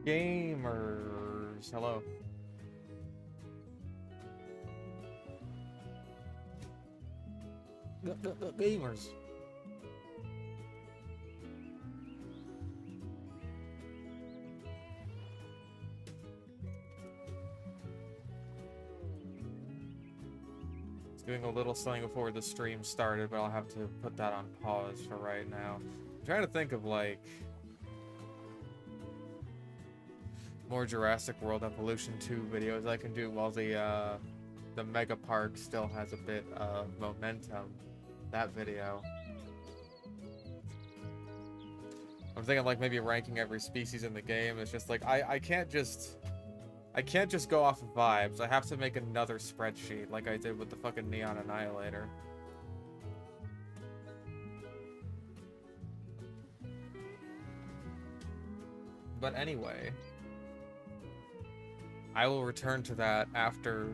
Gamers, hello. Gamers. Doing a little something before the stream started, but I'll have to put that on pause for right now. I'm trying to think of, like, more Jurassic World Evolution 2 videos I can do while the Mega Park still has a bit of momentum. That video. I'm thinking, like, maybe ranking every species in the game. It's just, like, I can't just go off of vibes. I have to make another spreadsheet like I did with the fucking Neon Annihilator. But anyway, I will return to that after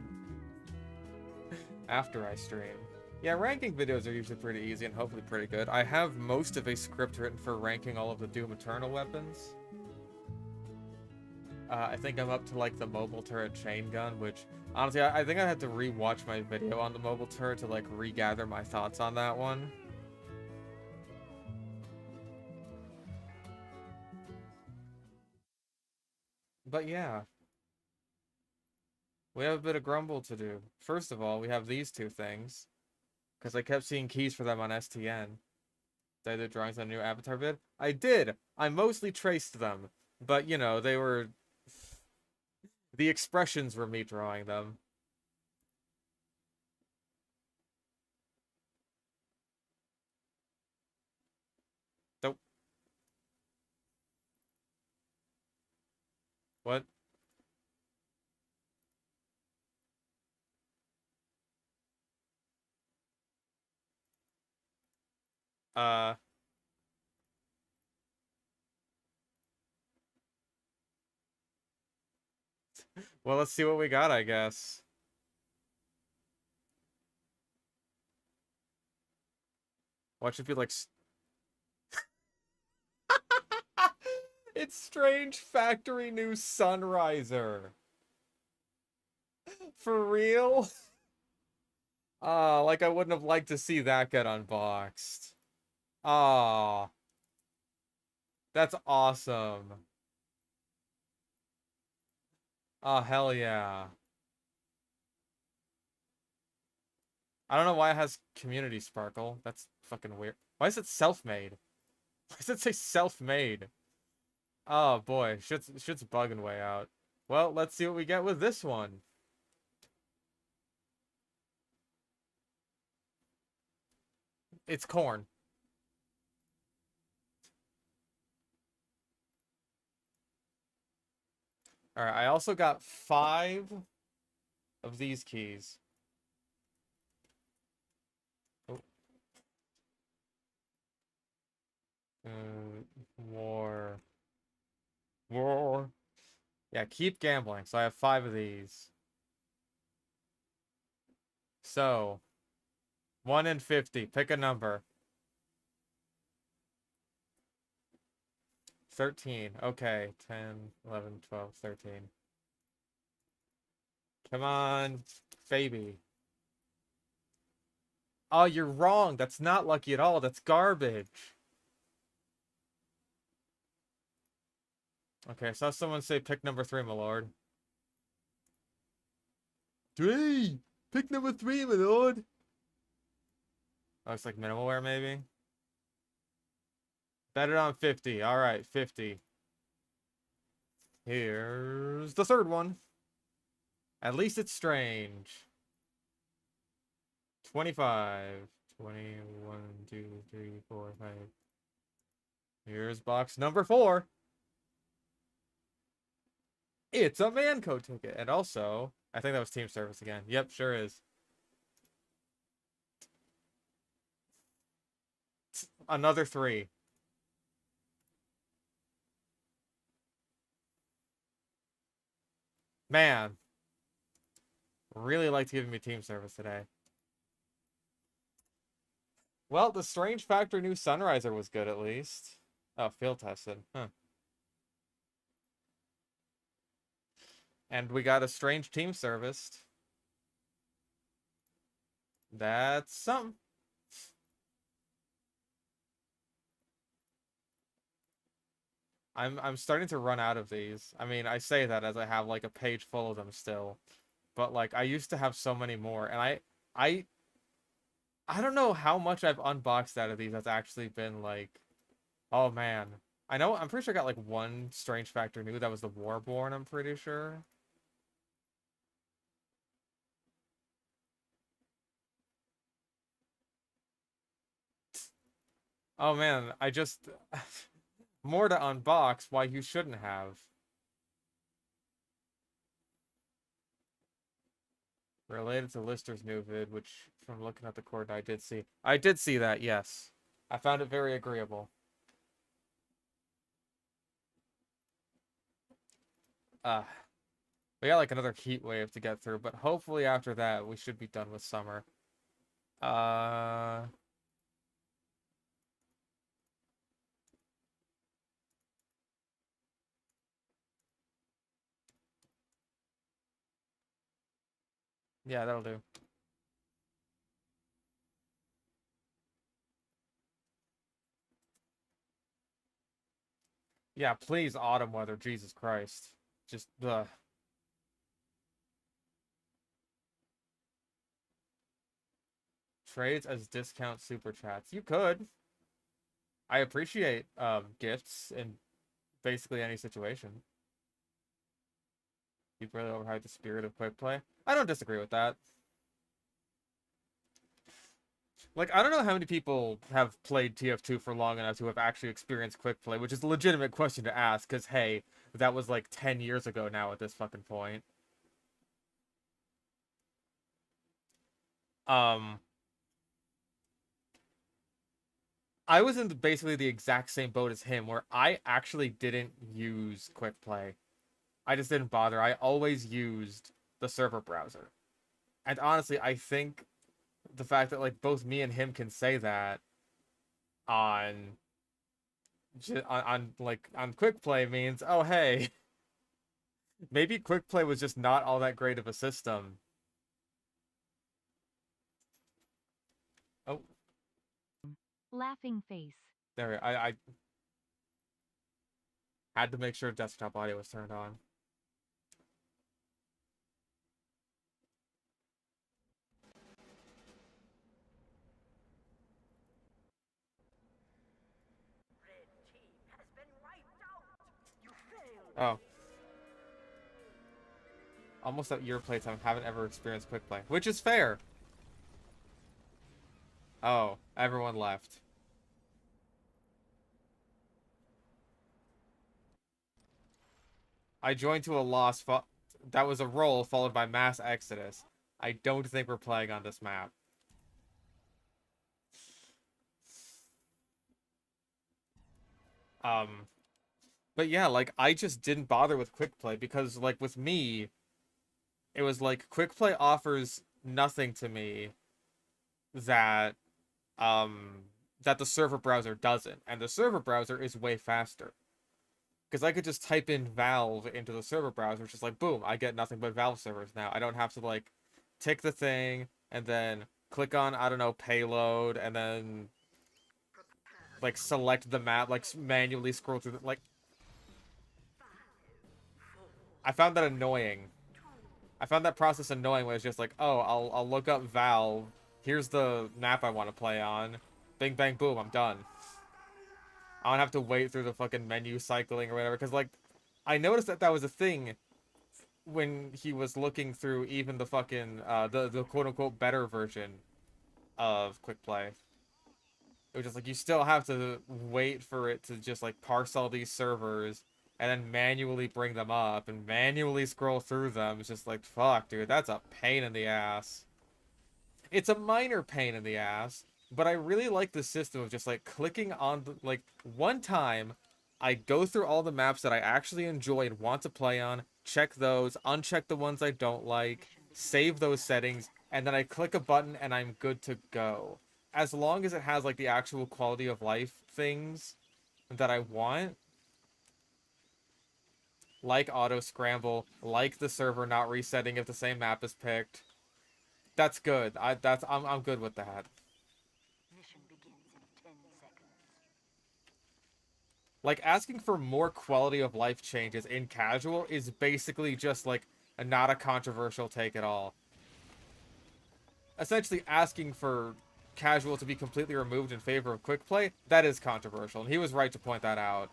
I stream. Yeah, ranking videos are usually pretty easy and hopefully pretty good. I have most of a script written for ranking all of the Doom Eternal weapons. I think I'm up to, like, the mobile turret chain gun, which, honestly, I think I had to rewatch my video on the mobile turret to, like, regather my thoughts on that one. But yeah. We have a bit of grumble to do. First of all, we have these two things. Because I kept seeing keys for them on STN. Did I do drawings on a new avatar vid? I did! I mostly traced them. But, you know, they were... The expressions were me drawing them. Nope. What? Uh... Well, let's see what we got, I guess. Watch it be like... It's Strange Factory New Sunriser. For real? Like I wouldn't have liked to see that get unboxed. Ah, that's awesome. Oh, hell yeah. I don't know why it has Community Sparkle. That's fucking weird. Why is it self-made? Why does it say self-made? Oh boy, shit's bugging way out. Well, let's see what we get with this one. It's corn. Alright, I also got 5 of these keys. Oh. War. War. Yeah, keep gambling. So I have 5 of these. So, 1 in 50. Pick a number. 13. Okay. 10, 11, 12, 13. Come on, baby. Oh, you're wrong. That's not lucky at all. That's garbage. Okay, I saw someone say pick number 3, my lord. 3! Pick number 3, my lord! Oh, it's like minimal wear, maybe? Bet it on 50. Alright, 50. Here's the third one. At least it's strange. 25. 21, 2, 3, 4, 5. Here's box number 4. It's a Manco ticket. And also, I think that was team service again. Yep, sure is. Another 3. Man. Really liked giving me team service today. Well, the Strange Factor new Sunriser was good at least. Oh, field tested. Huh. And we got a strange team serviced. That's something. I'm starting to run out of these. I mean, I say that as I have like a page full of them still. But like I used to have so many more, and I I don't know how much I've unboxed out of these that's actually been like, oh man. I know I'm pretty sure I got like one Strange Factor new that was the Warborn, I'm pretty sure. Oh man, I just more to unbox why you shouldn't have. Related to Lister's new vid, which from looking at the cord I did see. I did see that, yes. I found it very agreeable. Uh we got like another heat wave to get through, but hopefully after that we should be done with summer. Uh yeah, that'll do. Yeah, please autumn weather, Jesus Christ. Just trades as discount super chats. You could. I appreciate gifts in basically any situation. You've really overhyped the spirit of quick play. I don't disagree with that. Like, I don't know how many people have played TF2 for long enough to have actually experienced quick play, which is a legitimate question to ask, because, hey, that was like 10 years ago now at this fucking point. Um, I was in basically the exact same boat as him, where I actually didn't use quick play. I just didn't bother. I always used the server browser. And honestly, I think the fact that like both me and him can say that on on quick play means, oh hey, maybe quick play was just not all that great of a system. Oh, Laughing face. there. I had to make sure desktop audio was turned on. Oh, almost at your playtime. Haven't ever experienced quick play, which is fair. Oh, everyone left. I joined to a loss. That was a roll followed by mass exodus. I don't think we're playing on this map. Um, but yeah, like I just didn't bother with quick play because like with me, it was like quick play offers nothing to me that um that the server browser doesn't, and the server browser is way faster. Because I could just type in Valve into the server browser, which is like boom, I get nothing but Valve servers now. I don't have to like tick the thing and then click on, I don't know, payload and then like select the map, like manually scroll through the, like I found that annoying. I found that process annoying when it's just like, oh, I'll look up Valve. Here's the map I want to play on. Bing bang boom, I'm done. I don't have to wait through the fucking menu cycling or whatever. Because like, I noticed that that was a thing when he was looking through even the fucking the quote unquote better version of quick play. It was just like you still have to wait for it to just like parse all these servers and then manually bring them up and manually scroll through them. It's just like fuck, dude, that's a pain in the ass. It's a minor pain in the ass, but I really like the system of just like clicking on the, like one time I go through all the maps that I actually enjoy and want to play on, check those, uncheck the ones I don't like, save those settings, and then I click a button and I'm good to go. As long as it has like the actual quality of life things that I want, like auto scramble, like the server not resetting if the same map is picked. That's good. I'm good with that. Mission begins in 10 seconds. Like, asking for more quality of life changes in casual is basically just like not a controversial take at all. Essentially asking for casual to be completely removed in favor of quick play, that is controversial, and he was right to point that out.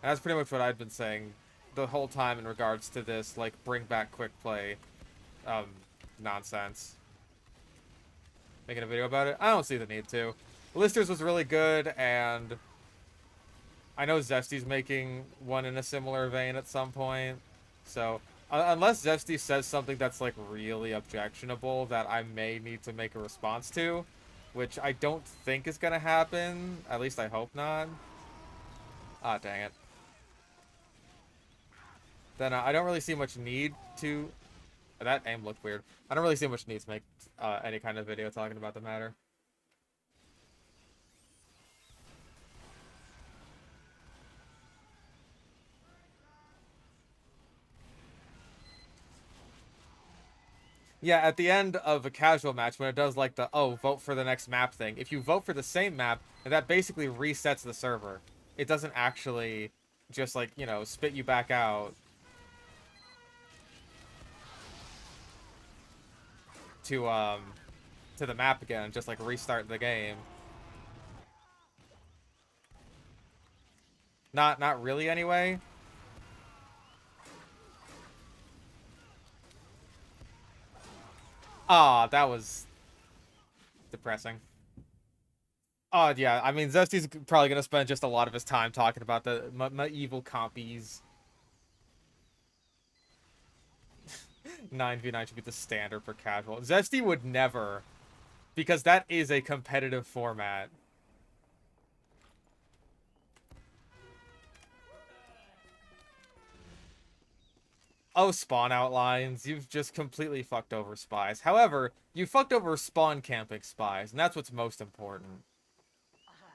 And that's pretty much what I've been saying the whole time in regards to this, like, bring back quick play um, nonsense. Making a video about it? I don't see the need to. Listers was really good, and I know Zesty's making one in a similar vein at some point. So, unless Zesty says something that's, like, really objectionable that I may need to make a response to, which I don't think is gonna happen. At least I hope not. Ah, dang it. Then I don't really see much need to... That aim looked weird. I don't really see much need to make any kind of video talking about the matter. Yeah, at the end of a casual match, when it does like the, oh, vote for the next map thing, if you vote for the same map, that basically resets the server. It doesn't actually just, like, you know, spit you back out to the map again and just, like, restart the game. Not really, anyway. Ah, that was depressing. Oh, yeah, I mean, Zesty's probably gonna spend just a lot of his time talking about the medieval compies. 9v9 should be the standard for casual. Zesty would never, because that is a competitive format. Oh, spawn outlines. You've just completely fucked over spies. However, you fucked over spawn camping spies, and that's what's most important. Alert.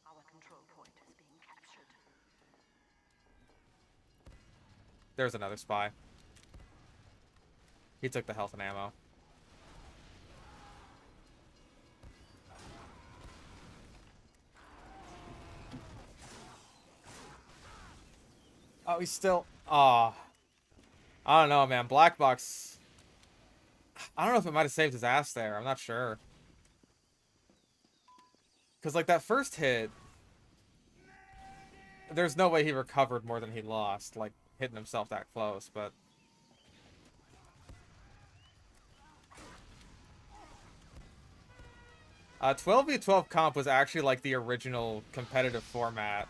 Our control point is being captured. There's another spy. He took the health and ammo. Oh, he's still... Ah. I don't know, man. Black Box... I don't know if it might have saved his ass there. I'm not sure. Because, like, that first hit... There's no way he recovered more than he lost, like, hitting himself that close, but... 12v12 comp was actually, like, the original competitive format.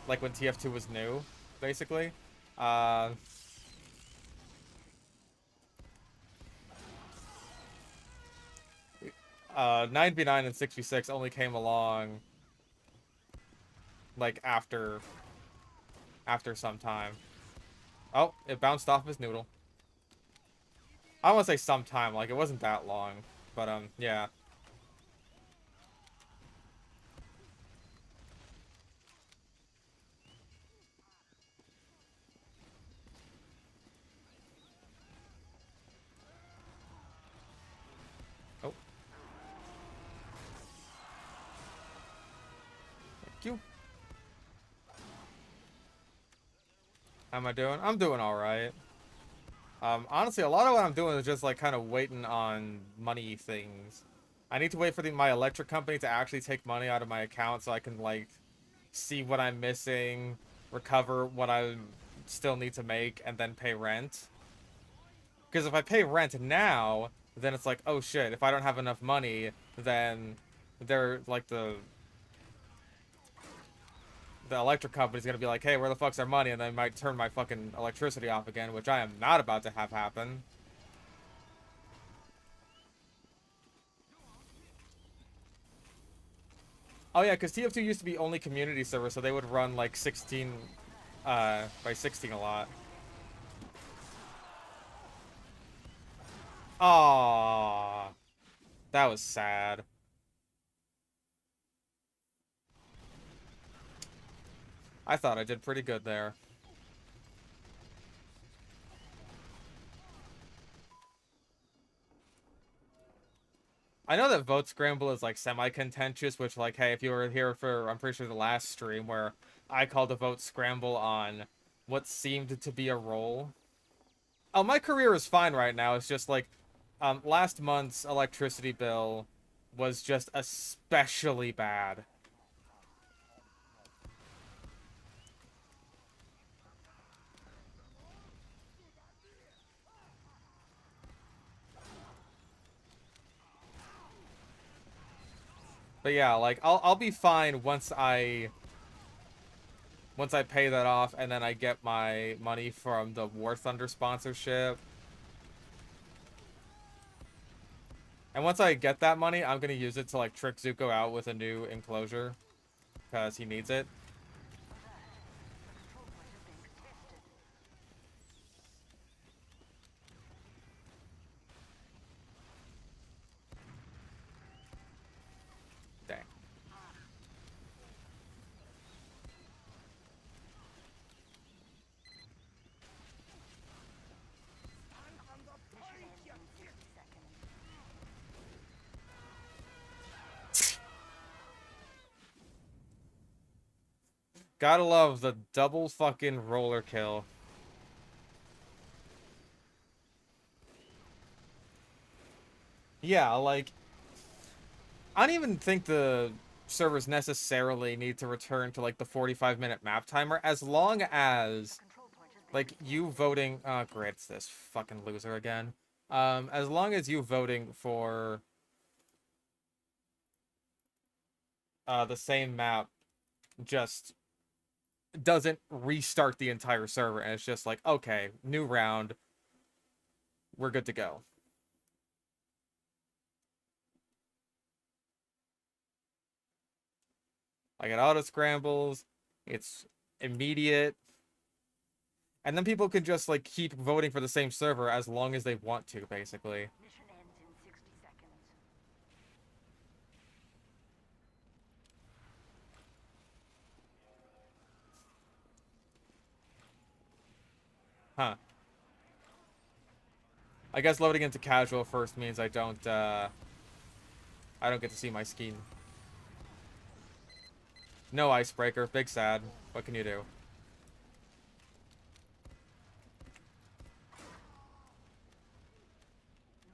Like, when TF2 was new, basically. 9v9 and 6v6 only came along, like, after some time. Oh, it bounced off his noodle. I don't want to say some time, like, it wasn't that long. But, yeah. Oh. Thank you. How am I doing? I'm doing alright. Honestly, a lot of what I'm doing is just, like, kind of waiting on money things. I need to wait for my electric company to actually take money out of my account so I can, like, see what I'm missing, recover what I still need to make, and then pay rent. Because if I pay rent now, then it's like, oh shit, if I don't have enough money, then they're, like, the electric company's gonna be like, hey, where the fuck's our money? And they might turn my fucking electricity off again, which I am not about to have happen. Oh yeah, because TF2 used to be only community server, so they would run like 16 by 16 a lot. Aww. That was sad. I thought I did pretty good there. I know that vote scramble is like semi-contentious, which like, hey, if you were here for, I'm pretty sure the last stream where I called a vote scramble on what seemed to be a role. Oh, my career is fine right now. It's just like, last month's electricity bill was just especially bad. But yeah, like I'll be fine once I pay that off and then I get my money from the War Thunder sponsorship. And once I get that money, I'm gonna use it to like trick Zuko out with a new enclosure because he needs it. Dang. Gotta love the double fucking roller kill. Yeah, like, I don't even think the servers necessarily need to return to, like, the 45-minute map timer, as long as, like, you voting... Oh, great, it's this fucking loser again. As long as you voting for the same map just doesn't restart the entire server, and it's just like, okay, new round, we're good to go. Like, it auto scrambles, it's immediate, and then people can just, like, keep voting for the same server as long as they want to, basically. Mission ends in 60 seconds. Huh. I guess loading into casual first means I don't get to see my scheme. No icebreaker, big sad. What can you do?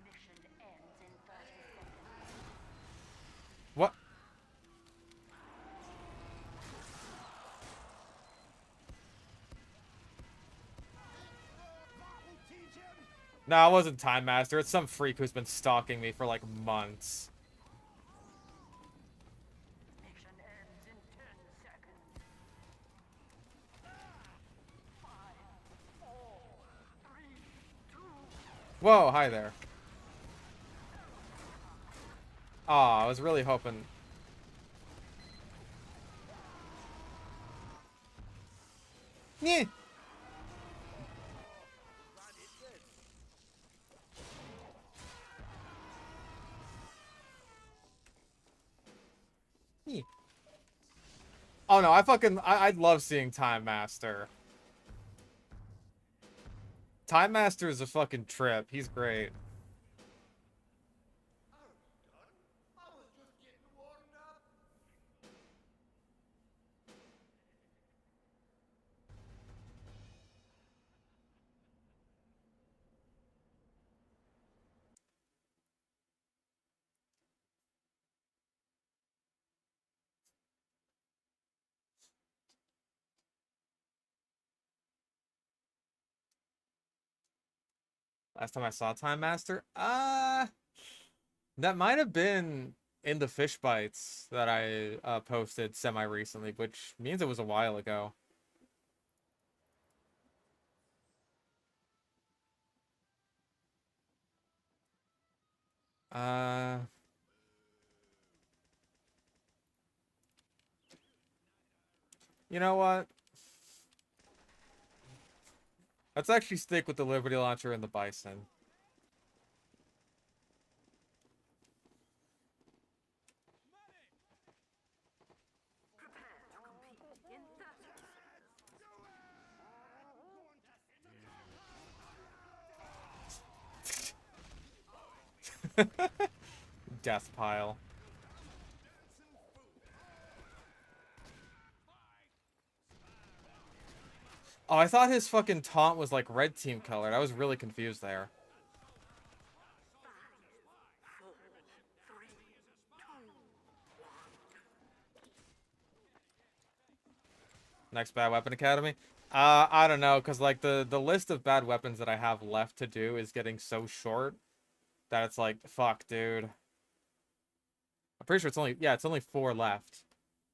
Mission ends in 30 seconds. What? No, it wasn't Time Master. It's some freak who's been stalking me for like months. Mission ends in 10 seconds. 5, 4, 3, 2. Whoa, hi there. Aw, I was really hoping... Yeah. Oh no, I love seeing Time Master. Time Master is a fucking trip. He's great. Last time I saw Time Master? That might have been in the fish bites that I posted semi-recently, which means it was a while ago. Uh... You know what? Let's actually stick with the Liberty Launcher and the Bison. Prepare to compete in 30 seconds. death pile. Oh, I thought his fucking taunt was like red team colored. I was really confused there. Next Bad Weapon Academy? I don't know, because like the list of bad weapons that I have left to do is getting so short that it's like, fuck, dude. I'm pretty sure it's only 4 left.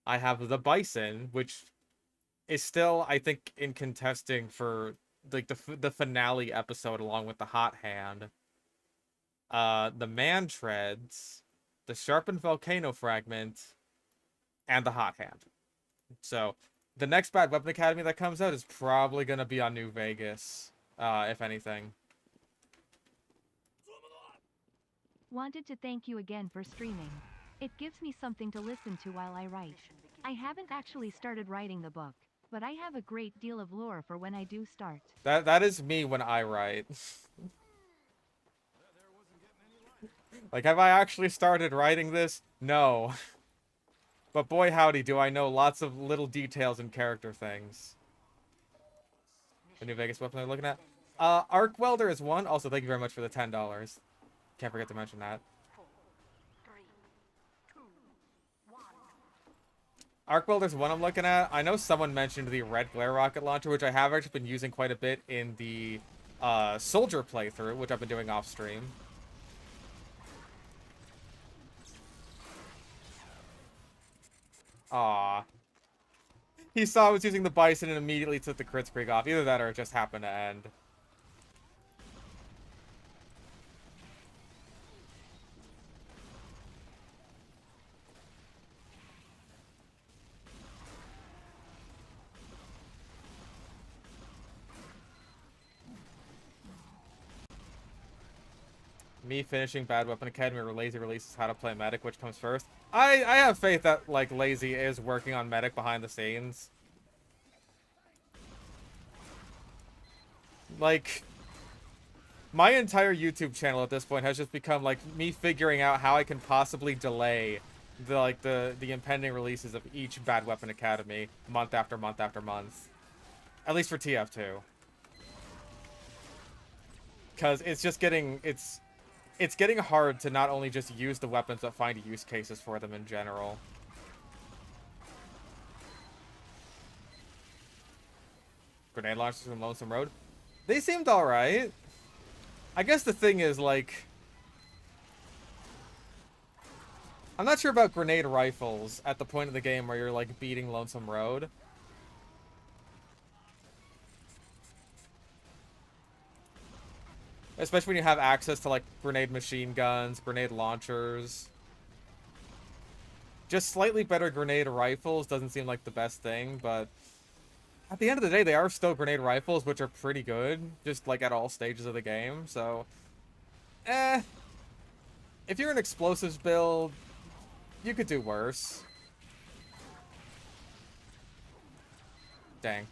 I have the Bison, which is still, I think, in contesting for like the finale episode along with the Hot Hand. The Man Treads, the Sharpened Volcano Fragment, and the Hot Hand. So, the next Bad Weapon Academy that comes out is probably going to be on New Vegas, if anything. Wanted to thank you again for streaming. It gives me something to listen to while I write. I haven't actually started writing the book, but I have a great deal of lore for when I do start. That is me when I write. Like, have I actually started writing this? No. But boy howdy do I know lots of little details and character things. The New Vegas weapon they're looking at. Arc Welder is one. Also, thank you very much for the $10. Can't forget to mention that. 4, 3, 2, 1. Arc Welder's one I'm looking at. I know someone mentioned the red glare rocket launcher, which I have actually been using quite a bit in the soldier playthrough, which I've been doing off stream. Aw. He saw I was using the Bison and immediately took the crit streak off. Either that or it just happened to end. Me finishing Bad Weapon Academy or Lazy releases how to play Medic, which comes first. I have faith that, like, Lazy is working on Medic behind the scenes. Like, my entire YouTube channel at this point has just become, like, me figuring out how I can possibly delay the impending releases of each Bad Weapon Academy month after month after month. At least for TF2. Because it's just getting, it's getting hard to not only just use the weapons, but find use cases for them in general. Grenade launchers from Lonesome Road. They seemed alright. I guess the thing is, like, I'm not sure about grenade rifles at the point of the game where you're, like, beating Lonesome Road. Especially when you have access to, like, grenade machine guns, grenade launchers. Just slightly better grenade rifles doesn't seem like the best thing, but at the end of the day, they are still grenade rifles, which are pretty good, just, like, at all stages of the game, so... If you're an explosives build, you could do worse. Dang.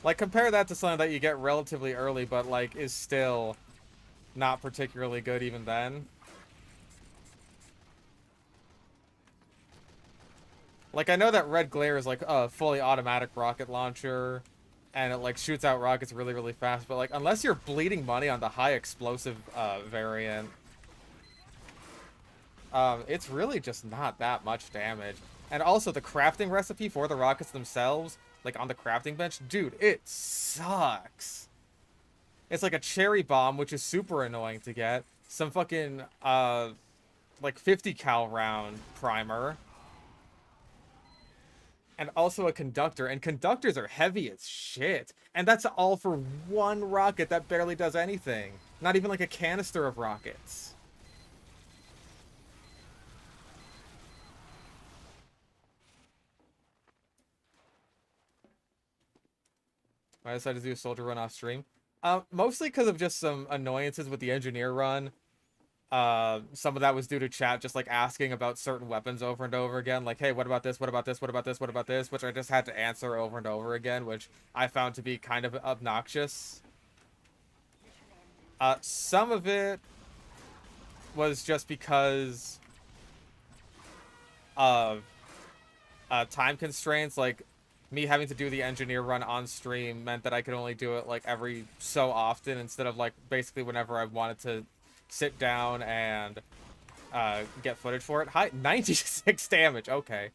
Like, compare that to something that you get relatively early, but, like, is still not particularly good even then. Like, I know that Red Glare is, like, a fully automatic rocket launcher, and it, like, shoots out rockets really, really fast, but, like, unless you're bleeding money on the high explosive, variant, it's really just not that much damage. And also, the crafting recipe for the rockets themselves, like, on the crafting bench, dude, it sucks. It's like a cherry bomb, which is super annoying to get. Some fucking, like, 50 cal round primer. And also a conductor. And conductors are heavy as shit. And that's all for one rocket that barely does anything. Not even, like, a canister of rockets. I decided to do a soldier run off stream. Mostly because of just some annoyances with the engineer run. some of that was due to chat just like asking about certain weapons over and over again, like, hey, what about this, what about this, what about this, what about this, which I just had to answer over and over again, which I found to be kind of obnoxious. Some of it was just because of time constraints. Like, me having to do the engineer run on stream meant that I could only do it like every so often, instead of like basically whenever I wanted to sit down and get footage for it. Hi, 96 damage. Okay.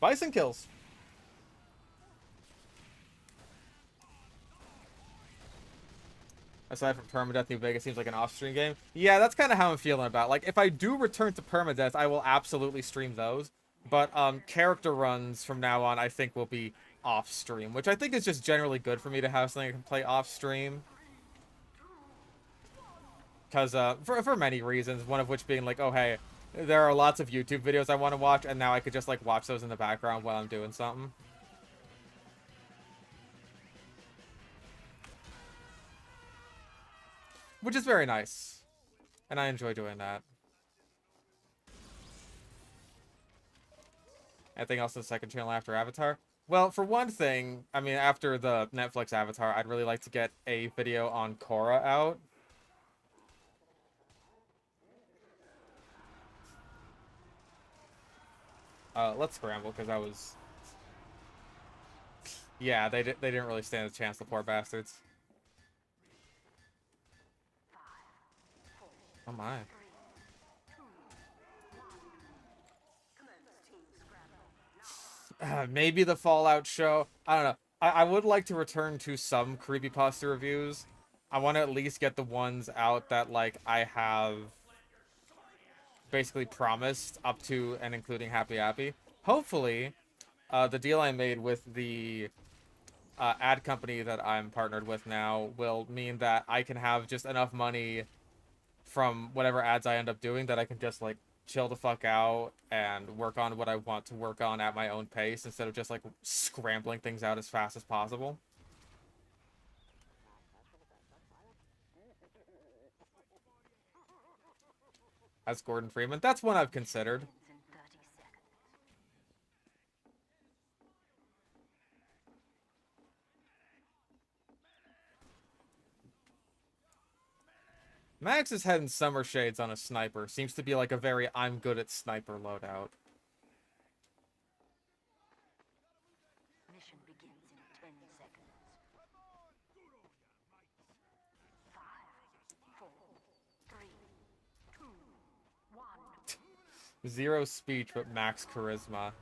Bison kills. Aside from permadeath, New Vegas seems like an off-stream game. Yeah, that's kind of how I'm feeling about. Like, if I do return to permadeath, I will absolutely stream those. But character runs from now on, I think, will be off-stream, which I think is just generally good for me to have something I can play off-stream. Because for many reasons, one of which being like, oh hey, there are lots of YouTube videos I want to watch, and now I could just like watch those in the background while I'm doing something. Which is very nice. And I enjoy doing that. Anything else on the second channel after Avatar? Well, for one thing, I mean, after the Netflix Avatar, I'd really like to get a video on Korra out. Let's scramble, because I was... Yeah, they didn't really stand a chance, the poor bastards. Oh my. Maybe the Fallout show. I don't know. I would like to return to some creepypasta reviews. I want to at least get the ones out that, like, I have basically promised up to and including Happy Happy. Hopefully, the deal I made with the ad company that I'm partnered with now will mean that I can have just enough money from whatever ads I end up doing that I can just, like, chill the fuck out and work on what I want to work on at my own pace instead of just like scrambling things out as fast as possible. As Gordon Freeman, that's one I've considered. Max is heading summer shades on a sniper. Seems to be like a very I'm good at sniper loadout. Mission begins in 10 seconds. 5, 4, 3, 2, 1. Zero speech, but max charisma.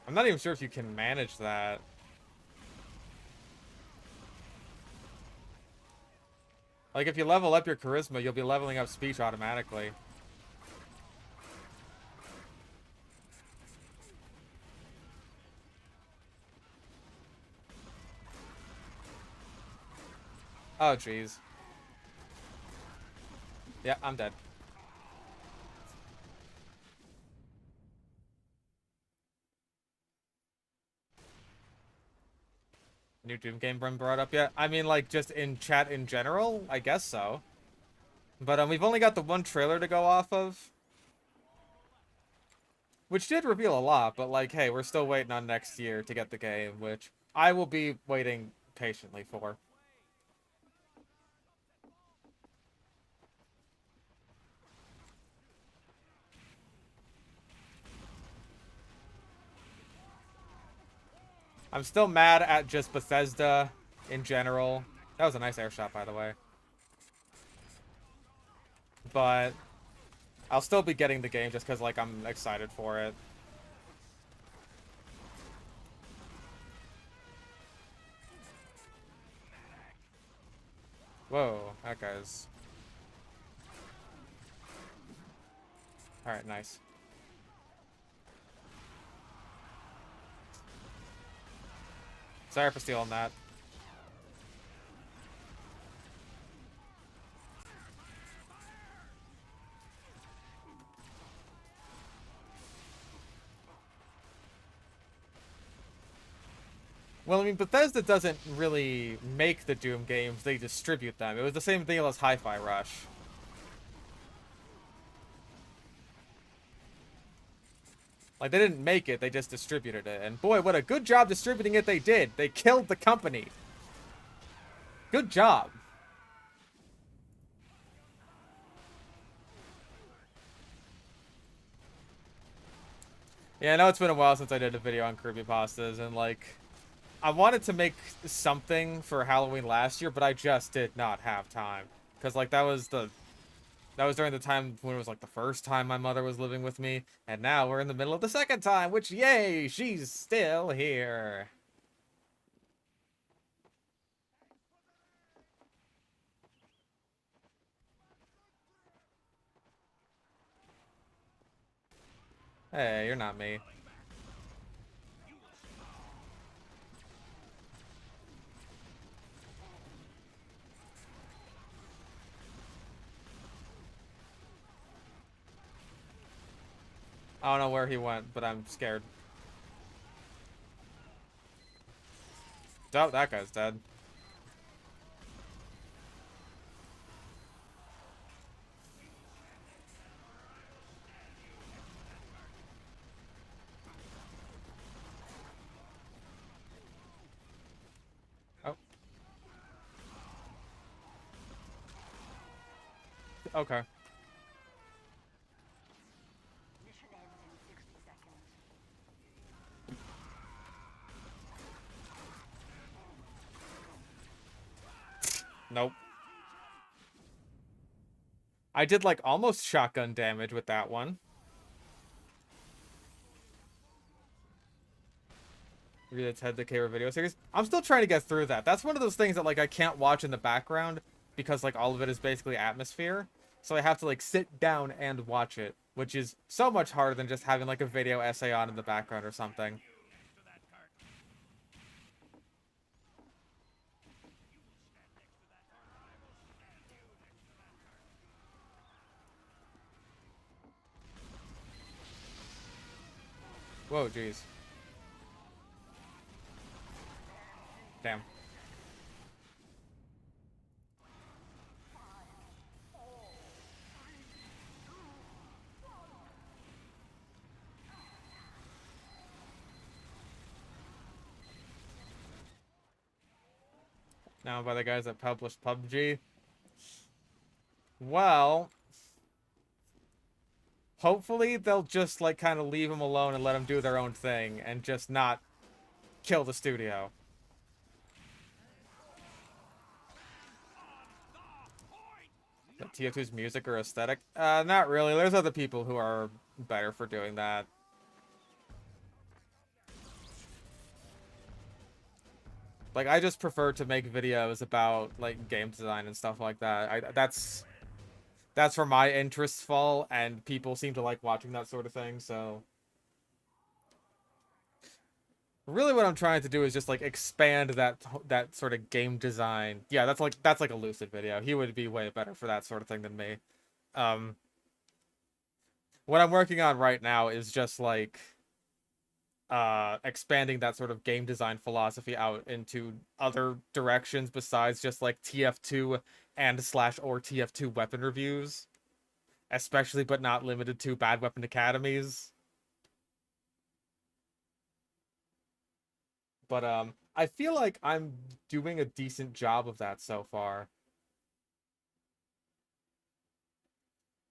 I'm not even sure if you can manage that. Like, if you level up your charisma, you'll be leveling up speech automatically. Oh, jeez. Yeah, I'm dead. New Doom game been brought up yet? I mean, like, just in chat in general? I guess so. But we've only got the one trailer to go off of. Which did reveal a lot, but like, hey, we're still waiting on next year to get the game, which I will be waiting patiently for. I'm still mad at just Bethesda in general. That was a nice air shot, by the way. But I'll still be getting the game just because, like, I'm excited for it. Whoa, that guy's... Alright, nice. Sorry for stealing that. Well, I mean, Bethesda doesn't really make the Doom games, they distribute them. It was the same deal as Hi-Fi Rush. Like, they didn't make it, they just distributed it. And boy, what a good job distributing it they did. They killed the company. Good job. Yeah, I know it's been a while since I did a video on creepypastas, and like, I wanted to make something for Halloween last year, but I just did not have time. Because like, that was during the time when it was like the first time my mother was living with me, and now we're in the middle of the second time, which, yay, she's still here. Hey, you're not me. I don't know where he went, but I'm scared. Oh, that guy's dead. Oh. Okay. Mission ends in 60 seconds. Nope. I did like almost shotgun damage with that one. Read the Ted the Caver video series. I'm still trying to get through that. That's one of those things that like I can't watch in the background because like all of it is basically atmosphere. So I have to like sit down and watch it, which is so much harder than just having like a video essay on in the background or something. Whoa, jeez. Damn. Now by the guys that published PUBG. Well, hopefully they'll just like kind of leave them alone and let them do their own thing and just not kill the studio. The TF2's music or aesthetic? Not really. There's other people who are better for doing that. Like, I just prefer to make videos about, like, game design and stuff like that. That's where my interests fall, and people seem to like watching that sort of thing, so... Really what I'm trying to do is just, like, expand that sort of game design. Yeah, that's like a Lucid video. He would be way better for that sort of thing than me. What I'm working on right now is just, like... expanding that sort of game design philosophy out into other directions besides just like TF2 and /or TF2 weapon reviews, especially but not limited to Bad Weapon Academies. But I feel like I'm doing a decent job of that so far.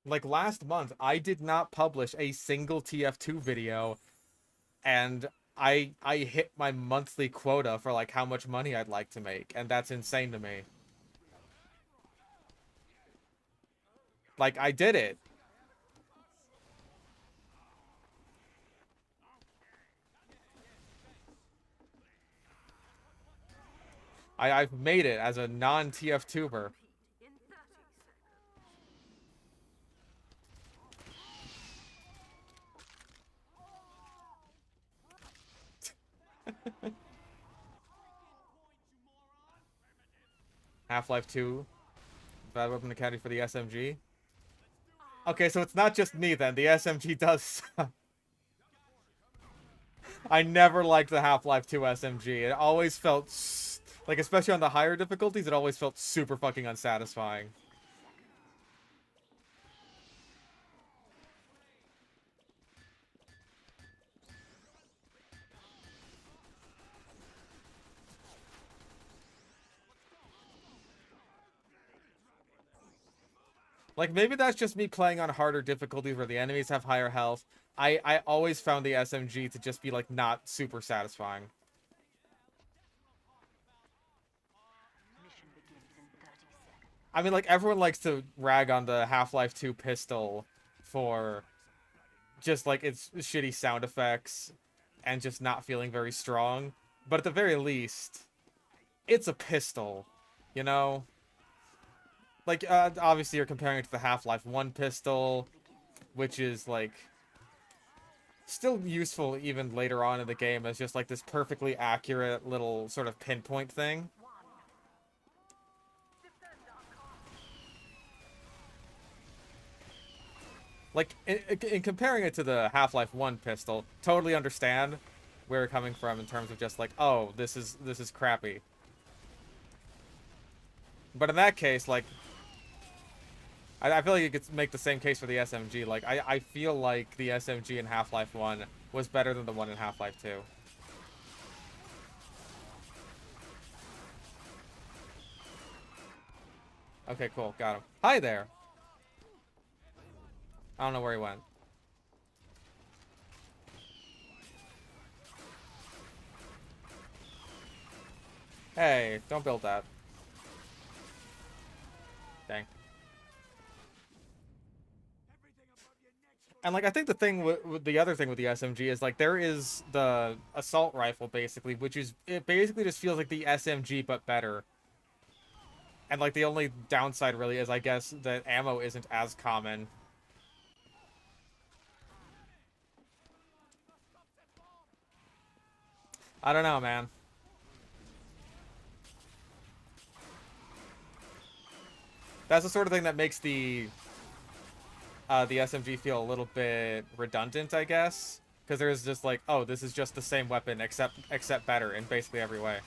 Like last month, I did not publish a single TF2 video, and I hit my monthly quota for like how much money I'd like to make, and that's insane to me. Like, I did it. I've made it as a non-TF tuber. In 30 seconds. Half-Life 2, Bad Weapon Academy for the SMG. Okay, so it's not just me then. The SMG does. I never liked the Half-Life 2 SMG. It always felt like, especially on the higher difficulties, it always felt super fucking unsatisfying. Like, maybe that's just me playing on harder difficulties where the enemies have higher health. I always found the SMG to just be, like, not super satisfying. Mission begins in 30 seconds. I mean, like, everyone likes to rag on the Half-Life 2 pistol for just, like, its shitty sound effects and just not feeling very strong. But at the very least, it's a pistol, you know? Like, obviously you're comparing it to the Half-Life 1 pistol, which is, like, still useful even later on in the game as just, like, this perfectly accurate little sort of pinpoint thing. Like, in comparing it to the Half-Life 1 pistol, totally understand where you're coming from in terms of just, like, oh, this is crappy. But in that case, like, I feel like you could make the same case for the SMG. Like, I feel like the SMG in Half-Life 1 was better than the one in Half-Life 2. Okay, cool. Got him. Hi there! I don't know where he went. Hey, don't build that. Dang. And, like, I think the thing with the other thing with the SMG is, like, there is the assault rifle, basically, which is, it basically just feels like the SMG, but better. And, like, the only downside, really, is, I guess, that ammo isn't as common. I don't know, man. That's the sort of thing that makes the SMG feel a little bit redundant, I guess. Because there's just like, oh, this is just the same weapon, except better in basically every way.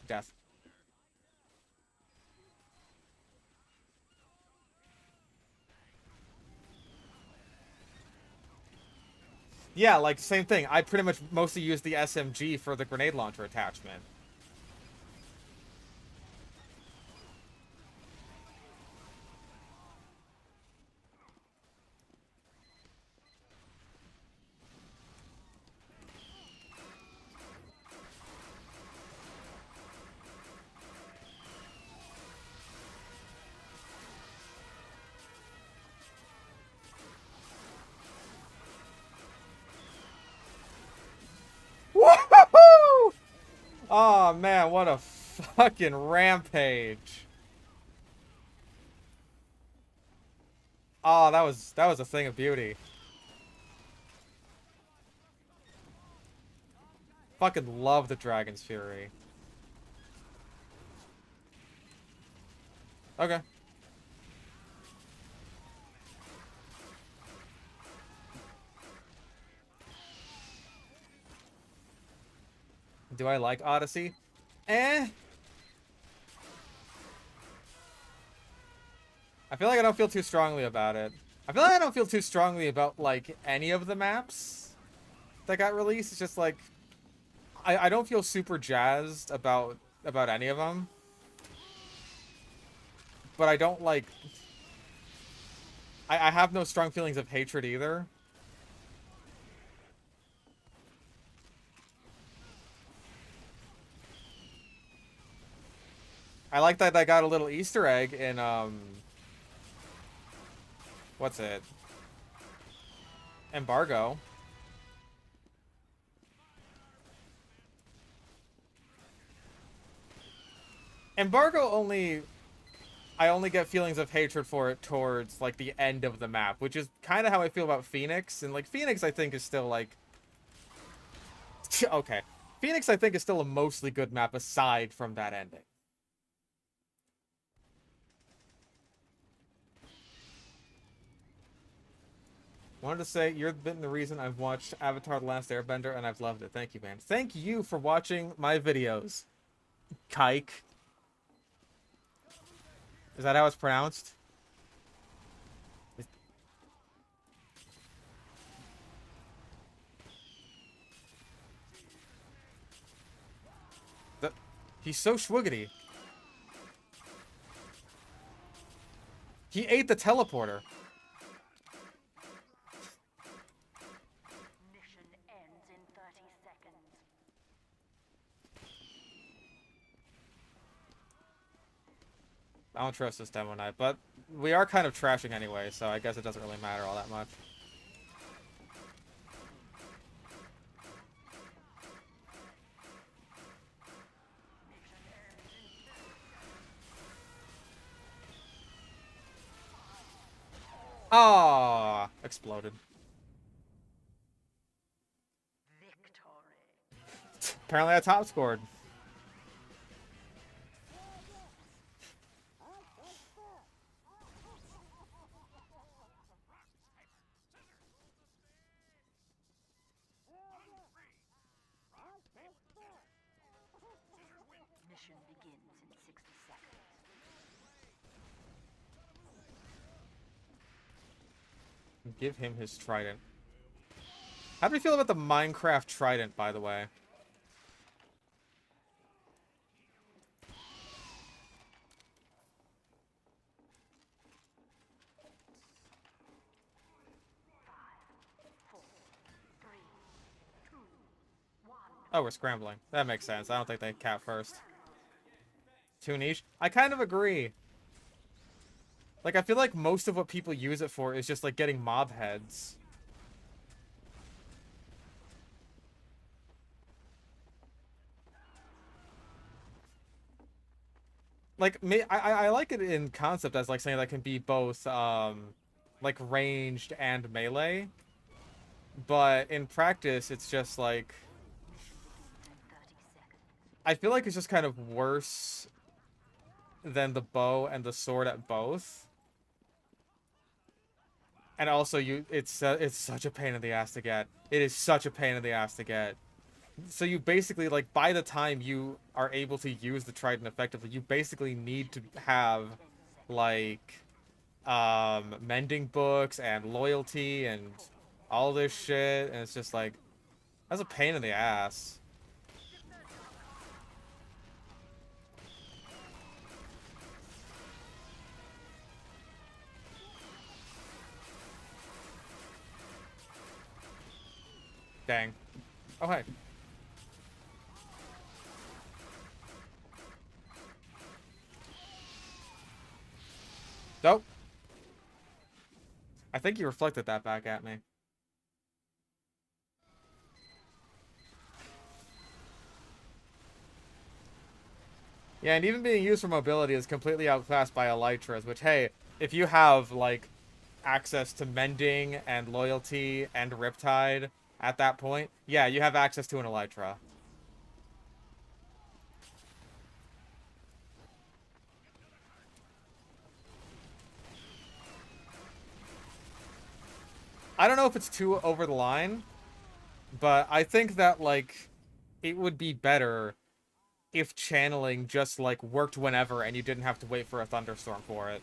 Death. Yeah, like, same thing. I pretty much mostly use the SMG for the grenade launcher attachment. Woohoo! Oh man, what a fucking rampage. Oh, that was a thing of beauty. Fucking love the Dragon's Fury. Okay. Do I like Odyssey? Eh. I feel like I don't feel too strongly about it. I feel like I don't feel too strongly about, like, any of the maps that got released. It's just like, I don't feel super jazzed about any of them. But I don't, like... I have no strong feelings of hatred either. I like that I got a little Easter egg in, what's it? Embargo. Embargo only... I only get feelings of hatred for it towards, like, the end of the map, which is kind of how I feel about Phoenix. And, like, Phoenix, I think, is still, like... Okay. Phoenix, I think, is still a mostly good map aside from that ending. Wanted to say you've been the reason I've watched Avatar: The Last Airbender, and I've loved it. Thank you, man. Thank you for watching my videos, Kike. Is that how it's pronounced? He's so schwiggity. He ate the teleporter. Mission ends in 30 seconds. I don't trust this Demo Knight, but we are kind of trashing anyway, so I guess it doesn't really matter all that much. Ah, exploded. Victory. Apparently I top scored. Mission begins in 60 seconds. Give him his trident. How do you feel about the Minecraft trident, by the way? Oh, we're scrambling. That makes sense. I don't think they cap first. Too niche? I kind of agree. Like, I feel like most of what people use it for is just, like, getting mob heads. Like, I like it in concept as, like, something that can be both, like, ranged and melee. But in practice, it's just, like... I feel like it's just kind of worse than the bow and the sword at both. And also, it's such a pain in the ass to get. It is such a pain in the ass to get. So you basically, like, by the time you are able to use the trident effectively, you basically need to have, like, mending books and loyalty and all this shit. And it's just like, that's a pain in the ass. Dang. Oh, hey. Nope. I think you reflected that back at me. Yeah, and even being used for mobility is completely outclassed by Elytras, which, hey, if you have, like, access to mending and loyalty and Riptide at that point, yeah, you have access to an Elytra. I don't know if it's too over the line, but I think that, like, it would be better if channeling just, like, worked whenever and you didn't have to wait for a thunderstorm for it.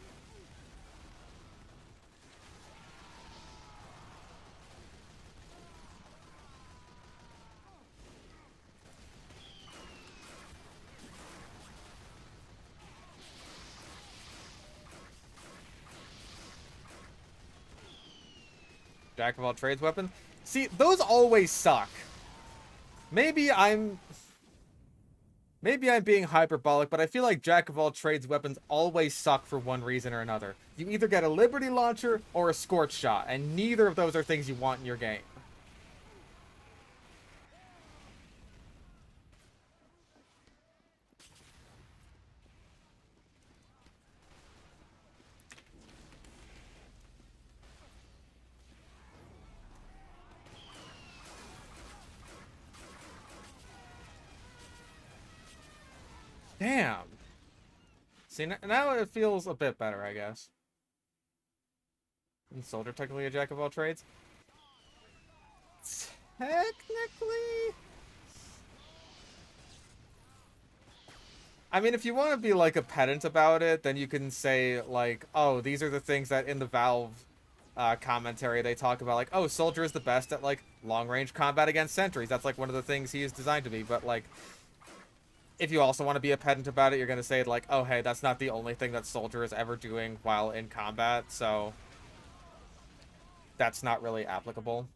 Jack of all trades weapon. See, those always suck. Maybe I'm being hyperbolic, but I feel like Jack of all trades weapons always suck for one reason or another. You either get a Liberty Launcher or a Scorch Shot, and neither of those are things you want in your game. Damn. See, now it feels a bit better, I guess. Isn't Soldier technically a Jack of all trades? technically... I mean, if you want to be, like, a pedant about it, then you can say, like, oh, these are the things that in the Valve commentary they talk about, like, oh, Soldier is the best at, like, long-range combat against sentries. That's, like, one of the things he is designed to be. But, like, if you also want to be a pedant about it, you're going to say, like, oh, hey, that's not the only thing that Soldier is ever doing while in combat, so that's not really applicable.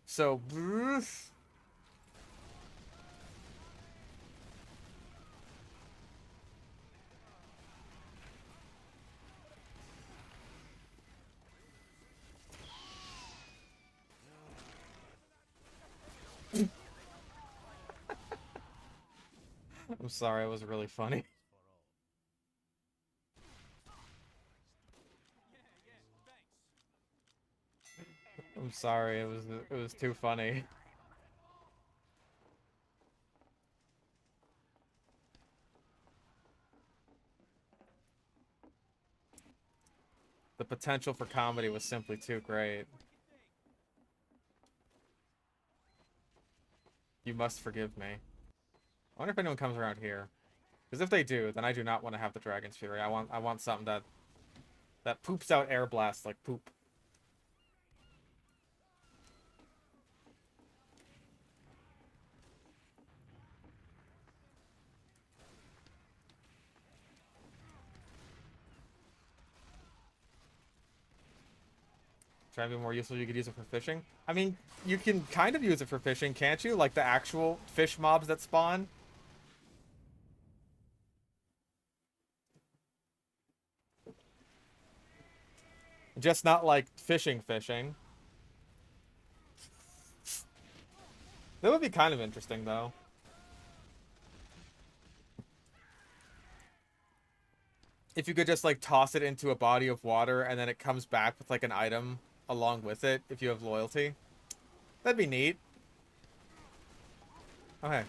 So, I'm sorry, it was really funny. I'm sorry, it was too funny. The potential for comedy was simply too great. You must forgive me. I wonder if anyone comes around here. Because if they do, then I do not want to have the Dragon's Fury. I want something that poops out air blasts like poop. Try to be more useful, you could use it for fishing. I mean, you can kind of use it for fishing, can't you? Like the actual fish mobs that spawn. Just not like fishing. That would be kind of interesting, though. If you could just, like, toss it into a body of water and then it comes back with, like, an item along with it if you have loyalty. That'd be neat. Okay.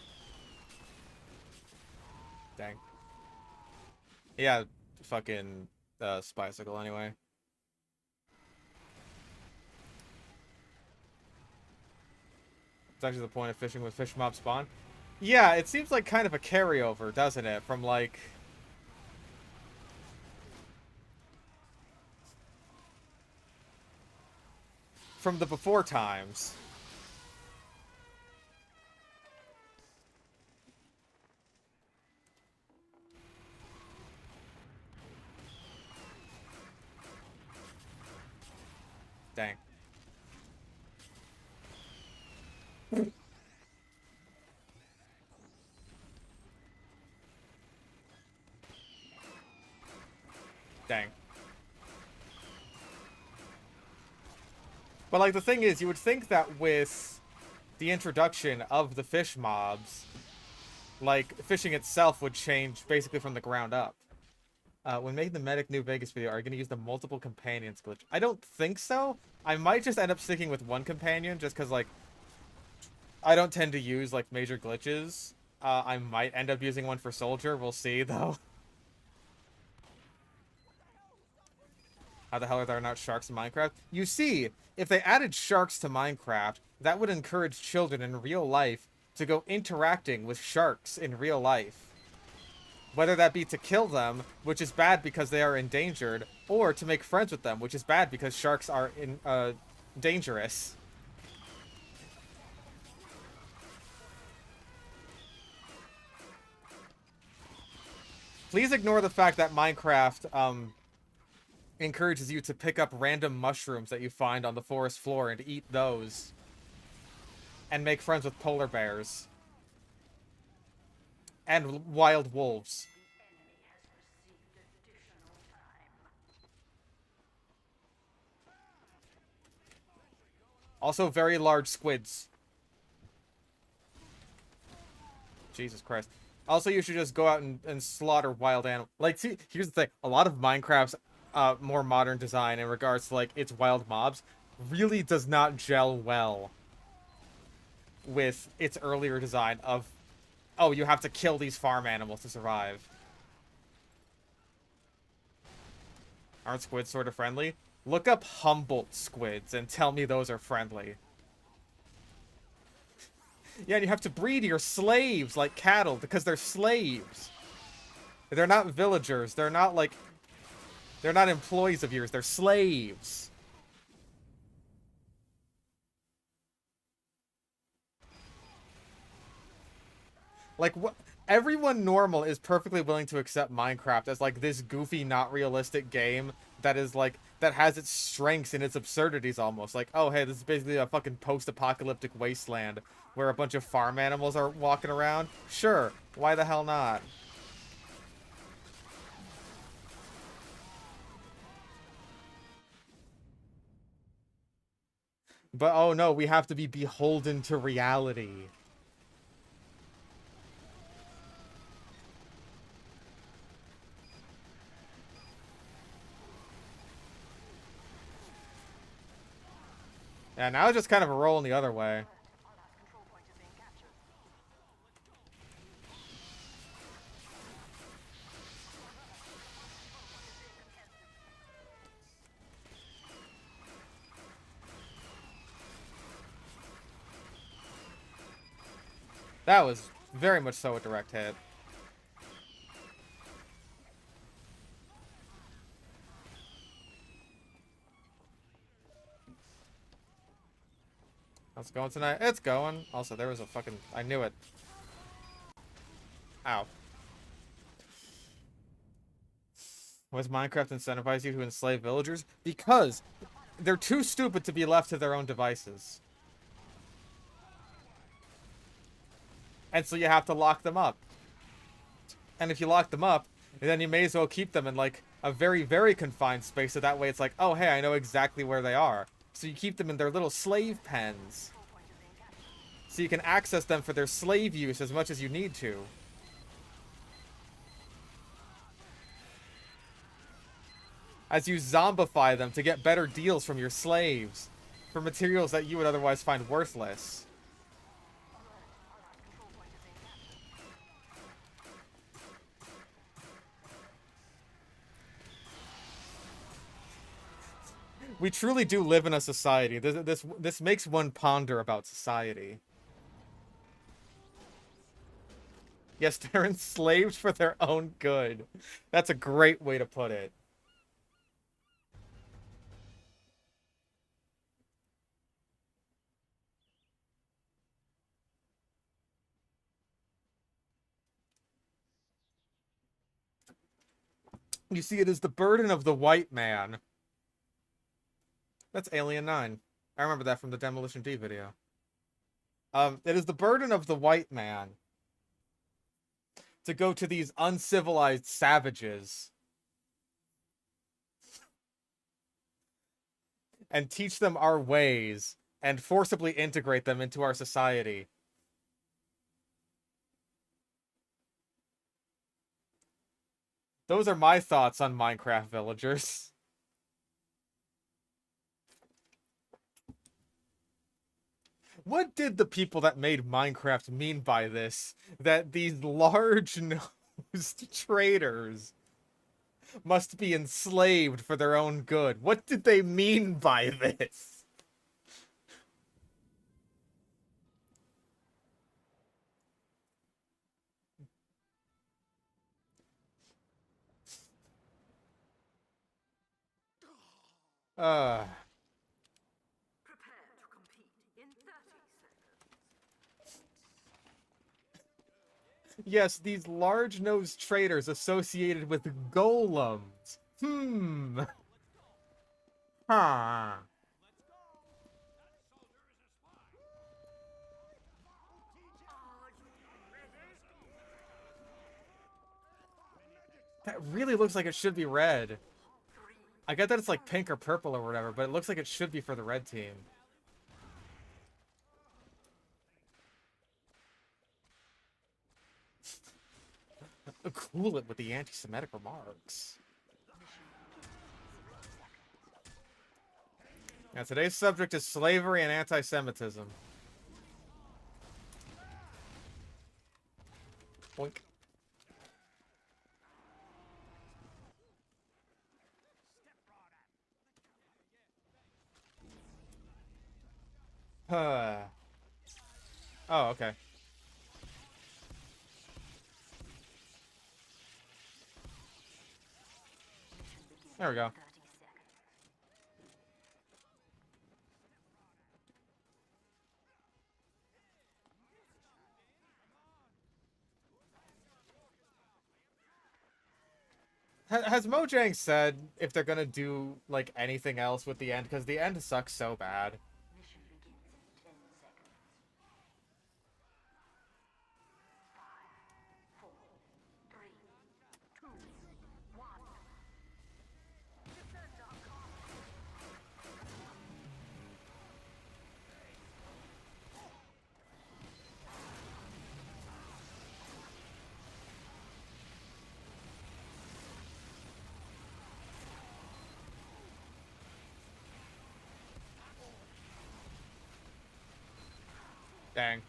Dang. Yeah, fucking Spicicle anyway. It's actually the point of fishing with fish mob spawn. Yeah, it seems like kind of a carryover, doesn't it? From, like... from the before times. Dang. Dang. But, like, the thing is, you would think that with the introduction of the fish mobs, like, fishing itself would change basically from the ground up. When making the Medic New Vegas video, are you going to use the multiple companions glitch? I don't think so. I might just end up sticking with one companion, just because, like, I don't tend to use, like, major glitches. I might end up using one for Soldier. We'll see, though. How the hell are there not sharks in Minecraft? You see, if they added sharks to Minecraft, that would encourage children in real life to go interacting with sharks in real life. Whether that be to kill them, which is bad because they are endangered, or to make friends with them, which is bad because sharks are dangerous. Please ignore the fact that Minecraft, encourages you to pick up random mushrooms that you find on the forest floor and eat those. And make friends with polar bears. And wild wolves. Also very large squids. Jesus Christ. Also, you should just go out and slaughter wild animals. Like, see, here's the thing. A lot of Minecraft's more modern design in regards to, like, its wild mobs really does not gel well with its earlier design of, oh, you have to kill these farm animals to survive. Aren't squids sort of friendly? Look up Humboldt squids and tell me those are friendly. Yeah, and you have to breed your slaves like cattle because they're slaves. They're not villagers. They're not like... They're not employees of yours. They're slaves. Like, what? Everyone normal is perfectly willing to accept Minecraft as, like, this goofy, not realistic game that is, like, that has its strengths and its absurdities almost. Like, oh, hey, this is basically a fucking post-apocalyptic wasteland where a bunch of farm animals are walking around. Sure, why the hell not? But, oh no, we have to be beholden to reality. Yeah, now it's just kind of a rolling the other way. That was very much so a direct hit. How's it going tonight? It's going. Also, there was a fucking... I knew it. Ow. Why does Minecraft incentivize you to enslave villagers? Because they're too stupid to be left to their own devices. And so you have to lock them up. And if you lock them up, then you may as well keep them in, like, a very, very confined space, so that way it's like, oh, hey, I know exactly where they are. So you keep them in their little slave pens. So you can access them for their slave use as much as you need to. As you zombify them to get better deals from your slaves for materials that you would otherwise find worthless. We truly do live in a society. This makes one ponder about society. Yes, they're enslaved for their own good. That's a great way to put it. You see, it is the burden of the white man. That's Alien 9. I remember that from the Demolition D video. It is the burden of the white man to go to these uncivilized savages and teach them our ways and forcibly integrate them into our society. Those are my thoughts on Minecraft villagers. What did the people that made Minecraft mean by this? That these large-nosed traders must be enslaved for their own good. What did they mean by this? Uh... Prepare to compete in 30 seconds. Yes, these large-nosed traders associated with golems. Huh. That really looks like it should be red. I get that it's like pink or purple or whatever, but it looks like it should be for the red team. Cool it with the anti-Semitic remarks. Now, today's subject is slavery and anti-Semitism. Boink. Oh, okay. There we go. 30 seconds. Has Mojang said if they're gonna do like anything else with the end? Because the end sucks so bad. Mission begins in 10 seconds. 5, 4, 3, 2, 1. Dang.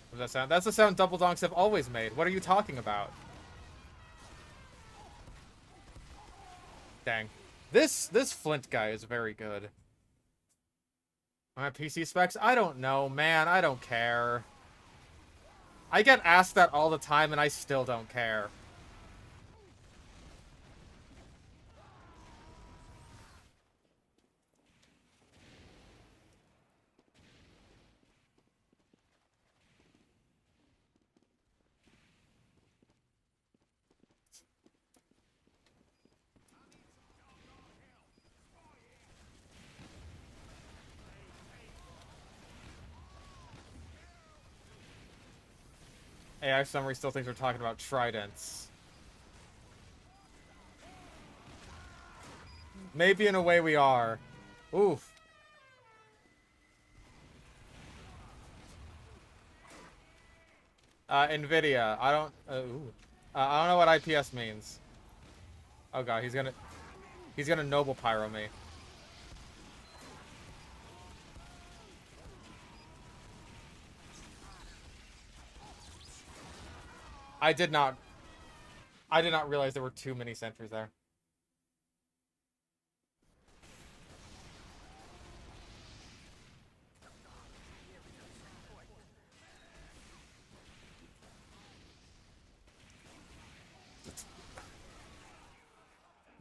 What does that sound? That's the sound double donks have always made. What are you talking about? Dang. This Flint guy is very good. My PC specs? I don't know, man. I don't care. I get asked that all the time, and I still don't care. AI summary still thinks we're talking about tridents. Maybe in a way we are. Oof. NVIDIA. I don't know what IPS means. Oh god, he's gonna noble pyro me. I did not realize there were too many sentries there.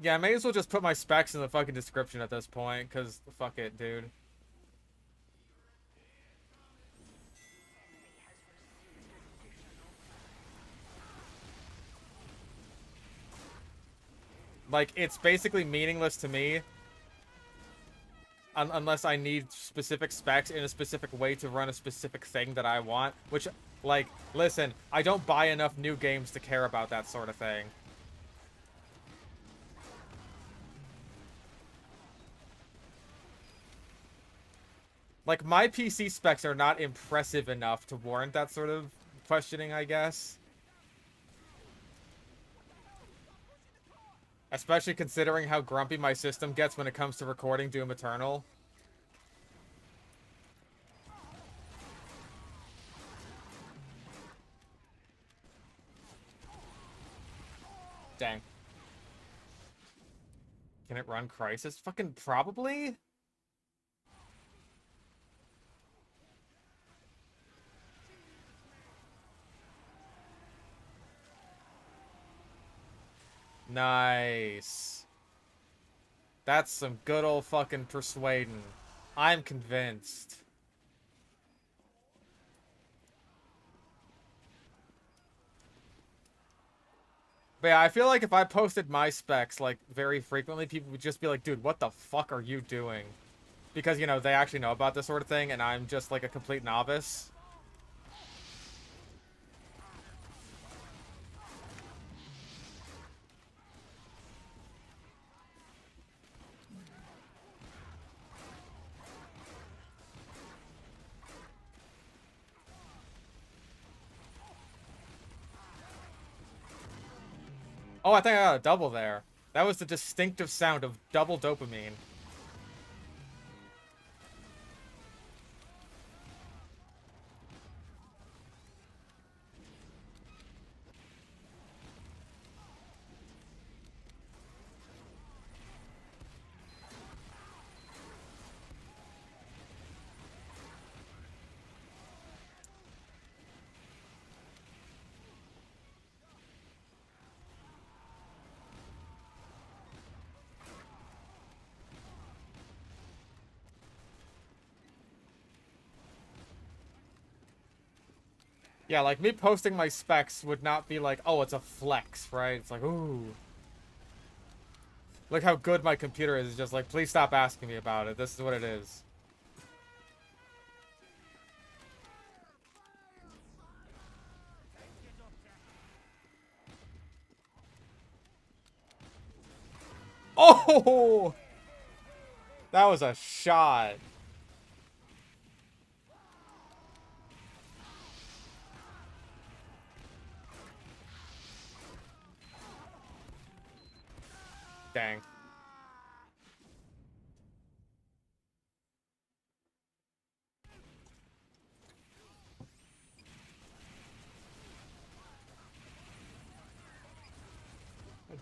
Yeah, I may as well just put my specs in the fucking description at this point, because fuck it, dude. Like, it's basically meaningless to me unless I need specific specs in a specific way to run a specific thing that I want. Which, like, listen, I don't buy enough new games to care about that sort of thing. Like, my PC specs are not impressive enough to warrant that sort of questioning, I guess. Especially considering how grumpy my system gets when it comes to recording Doom Eternal. Dang. Can it run Crisis? Fucking probably? Nice. That's some good old fucking persuading. I'm convinced. But yeah, I feel like if I posted my specs, like, very frequently, people would just be like, dude, what the fuck are you doing? Because, you know, they actually know about this sort of thing, and I'm just, like, a complete novice. Oh, I think I got a double there. That was the distinctive sound of double dopamine. Yeah, like me posting my specs would not be like, oh, it's a flex, right? It's like, ooh. Look how good my computer is. It's just like, please stop asking me about it. This is what it is. Oh! That was a shot. Dang.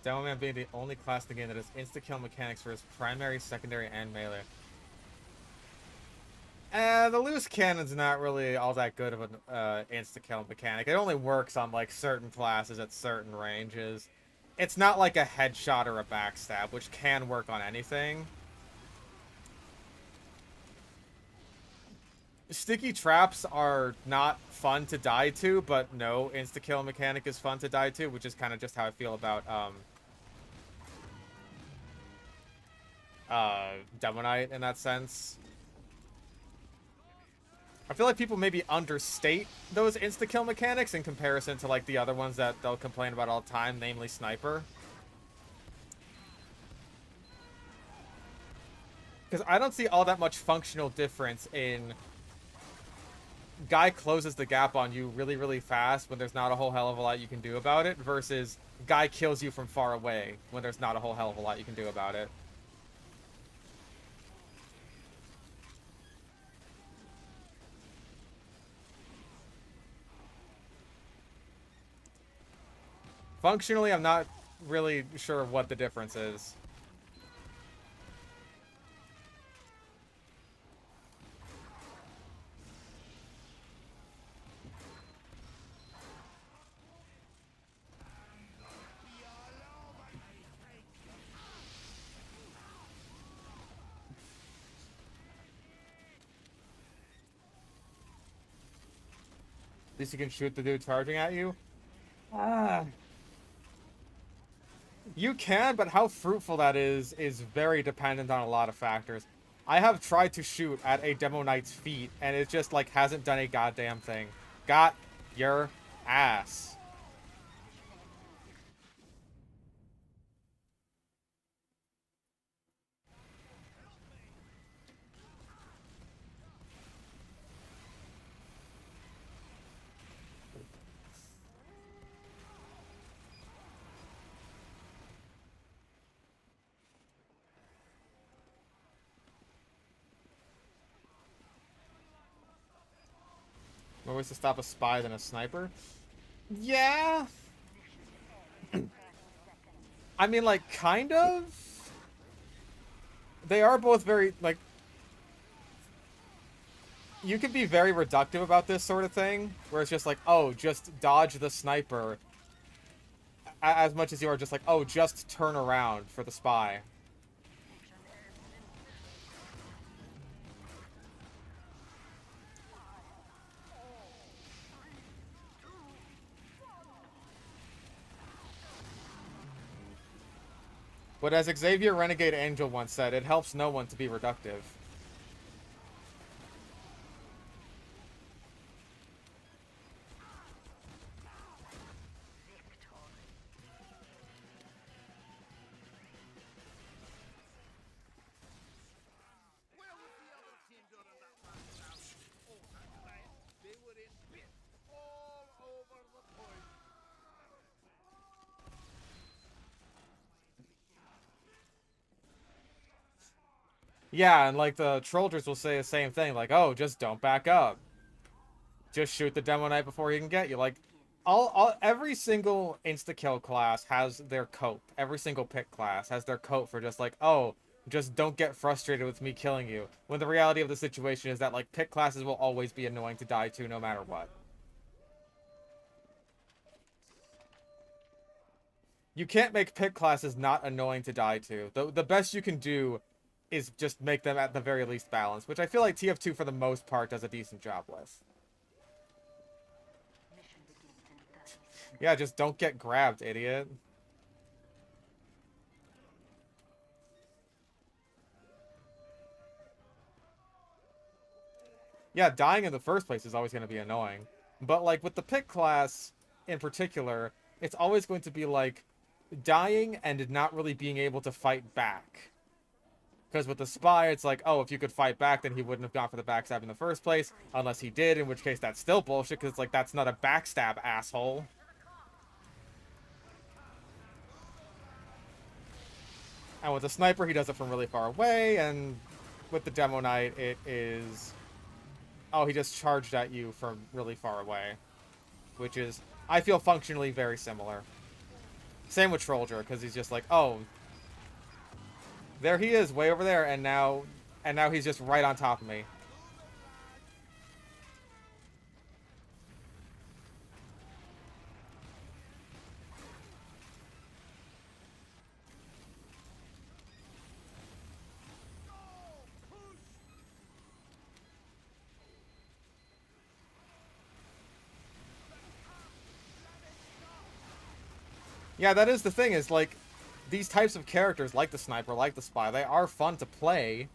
Demoman being the only class in the game that has insta-kill mechanics for its primary, secondary, and melee. The loose cannon's not really all that good of an insta-kill mechanic. It only works on, like, certain classes at certain ranges. It's not like a headshot or a backstab, which can work on anything. Sticky traps are not fun to die to, but no, insta-kill mechanic is fun to die to, which is kind of just how I feel about, Demo Knight in that sense. I feel like people maybe understate those insta-kill mechanics in comparison to, like, the other ones that they'll complain about all the time, namely Sniper. Because I don't see all that much functional difference in guy closes the gap on you really, really fast when there's not a whole hell of a lot you can do about it versus guy kills you from far away when there's not a whole hell of a lot you can do about it. Functionally, I'm not really sure what the difference is. At least you can shoot the dude charging at you. Ah. You can, but how fruitful that is very dependent on a lot of factors. I have tried to shoot at a Demo Knight's feet, and it just, like, hasn't done a goddamn thing. Got your ass. More ways to stop a spy than a sniper? Yeah. I mean, like, kind of. They are both very, like... You can be very reductive about this sort of thing, where it's just like, oh, just dodge the sniper. As much as you are just like, oh, just turn around for the spy. But as Xavier Renegade Angel once said, it helps no one to be reductive. Yeah, and like the Trollers will say the same thing, like, oh, just don't back up. Just shoot the Demo Knight before he can get you. Like, every single insta-kill class has their cope. Every single pick class has their cope for just like, oh, just don't get frustrated with me killing you. When the reality of the situation is that, like, pick classes will always be annoying to die to no matter what. You can't make pick classes not annoying to die to. The best you can do is just make them at the very least balanced, which I feel like TF2 for the most part does a decent job with. Yeah, just don't get grabbed, idiot. Yeah, dying in the first place is always going to be annoying. But, like, with the pick class in particular, it's always going to be, like, dying and not really being able to fight back. Because with the spy, it's like, oh, if you could fight back, then he wouldn't have gone for the backstab in the first place. Unless he did, in which case that's still bullshit, because it's like, that's not a backstab, asshole. And with the sniper, he does it from really far away, and with the Demo Knight, it is... Oh, he just charged at you from really far away. Which is, I feel, functionally very similar. Same with Trollger, because he's just like, oh, there he is, way over there, and now he's just right on top of me. Yeah, that is the thing, is like, these types of characters, like the sniper, like the spy, they are fun to play,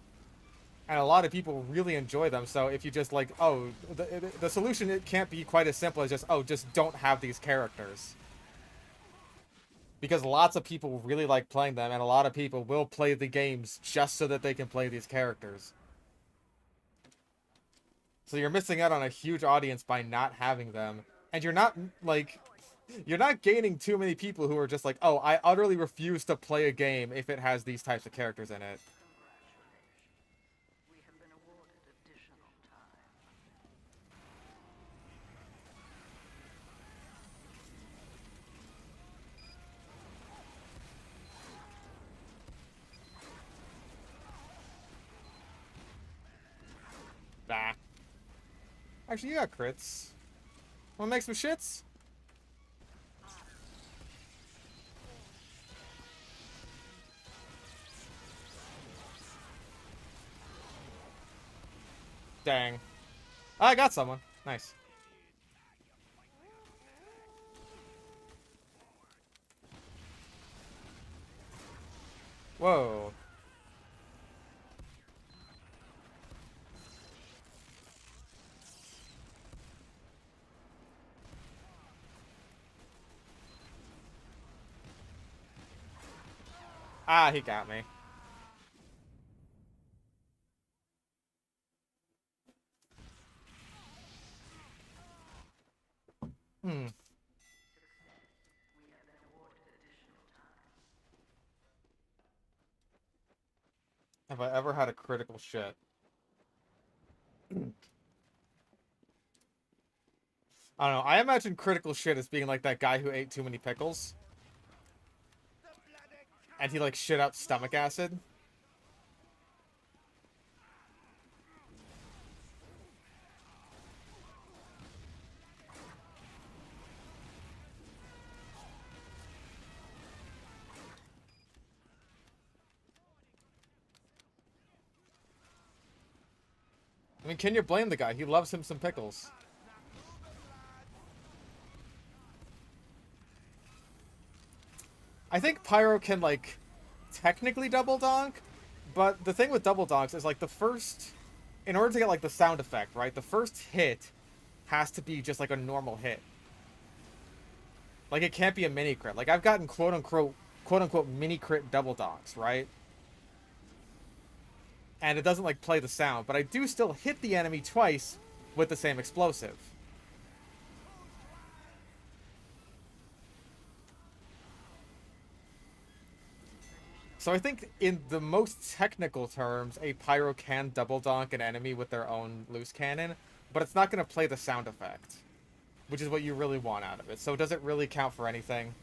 and a lot of people really enjoy them. So if you just like, oh, the solution, it can't be quite as simple as just, oh, just don't have these characters. Because lots of people really like playing them, and a lot of people will play the games just so that they can play these characters. So you're missing out on a huge audience by not having them. And you're not, like... You're not gaining too many people who are just like, oh, I utterly refuse to play a game if it has these types of characters in it. We have been awarded additional time. Bah. Actually, you got crits. Wanna make some shits? Dang. I got someone. Nice. Whoa. Ah, he got me. Hmm. Have I ever had a critical shit? I don't know. I imagine critical shit as being like that guy who ate too many pickles. And he like shit out stomach acid. I mean, can you blame the guy? He loves him some pickles. I think Pyro can, like, technically double donk, but the thing with double donks is, like, the first... In order to get, like, the sound effect, right? The first hit has to be just, like, a normal hit. Like, it can't be a mini crit. Like, I've gotten quote-unquote mini crit double donks, right? And it doesn't, like, play the sound, but I do still hit the enemy twice with the same explosive. So I think in the most technical terms, a Pyro can double donk an enemy with their own loose cannon, but it's not going to play the sound effect, which is what you really want out of it. So does it really count for anything?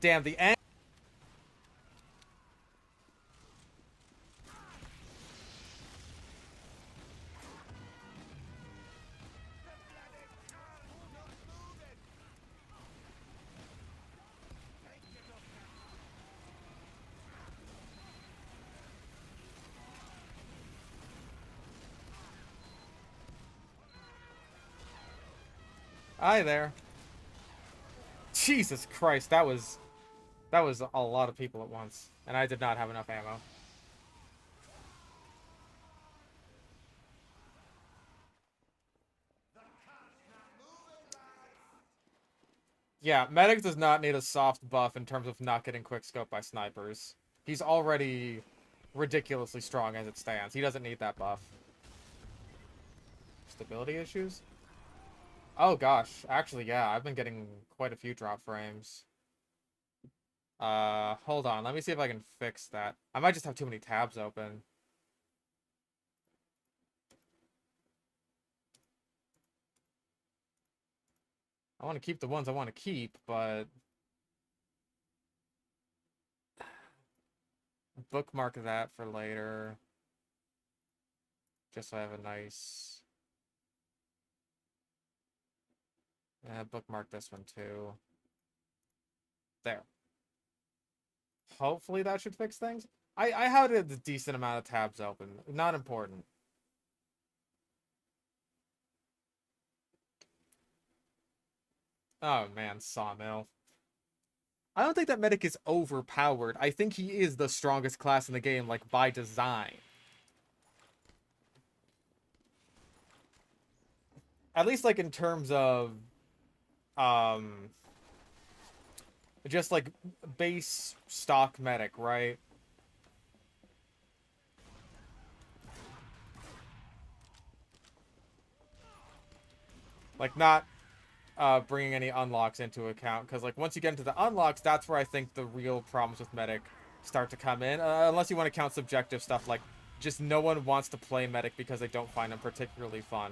Damn, the end. Hi there. Jesus Christ, that was a lot of people at once, and I did not have enough ammo. Yeah, Medic does not need a soft buff in terms of not getting quickscoped by snipers. He's already ridiculously strong as it stands. He doesn't need that buff. Stability issues? Oh gosh, actually yeah, I've been getting quite a few drop frames. Hold on, let me see if I can fix that. I might just have too many tabs open. I want to keep the ones I want to keep, but bookmark that for later. Just so I have a nice... bookmark this one too. There. Hopefully that should fix things. I had a decent amount of tabs open. Not important. Oh man, Sawmill. I don't think that Medic is overpowered. I think he is the strongest class in the game, like, by design. At least, like, in terms of, just, like, base stock Medic, right? Like, not, bringing any unlocks into account, because, like, once you get into the unlocks, that's where I think the real problems with Medic start to come in, unless you want to count subjective stuff, like, just no one wants to play Medic because they don't find him particularly fun.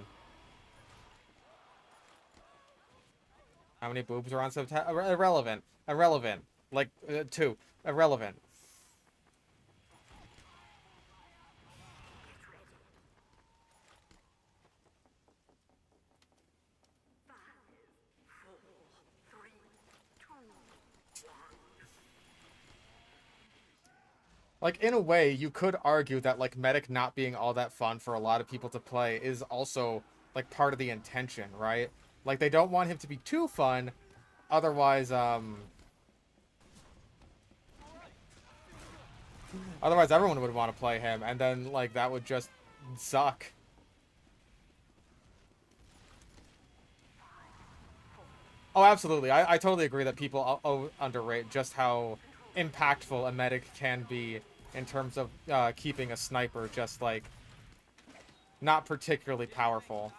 How many boobs are on subtab? Irrelevant. Irrelevant. Like, 2. Irrelevant. Like, in a way, you could argue that, like, Medic not being all that fun for a lot of people to play is also, like, part of the intention, right? Like, they don't want him to be too fun, otherwise, otherwise everyone would want to play him, and then, like, that would just suck. Oh, absolutely. I totally agree that people underrate just how impactful a Medic can be in terms of keeping a sniper just, like, not particularly powerful.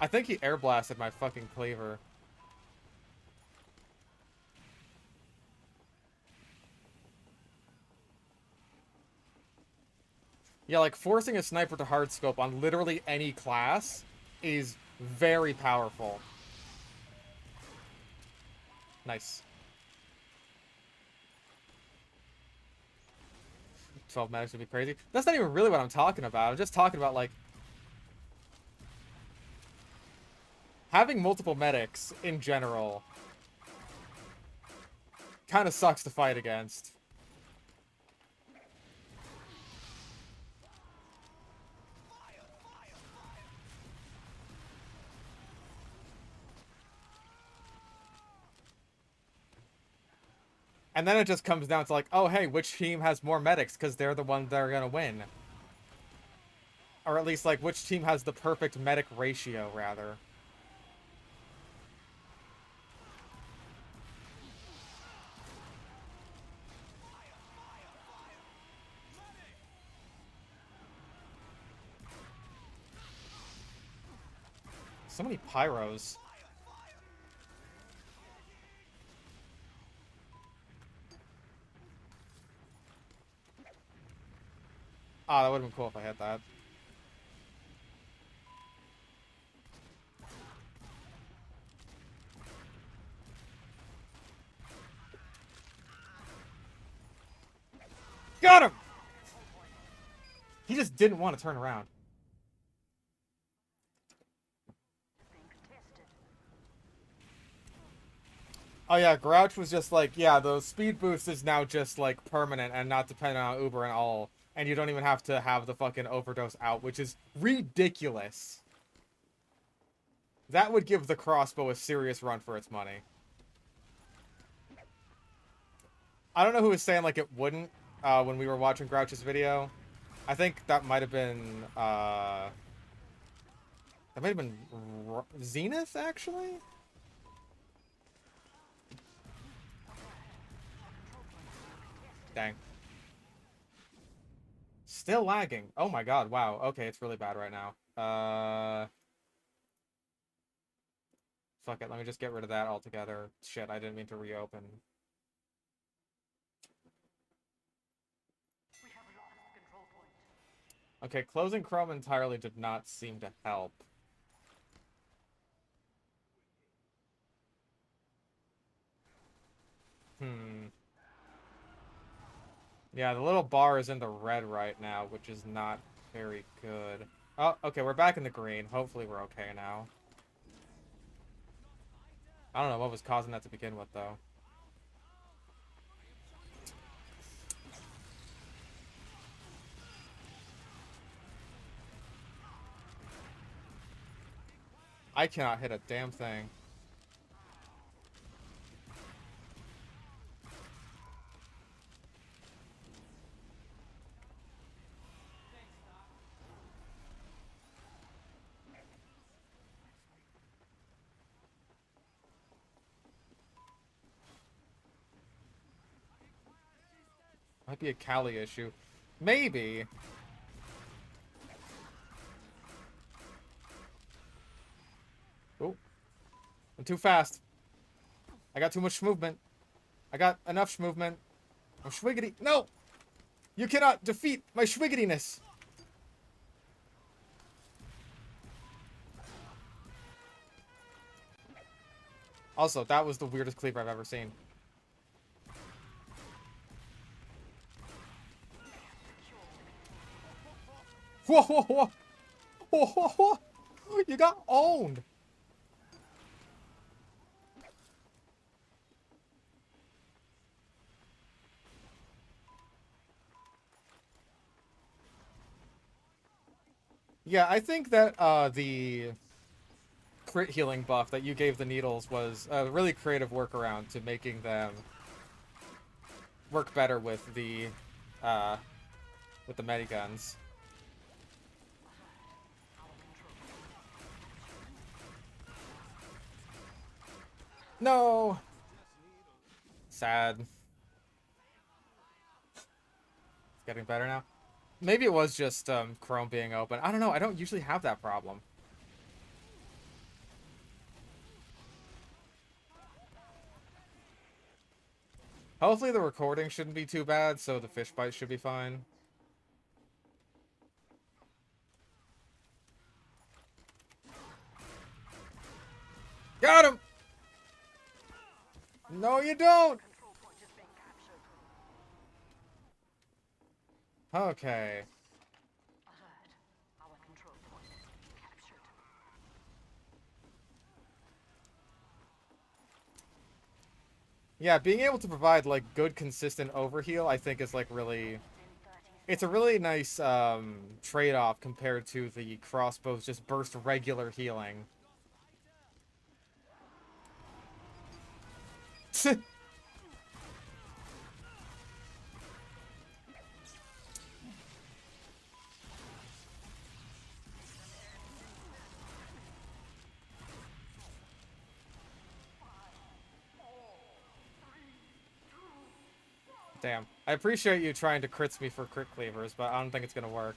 I think he air blasted my fucking cleaver. Yeah, like, forcing a sniper to hardscope on literally any class is very powerful. Nice. 12 medics would be crazy. That's not even really what I'm talking about. I'm just talking about, like, having multiple medics in general kind of sucks to fight against. And then it just comes down to, like, oh, hey, which team has more medics? Because they're the ones that are going to win. Or at least, like, which team has the perfect medic ratio, rather. So many pyros. Ah, that would have been cool if I had that. Got him! He just didn't want to turn around. Oh yeah, Grouch was just like, yeah, the speed boost is now just like permanent and not dependent on Uber and all. And you don't even have to have the fucking overdose out, which is ridiculous. That would give the crossbow a serious run for its money. I don't know who was saying like it wouldn't when we were watching Grouch's video. I think that might have been Zenith actually. Dang. Still lagging. Oh my god, wow. Okay, it's really bad right now. Fuck it, let me just get rid of that altogether. Shit, I didn't mean to reopen. Okay, closing Chrome entirely did not seem to help. Yeah, the little bar is in the red right now, which is not very good. Oh, okay, we're back in the green. Hopefully we're okay now. I don't know what was causing that to begin with, though. I cannot hit a damn thing. Might be a Cali issue. Maybe. Oh. I'm too fast. I got too much movement. I got enough movement. I'm schwiggity. No! You cannot defeat my schwiggitiness. Also, that was the weirdest cleaver I've ever seen. Whoa, whoa, whoa. Whoa, whoa, whoa. You got owned. Yeah, I think that the crit healing buff that you gave the needles was a really creative workaround to making them work better with the mediguns. No. Sad. It's getting better now. Maybe it was just Chrome being open. I don't know. I don't usually have that problem. Hopefully the recording shouldn't be too bad, so the fish bite should be fine. Got him! No, you don't! Okay. Yeah, being able to provide, like, good, consistent overheal, I think is, like, really... It's a really nice, trade-off compared to the crossbows just burst regular healing. Damn. I appreciate you trying to crits me for crit cleavers, but I don't think it's gonna work.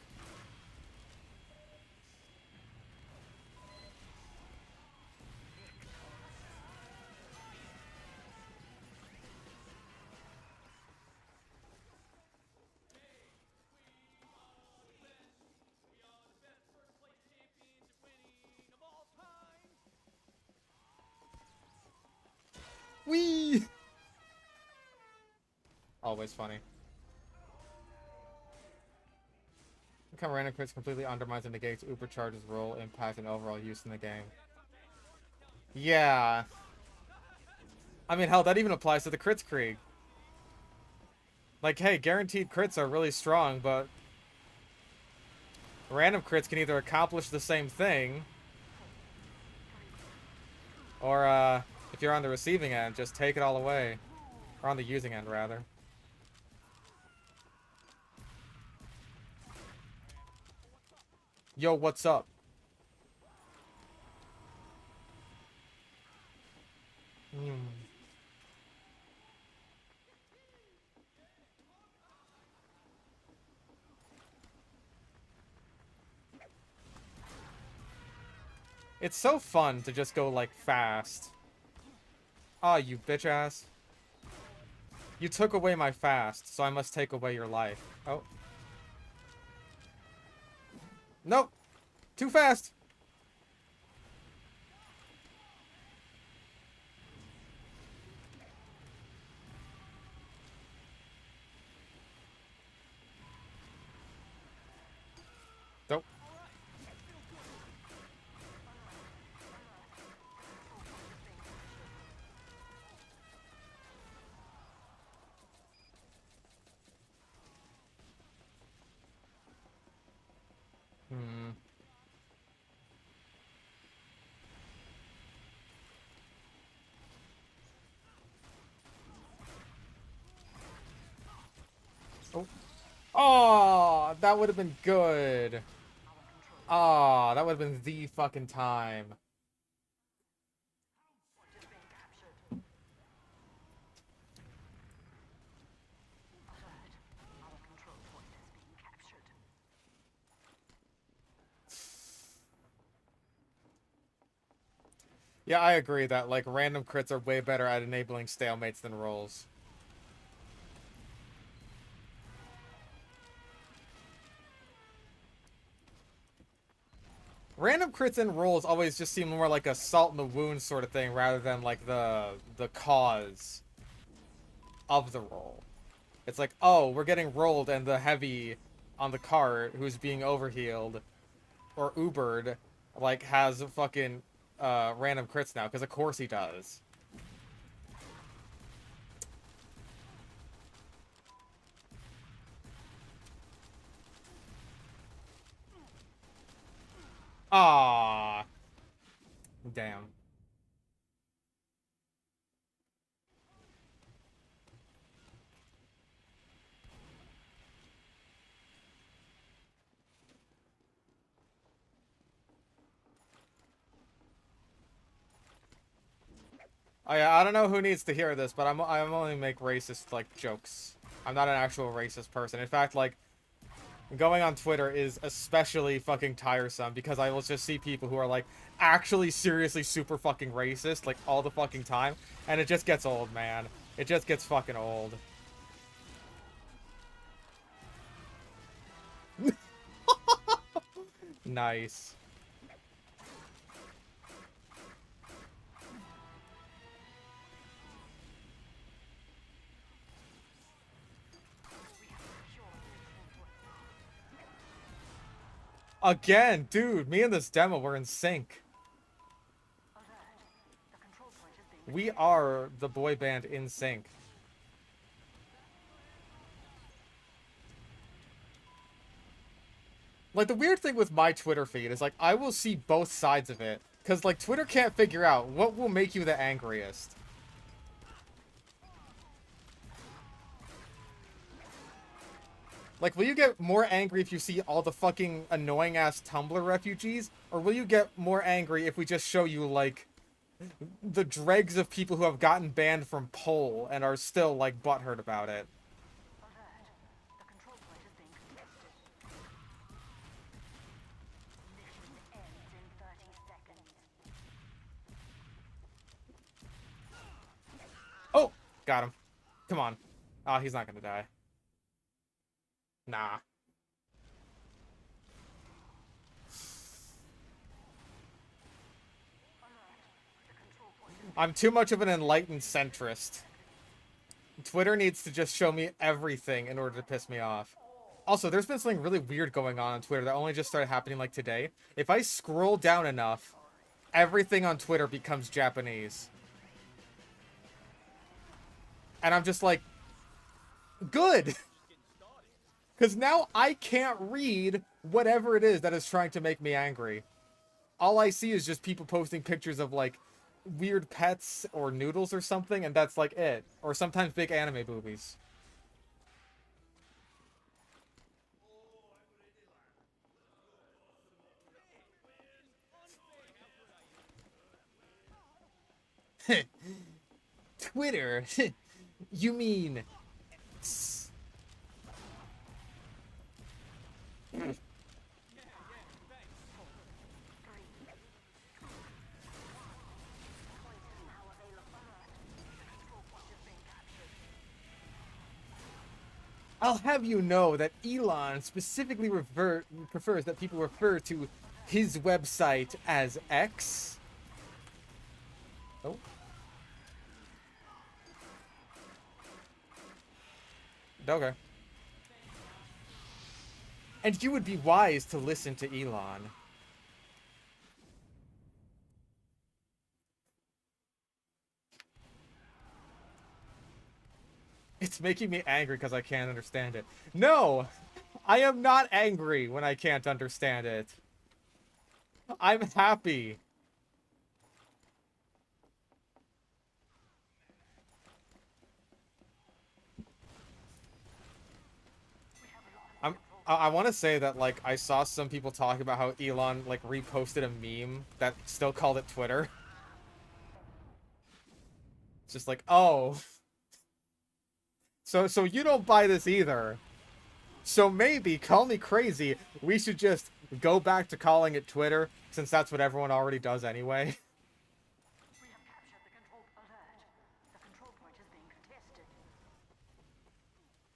Whee! Always funny. how random crits completely undermines and negates Ubercharge's role, impact, and overall use in the game. Yeah. I mean, hell, that even applies to the crits Krieg. Like, hey, guaranteed crits are really strong, but random crits can either accomplish the same thing, or, if you're on the receiving end, just take it all away. Or on the using end, rather. Yo, what's up? It's so fun to just go, like, fast. Ah, you bitch ass. You took away my fast, so I must take away your life. Oh. Nope. Too fast. Nope. Hmm. Oh. Oh, that would have been good. Oh, that would have been the fucking time. Yeah, I agree that, like, random crits are way better at enabling stalemates than rolls. Random crits and rolls always just seem more like a salt in the wound sort of thing rather than, like, the cause of the roll. It's like, oh, we're getting rolled and the heavy on the cart who's being overhealed or Ubered, like, has fucking random crits now, because of course he does. Ah, damn. I don't know who needs to hear this, but I'm only make racist, like, jokes. I'm not an actual racist person. In fact, like, going on Twitter is especially fucking tiresome because I will just see people who are, like, actually seriously super fucking racist, like, all the fucking time, and it just gets old, man. It just gets fucking old. Nice. Again, dude, me and this demo were in sync. We are the boy band in sync. Like, the weird thing with my Twitter feed is, like, I will see both sides of it. Because, like, Twitter can't figure out what will make you the angriest. Like, will you get more angry if you see all the fucking annoying-ass Tumblr refugees? Or will you get more angry if we just show you, like, the dregs of people who have gotten banned from Poll and are still, like, butthurt about it? Oh! Got him. Come on. Oh, he's not gonna die. Nah. I'm too much of an enlightened centrist. Twitter needs to just show me everything in order to piss me off. Also, there's been something really weird going on Twitter that only just started happening like today. If I scroll down enough, everything on Twitter becomes Japanese. And I'm just like, good! Because now I can't read whatever it is that is trying to make me angry. All I see is just people posting pictures of, like, weird pets or noodles or something, and that's, like, it. Or sometimes big anime boobies. Twitter? You mean... I'll have you know that Elon specifically prefers that people refer to his website as X. Oh. Okay. And you would be wise to listen to Elon. It's making me angry because I can't understand it. No! I am not angry when I can't understand it. I'm happy. I want to say that, like, I saw some people talk about how Elon, like, reposted a meme that still called it Twitter. It's just like, oh. So you don't buy this either. So maybe, call me crazy, we should just go back to calling it Twitter, since that's what everyone already does anyway. We have captured the control alert. The control point is being contested.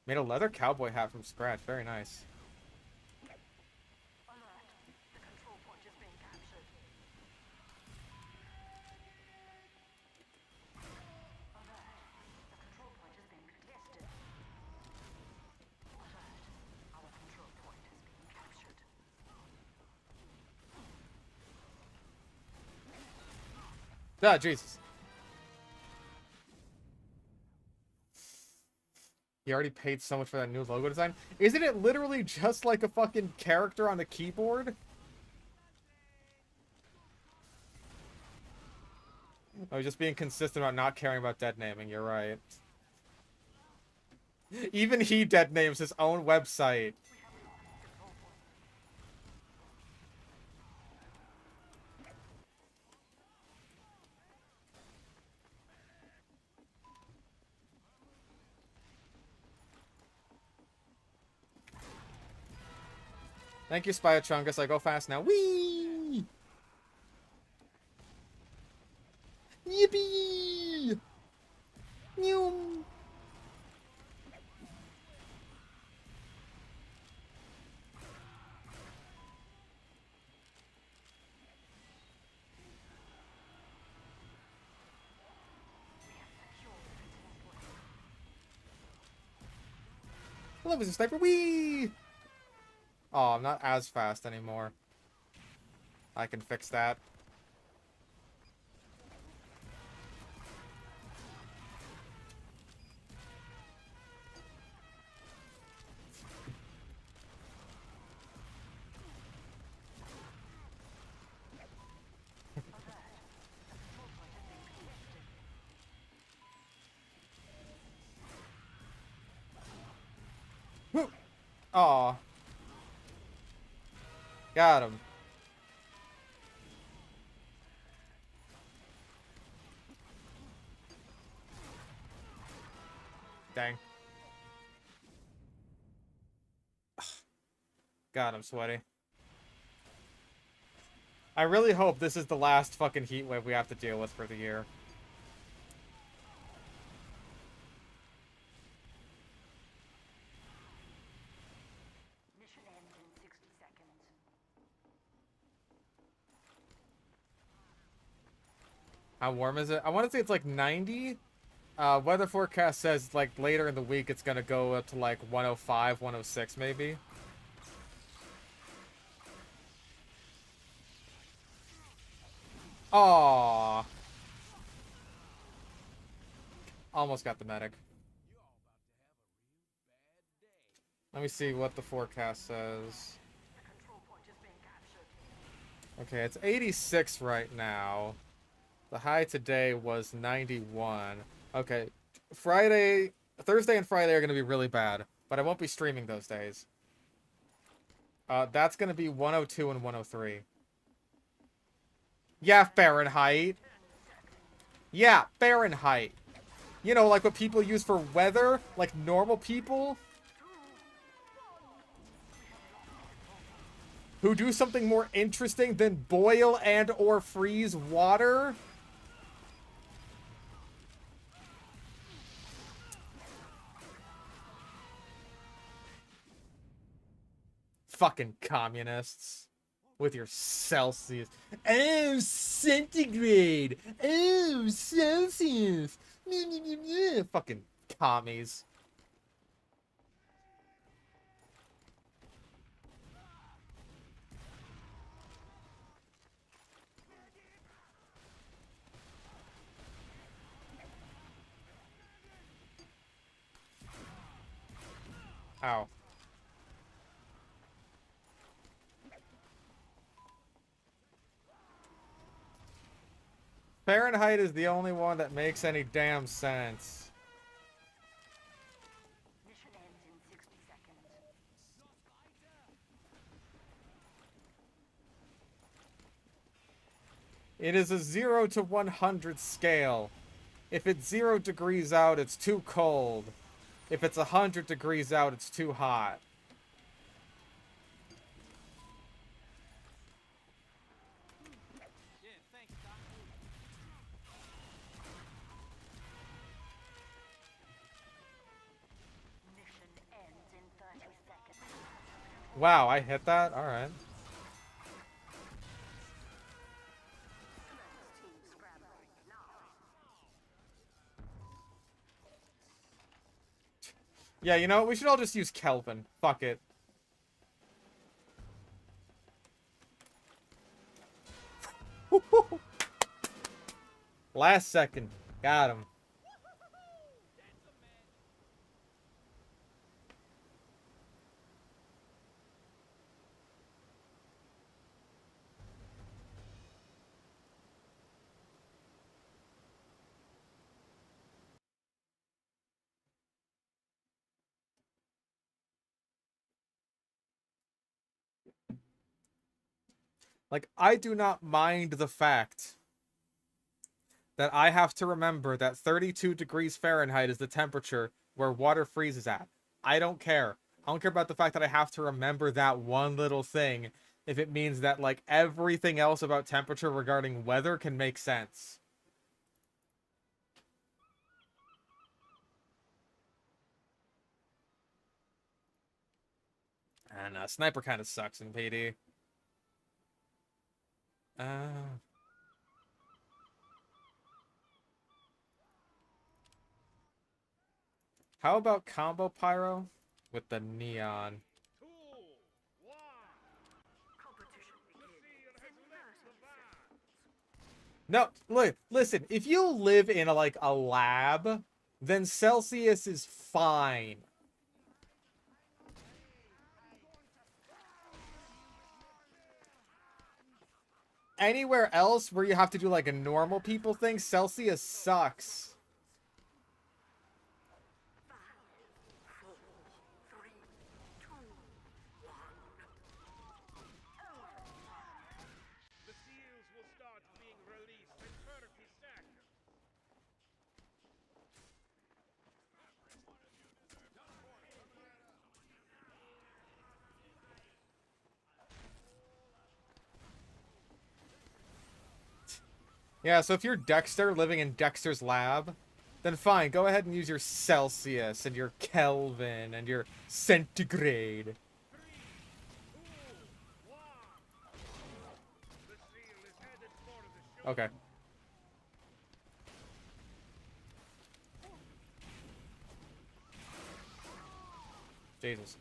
Made a leather cowboy hat from scratch. Very nice. Alert. The control point is being captured. Alert. The control point is being contested. Alert. Our control point is being captured. Ah, Jesus. He already paid so much for that new logo design. Isn't it literally just like a fucking character on a keyboard? I was just being consistent about not caring about dead naming, you're right. Even he dead names his own website. Thank you, Spyachungus. I go fast now. Whee! Yippee! Mew! Hello, Mr. Sniper. Whee! Oh, I'm not as fast anymore. I can fix that. Aw. Got him. Dang. God, I'm sweaty. I really hope this is the last fucking heat wave we have to deal with for the year. Mission ends in 60 seconds. How warm is it? I want to say it's like 90. Weather forecast says, like, later in the week it's gonna go up to, like, 105, 106, maybe. Aww. Almost got the medic. Let me see what the forecast says. The control point is being captured. Okay, it's 86 right now. The high today was 91. Okay, Thursday and Friday are going to be really bad, but I won't be streaming those days. That's going to be 102 and 103. Yeah, Fahrenheit. Yeah, Fahrenheit. You know, like what people use for weather, like normal people who do something more interesting than boil and or freeze water. Fucking communists. With your Celsius. Oh, centigrade. Oh, Celsius. Fucking commies. Ow. Fahrenheit is the only one that makes any damn sense. Mission ends in 60 seconds. It is a 0 to 100 scale. If it's 0 degrees out, it's too cold. If it's 100 degrees out, it's too hot. Mission ends in 30 seconds. Wow, I hit that? Alright. Team scrambling now. Yeah, you know, we should all just use Kelvin. Fuck it. Last second. Got him. Like, I do not mind the fact that I have to remember that 32 degrees Fahrenheit is the temperature where water freezes at. I don't care. I don't care about the fact that I have to remember that one little thing if it means that, like, everything else about temperature regarding weather can make sense. And sniper kind of sucks in PD. How about combo pyro with the neon? Competition begins in 30 seconds. No, look, listen, if you live in a lab, then Celsius is fine. Anywhere else where you have to do like a normal people thing, Celsius sucks. 5, 4, 3, 2, 1. The seals will start being released in 30 seconds. Yeah, so if you're Dexter living in Dexter's lab, then fine, go ahead and use your Celsius and your Kelvin and your centigrade. 3, 2, 1. The seal is headed for the shore. Okay. Jesus.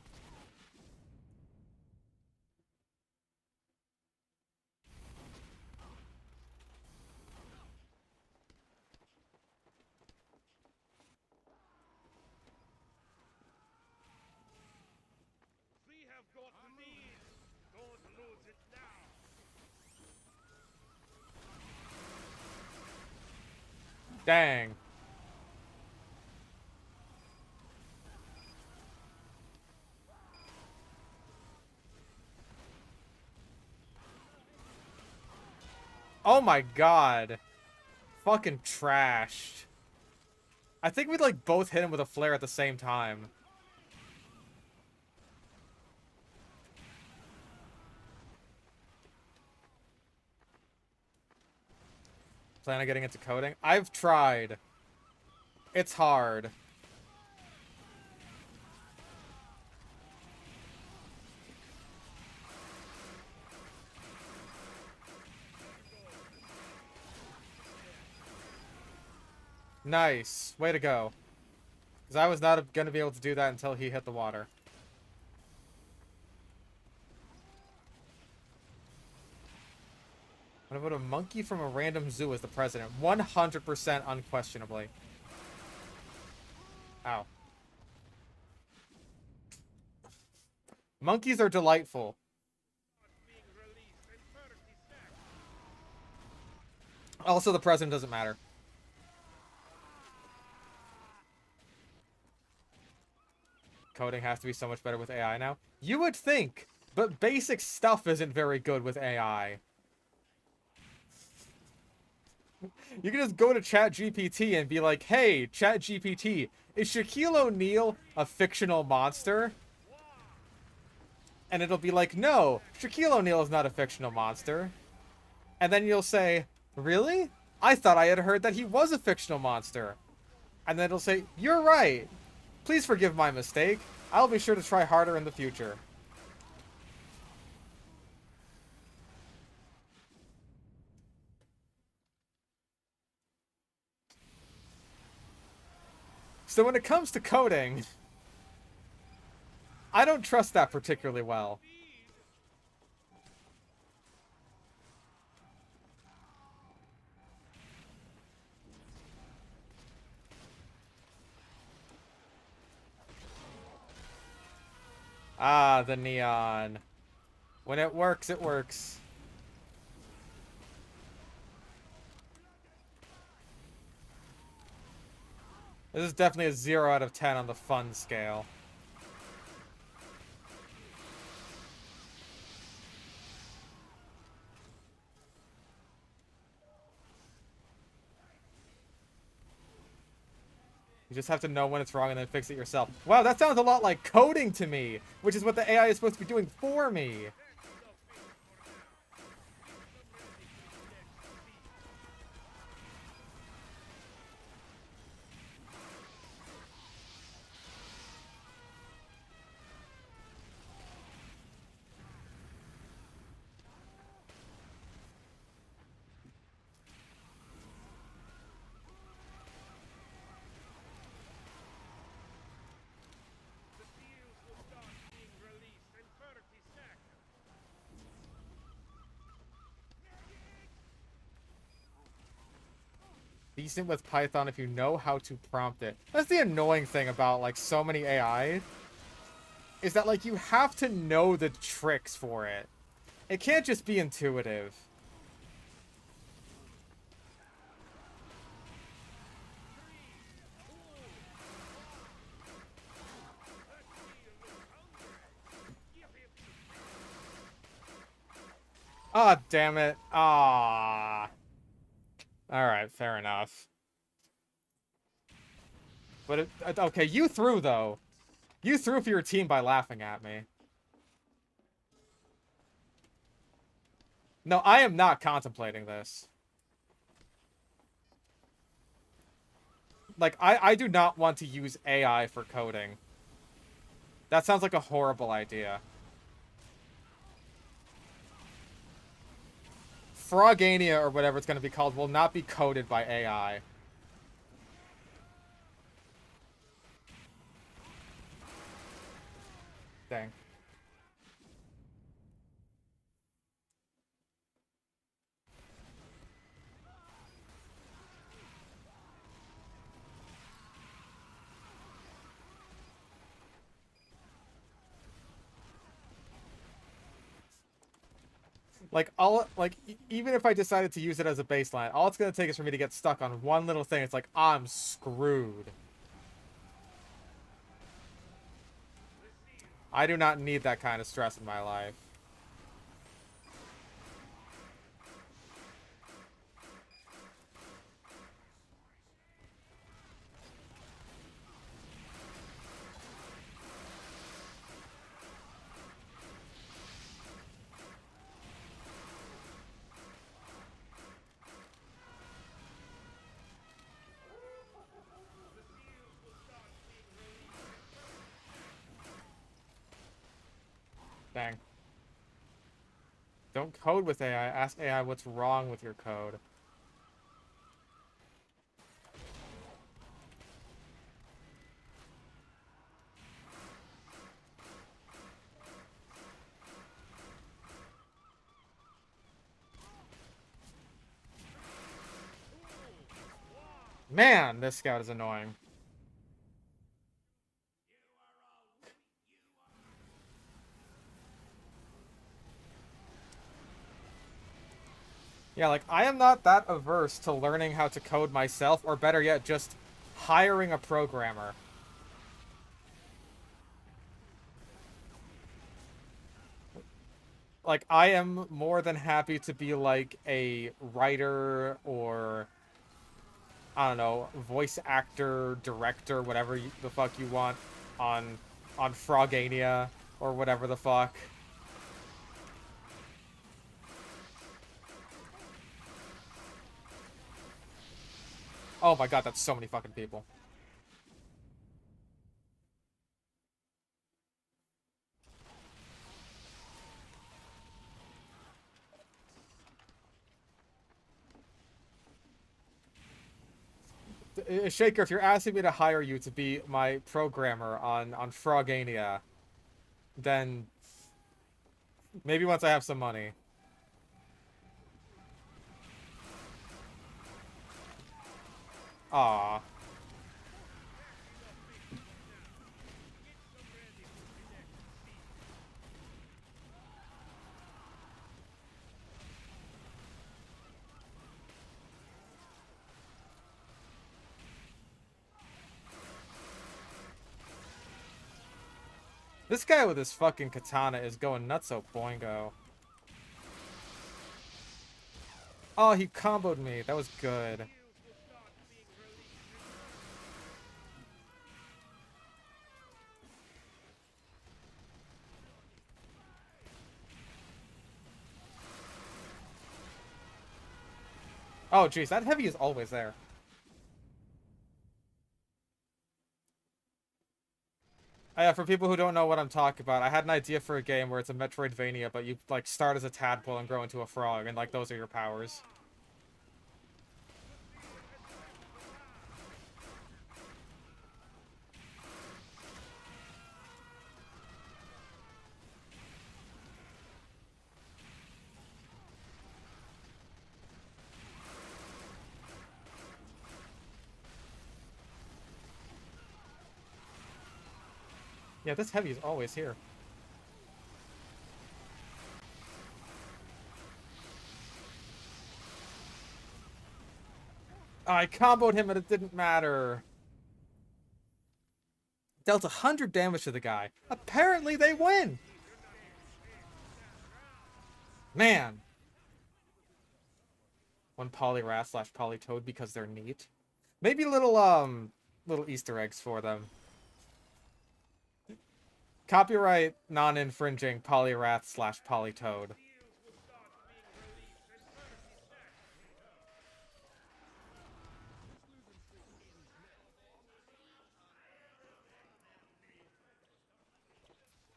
We have got the lead. Don't lose it now. Dang. Oh my god. Fucking trashed. I think we like both hit him with a flare at the same time. Plan on getting into coding? I've tried. It's hard. Nice. Way to go. Because I was not going to be able to do that until he hit the water. What about a monkey from a random zoo as the president? 100% unquestionably. Ow. Monkeys are delightful. Being released and perfectly stacked. Also, the president doesn't matter. Coding has to be so much better with AI now. You would think, but basic stuff isn't very good with AI. You can just go to ChatGPT and be like, hey, ChatGPT, is Shaquille O'Neal a fictional monster? And it'll be like, no, Shaquille O'Neal is not a fictional monster. And then you'll say, really? I thought I had heard that he was a fictional monster. And then it'll say, you're right. Please forgive my mistake. I'll be sure to try harder in the future. So when it comes to coding, I don't trust that particularly well. Ah, the neon. When it works, it works. This is definitely a 0 out of 10 on the fun scale. You just have to know when it's wrong and then fix it yourself. Wow, that sounds a lot like coding to me, which is what the AI is supposed to be doing for me. The seals will start being released and perfectly stacked. Decent with Python if you know how to prompt it. That's the annoying thing about, like, so many AI. Is that, like, you have to know the tricks for it. It can't just be intuitive. Ah, damn it. Ah. Alright, fair enough. But, okay, you threw, though. You threw for your team by laughing at me. No, I am not contemplating this. Like, I do not want to use AI for coding. That sounds like a horrible idea. Frogania, or whatever it's going to be called, will not be coded by AI. Dang. Like, even if I decided to use it as a baseline, all it's gonna take is for me to get stuck on one little thing. It's like, I'm screwed. I do not need that kind of stress in my life. Dang. Don't code with AI. Ask AI what's wrong with your code. Man, this scout is annoying. Yeah, like, I am not that averse to learning how to code myself, or better yet, just hiring a programmer. Like, I am more than happy to be, like, a writer or, I don't know, voice actor, director, whatever the fuck you want on Frogania or whatever the fuck. Oh my god, that's so many fucking people. Shaker, if you're asking me to hire you to be my programmer on Frogania, then maybe once I have some money. Aw. This guy with his fucking katana is going nutso boingo. Oh, he comboed me. That was good. Oh, jeez, that heavy is always there. For people who don't know what I'm talking about, I had an idea for a game where it's a Metroidvania, but you, like, start as a tadpole and grow into a frog, and, like, those are your powers. Yeah, this heavy is always here. I comboed him and it didn't matter. Dealt 100 damage to the guy. Apparently they win! Man! One Poliwrath / Politoad because they're neat. Maybe little Easter eggs for them. Copyright non-infringing Poliwrath / Politoad.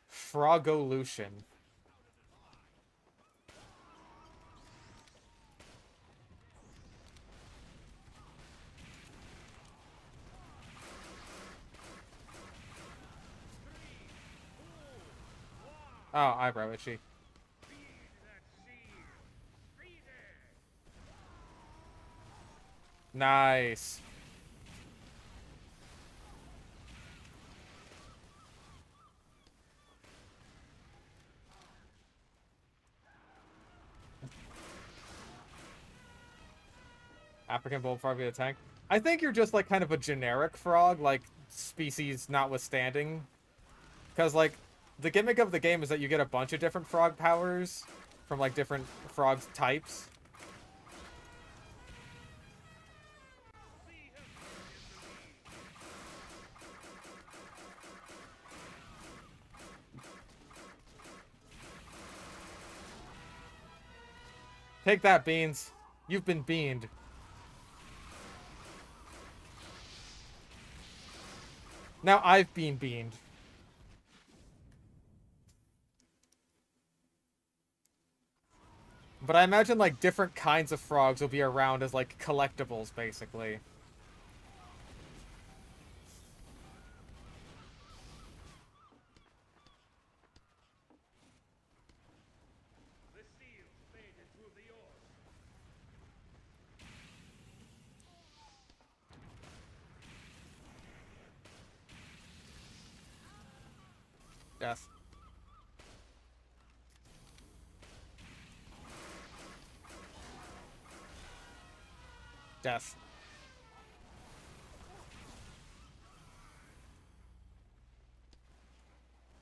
Frogolution. Oh, eyebrow itchy. Feed that seal. Feed it. Nice. African bullfrog via tank. I think you're just like kind of a generic frog, like species notwithstanding. Because like the gimmick of the game is that you get a bunch of different frog powers from like different frog types. Take that, Beans. You've been beaned. Now I've been beaned. But I imagine like different kinds of frogs will be around as like collectibles, basically. The seals fade into the oars. Death. Death.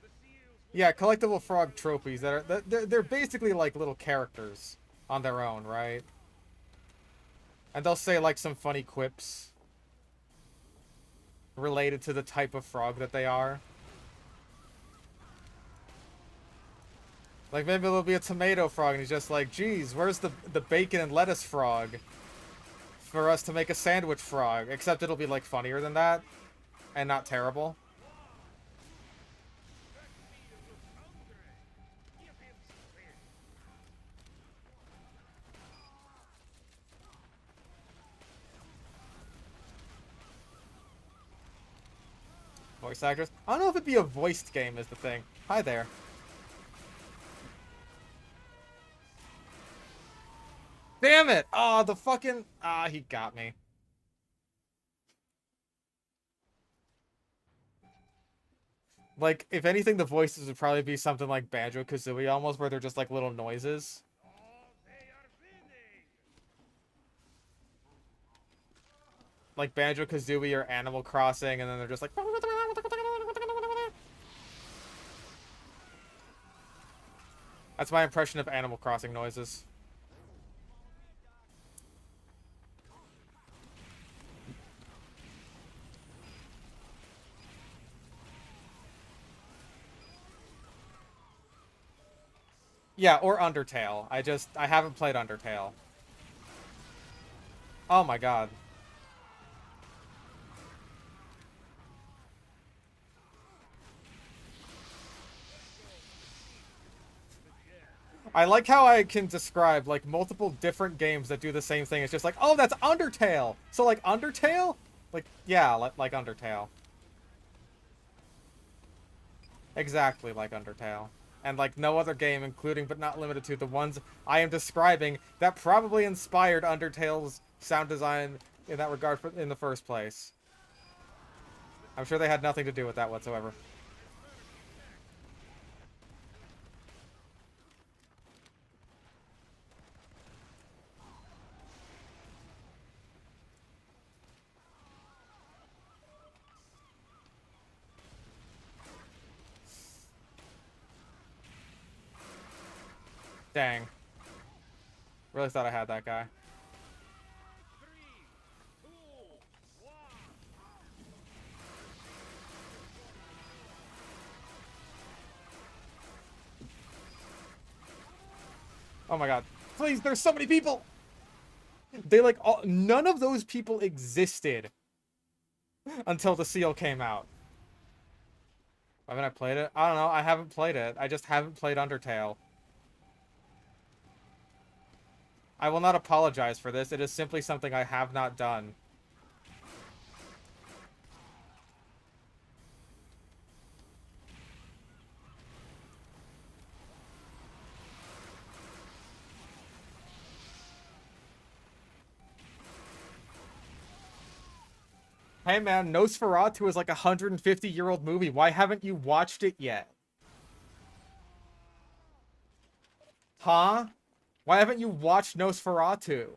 The seals will Yeah, collectible frog trophies that are they're basically like little characters on their own, right? And they'll say like some funny quips related to the type of frog that they are. Like maybe there'll be a tomato frog and he's just like, geez, where's the bacon and lettuce frog for us to make a sandwich frog? Except it'll be like funnier than that and not terrible. give him spin. Voice actors. I don't know if it'd be a voiced game is the thing. Hi there. Damn it! Oh, the fucking... Ah, he got me. Like, if anything, the voices would probably be something like Banjo-Kazooie almost, where they're just like little noises. Oh, they are winning. Like Banjo-Kazooie or Animal Crossing, and then they're just like... That's my impression of Animal Crossing noises. Yeah, or Undertale. I haven't played Undertale. Oh my god. I like how I can describe, like, multiple different games that do the same thing. It's just like, oh, that's Undertale! So, like, Undertale? Like, yeah, like Undertale. Exactly like Undertale. And, like, no other game, including but not limited to the ones I am describing, that probably inspired Undertale's sound design in that regard in the first place. I'm sure they had nothing to do with that whatsoever. Dang. Really thought I had that guy. 3, 2, 1. Oh my god. Please, there's so many people! They, like, none of those people existed until the seal came out. Haven't I played it? I don't know. I haven't played it. I just haven't played Undertale. I will not apologize for this. It is simply something I have not done. Hey man, Nosferatu is like a 150-year-old movie. Why haven't you watched it yet? Huh? Why haven't you watched Nosferatu?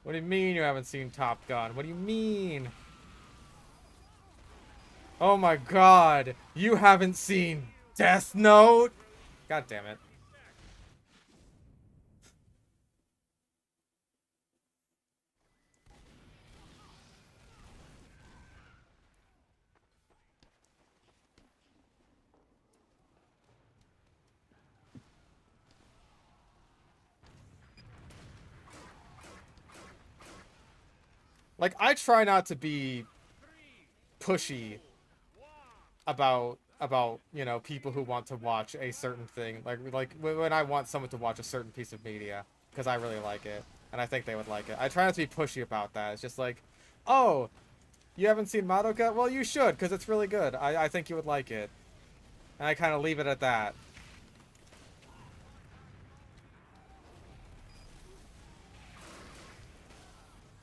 What do you mean you haven't seen Top Gun? What do you mean? Oh my god, you haven't seen Death Note? God damn it. Like, I try not to be pushy about you know, people who want to watch a certain thing. Like when I want someone to watch a certain piece of media because I really like it and I think they would like it. I try not to be pushy about that. It's just like, oh, you haven't seen Madoka? Well, you should because it's really good. I think you would like it, and I kind of leave it at that.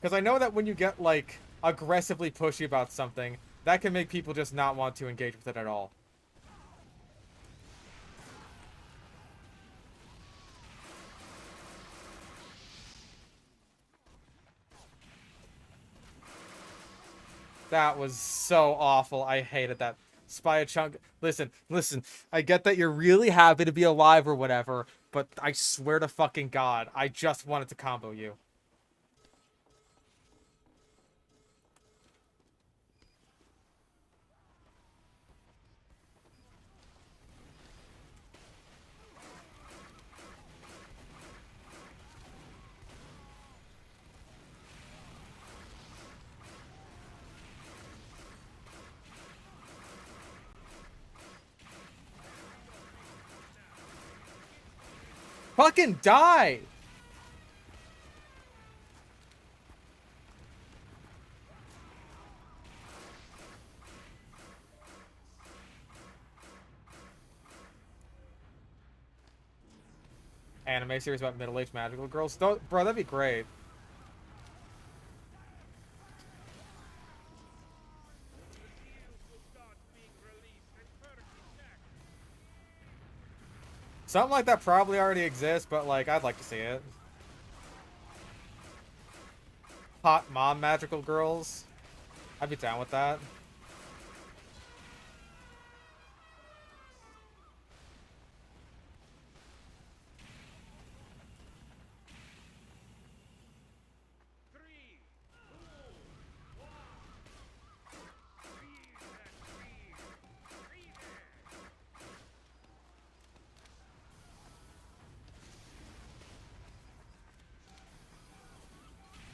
Because I know that when you get like aggressively pushy about something, that can make people just not want to engage with it at all. That was so awful. I hated that. Spy a chunk. Listen, listen. I get that you're really happy to be alive or whatever, but I swear to fucking God, I just wanted to combo you. Fucking die! Anime series about middle-aged magical girls? Bro, that'd be great. Something like that probably already exists, but like, I'd like to see it. Hot mom magical girls. I'd be down with that.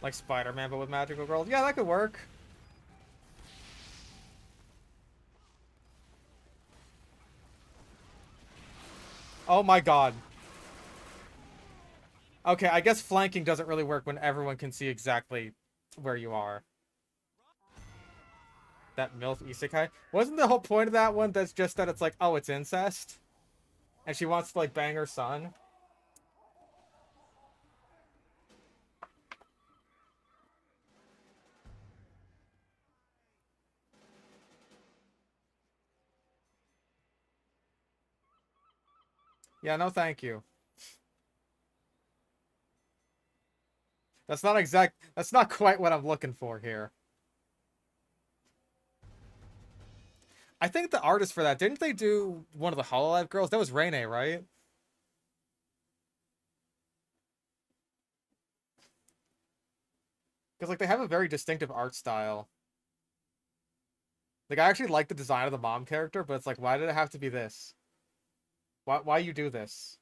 Like Spider-Man, but with magical girls. Yeah, that could work. Oh my god. Okay, I guess flanking doesn't really work when everyone can see exactly where you are. That MILF isekai? Wasn't the whole point of that one that's just that it's like, oh, it's incest? And she wants to, like, bang her son? Yeah, no thank you. That's not quite what I'm looking for here. I think the artist for that, didn't they do one of the Hololive girls? That was Reine, right? Because, like, they have a very distinctive art style. Like, I actually like the design of the mom character, but it's like, why did it have to be this? Why you do this?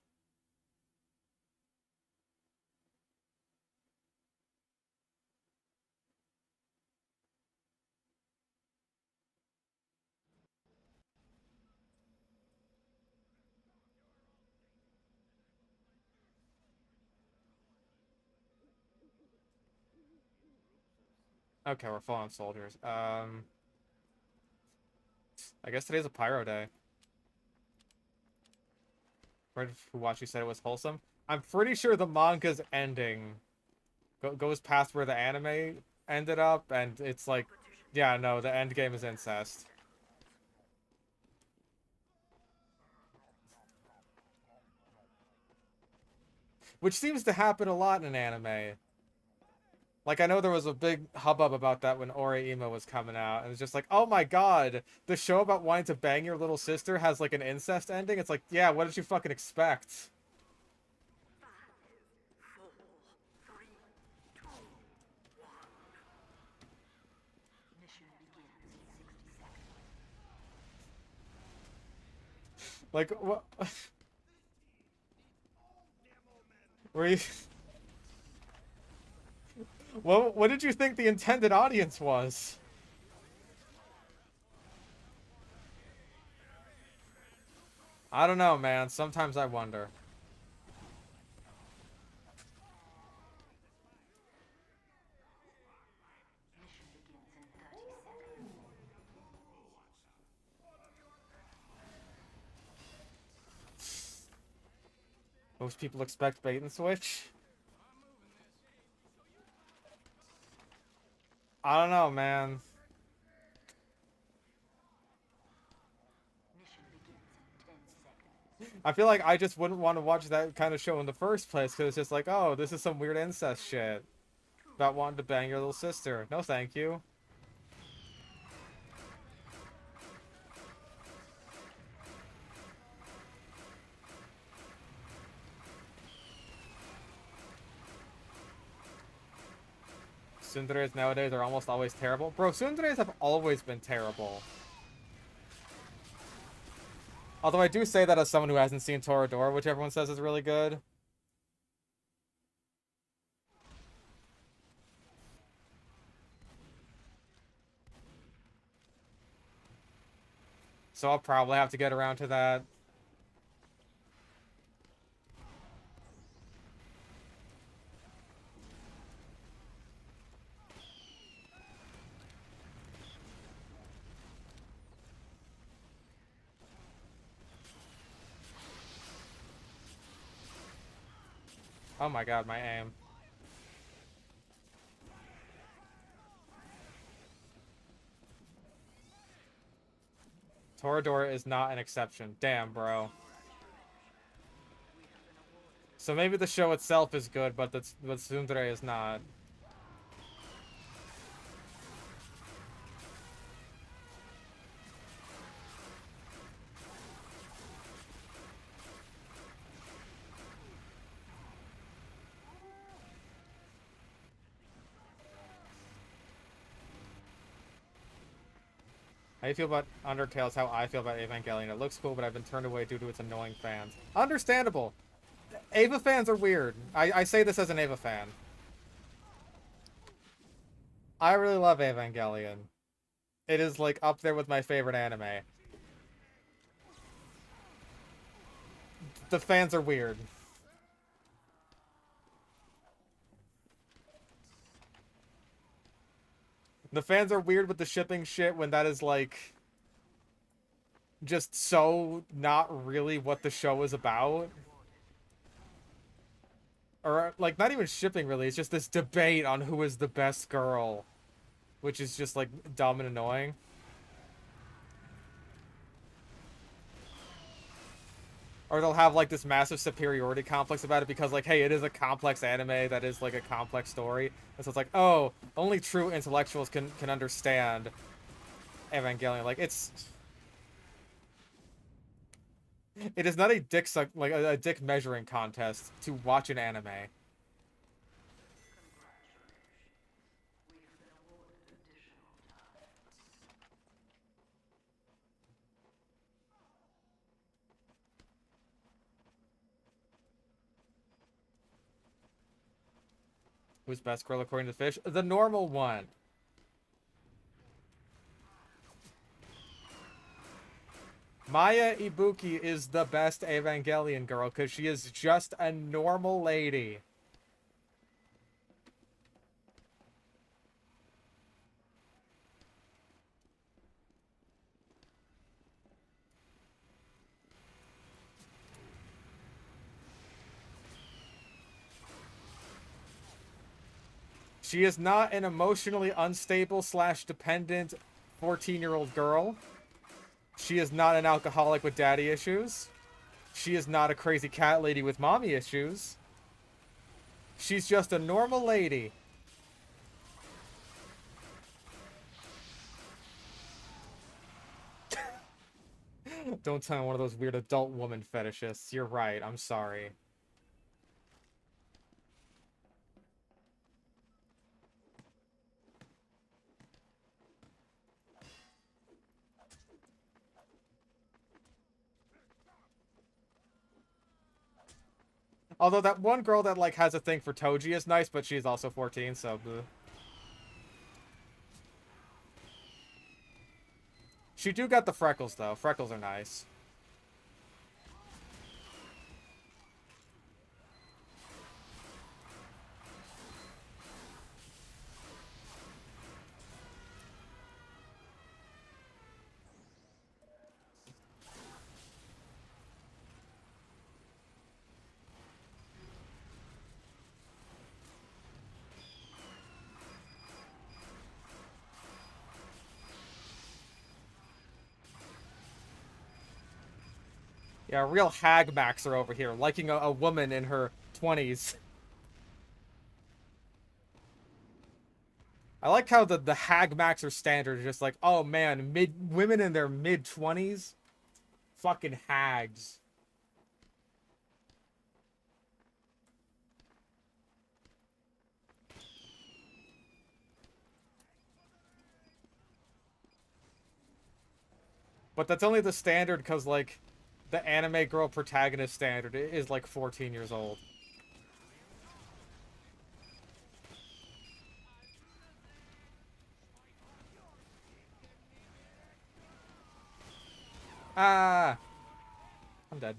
Okay, we're full on soldiers. I guess today's a pyro day. Who watched you said it was wholesome? I'm pretty sure the manga's ending goes past where the anime ended up, and it's like, yeah, no, the end game is incest. Which seems to happen a lot in anime. Like, I know there was a big hubbub about that when Ime was coming out, and it's just like, oh my god, the show about wanting to bang your little sister has, like, an incest ending? It's like, yeah, what did you fucking expect? 5, 4, 3, 2, 1. Mission begins in 60 seconds. Like, what? Were you... What did you think the intended audience was? I don't know, man. Sometimes I wonder. Mission begins in 30 seconds. Most people expect bait and switch. I don't know, man. Mission begins in 10 seconds. I feel like I just wouldn't want to watch that kind of show in the first place, because it's just like, oh, this is some weird incest shit about wanting to bang your little sister. No, thank you. Tsunderes nowadays are almost always terrible. Bro, tsunderes have always been terrible. Although I do say that as someone who hasn't seen Toradora, which everyone says is really good. So I'll probably have to get around to that. Oh my god, my aim. Toradora is not an exception. Damn, bro. So maybe the show itself is good, but Tsundere is not. How you feel about Undertale's how I feel about Evangelion? It looks cool, but I've been turned away due to its annoying fans. Understandable. Eva fans are weird. I say this as an Eva fan. I really love Evangelion. It is, like, up there with my favorite anime. The fans are weird. The fans are weird with the shipping shit when that is, like, just so not really what the show is about. Or, like, not even shipping, really. It's just this debate on who is the best girl. Which is just, like, dumb and annoying. Or they'll have, like, this massive superiority complex about it because, like, hey, it is a complex anime that is, like, a complex story. And so it's like, oh, only true intellectuals can understand Evangelion. Like, it's... It is not a dick suck, like, a dick measuring contest to watch an anime. Who's best girl according to Fish? The normal one. Maya Ibuki is the best Evangelion girl because she is just a normal lady. She is not an emotionally unstable / dependent 14-year-old girl. She is not an alcoholic with daddy issues. She is not a crazy cat lady with mommy issues. She's just a normal lady. Don't tell me one of those weird adult woman fetishists. You're right, I'm sorry. Although that one girl that, like, has a thing for Toji is nice, but she's also 14, so... bleh. She do got the freckles, though. Freckles are nice. Yeah, real hag maxer over here, liking a woman in her 20s. I like how the hag maxer standard is just like, oh man, women in their mid-20s? Fucking hags. But that's only the standard because, like, the anime girl protagonist standard is like 14 years old. Ah! I'm dead.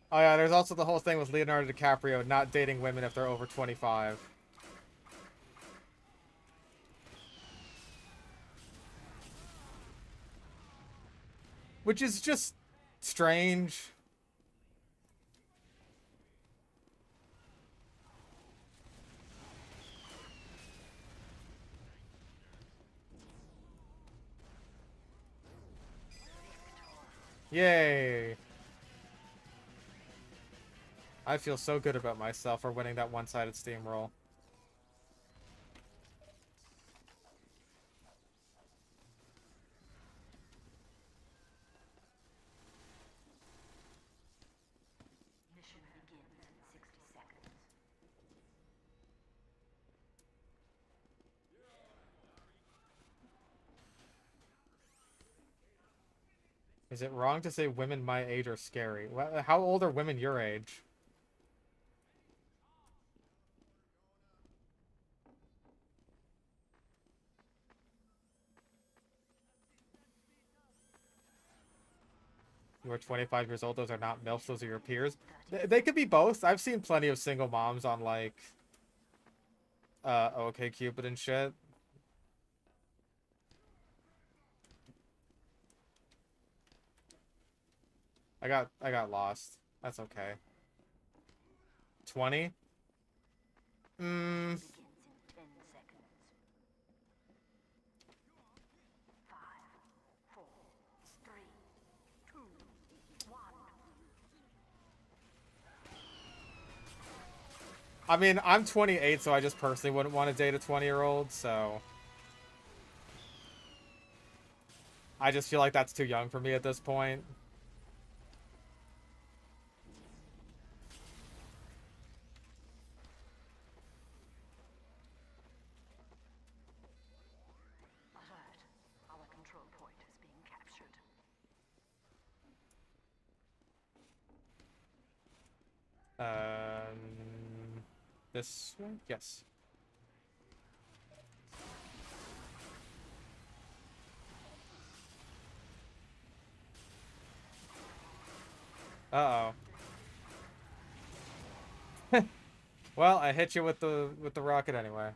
Oh yeah, there's also the whole thing with Leonardo DiCaprio not dating women if they're over 25. Which is just strange. Yay! I feel so good about myself for winning that one-sided steamroll. Mission begins in 60 seconds. Is it wrong to say women my age are scary? How old are women your age? You are 25 years old, those are not MILFs, those are your peers. They could be both. I've seen plenty of single moms on, like, OkCupid and shit. I got lost. That's okay. 20? Begins in 10 seconds. 5, 4, 3, 2, 1. I mean, I'm 28, so I just personally wouldn't want to date a 20-year-old, so... I just feel like that's too young for me at this point. Alert. Our control point is being captured. This way? Yes. Uh-oh. Well, I hit you with the rocket anyway.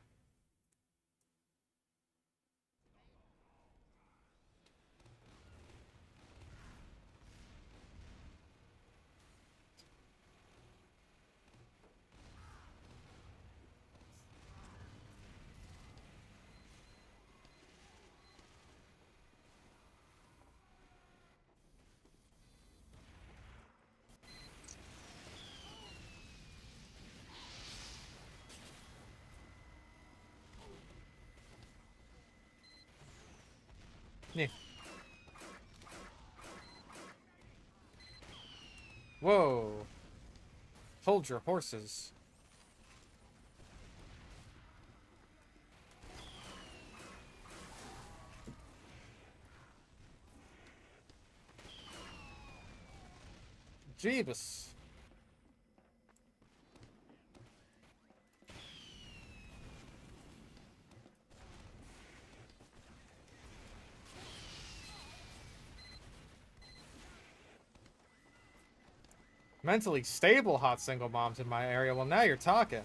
Yeah. Whoa. Hold your horses. Jeebus. Mentally stable hot single moms in my area. Well, now you're talking.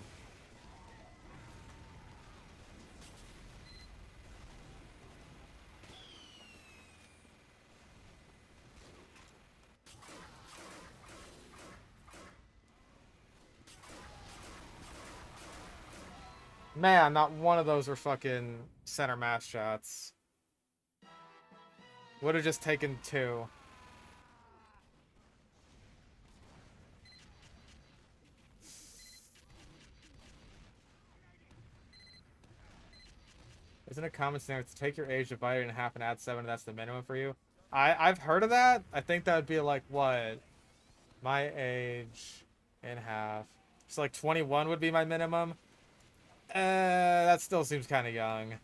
Man, not one of those were fucking center mass shots. Would have just taken 2. Isn't it common scenario to take your age, divide it in half, and add 7? That's the minimum for you. I've heard of that. I think that would be like what? My age in half. So like 21 would be my minimum. That still seems kind of young.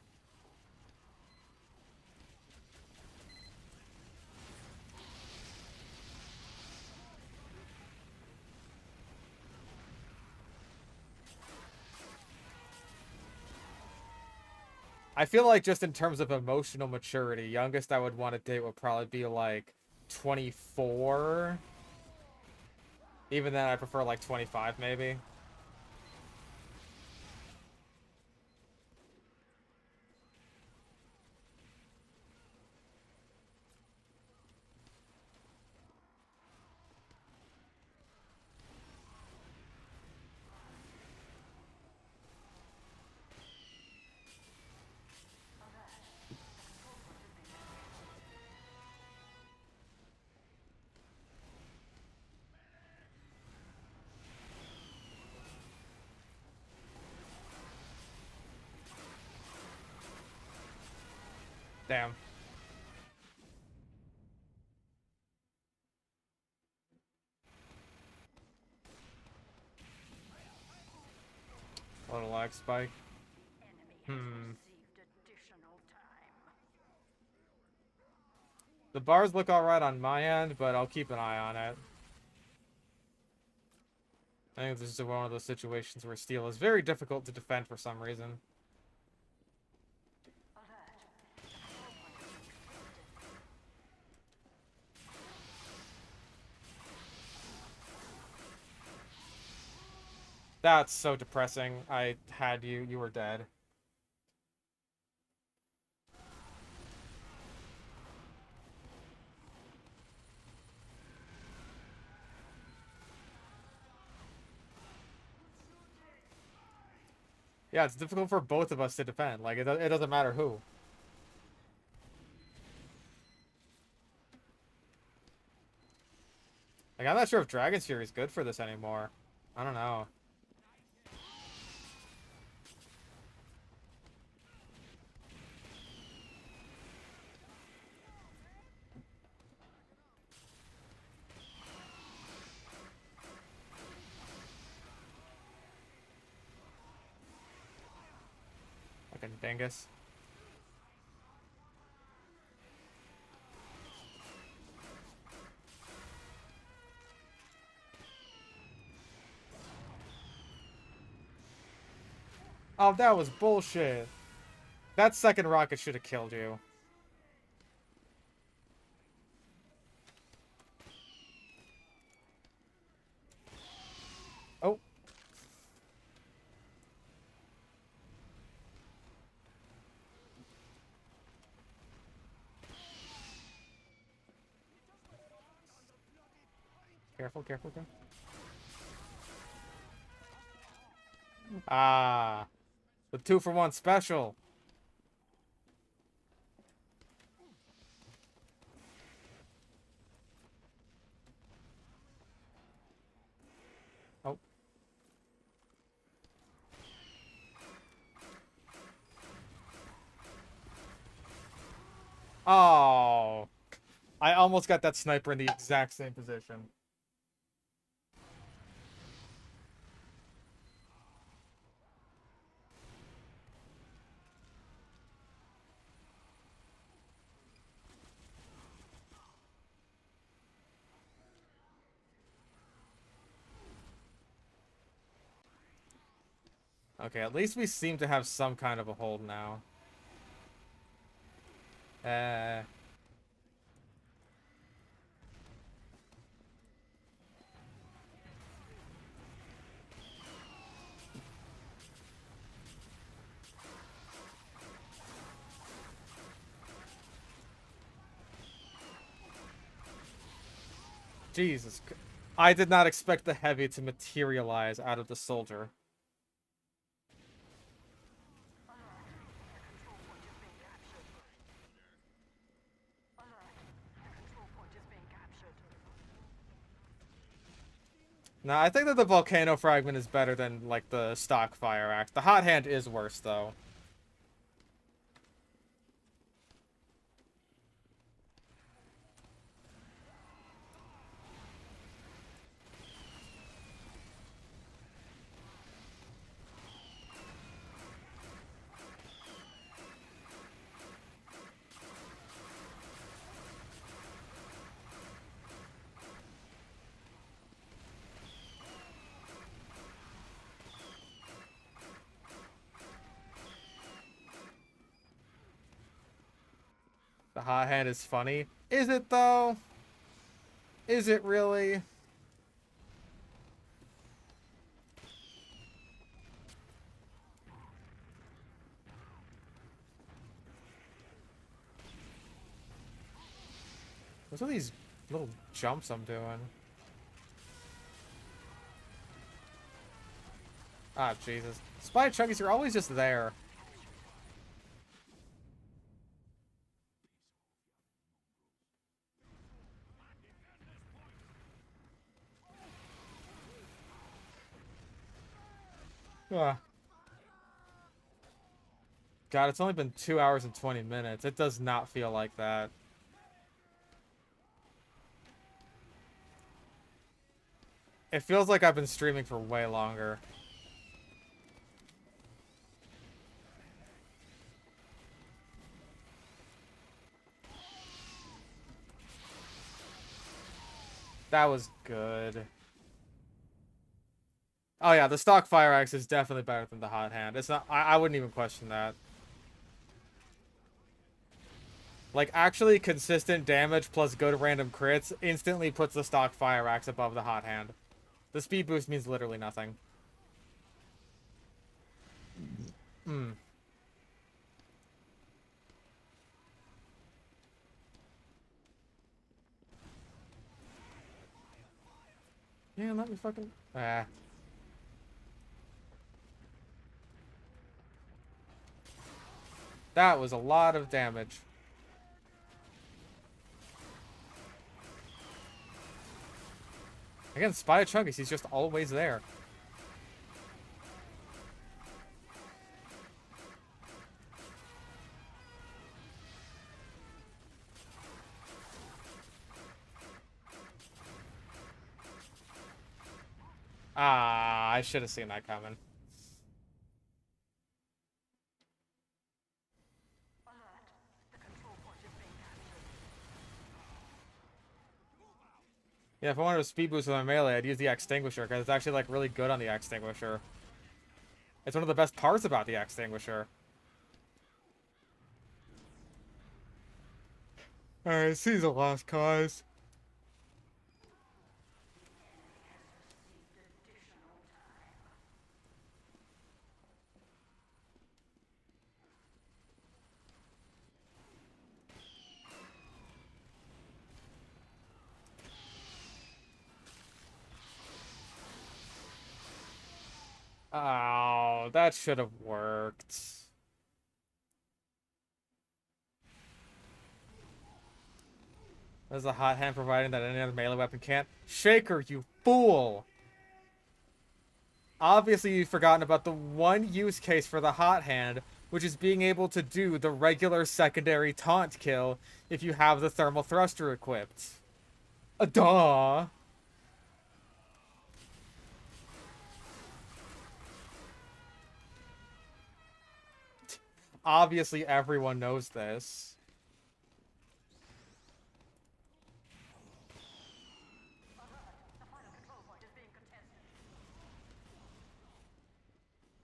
I feel like just in terms of emotional maturity, youngest I would want to date would probably be like 24. Even then, I prefer like 25 maybe. Damn. A little lag spike. Received additional time. The bars look alright on my end, but I'll keep an eye on it. I think this is one of those situations where steel is very difficult to defend for some reason. That's so depressing. I had you. You were dead. Yeah, it's difficult for both of us to defend. Like, it doesn't matter who. Like, I'm not sure if Dragon's Fury is good for this anymore. I don't know. Fucking dingus. Oh, that was bullshit. That second rocket should have killed you. Oh. Careful, careful, careful. Ah. The 2-for-1 special. Oh. Oh. I almost got that sniper in the exact same position. Okay, at least we seem to have some kind of a hold now. Jesus. I did not expect the heavy to materialize out of the soldier. Nah, I think that the volcano fragment is better than, like, the stock fire axe. The hot hand is worse, though. The hot hand is funny. Is it, though? Is it really? What's all these little jumps I'm doing? Ah, Jesus. Spy Chunkies, you're always just there. Ah. God, it's only been 2 hours and 20 minutes. It does not feel like that. It feels like I've been streaming for way longer. That was good. Oh yeah, the stock fire axe is definitely better than the hot hand. It's not. I wouldn't even question that. Like, actually consistent damage plus good random crits instantly puts the stock fire axe above the hot hand. The speed boost means literally nothing. Hmm. Yeah, let me fucking... Ah. That was a lot of damage. Again, Spy Chungus, he's just always there. Ah, I should have seen that coming. Yeah, if I wanted to speed boost with my melee, I'd use the extinguisher, because it's actually, like, really good on the extinguisher. It's one of the best parts about the extinguisher. Alright, seize a lost cause. Oh, that should have worked. There's a hot hand providing that any other melee weapon can't. Shaker, you fool! Obviously, you've forgotten about the one use case for the hot hand, which is being able to do the regular secondary taunt kill if you have the thermal thruster equipped. Duh! Obviously, everyone knows this. The final control point is being contested.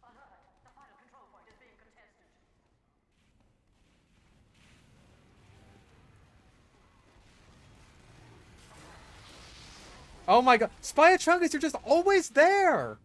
Alert! The final control point is being contested. Oh my god, Spy Chungus, you're just always there!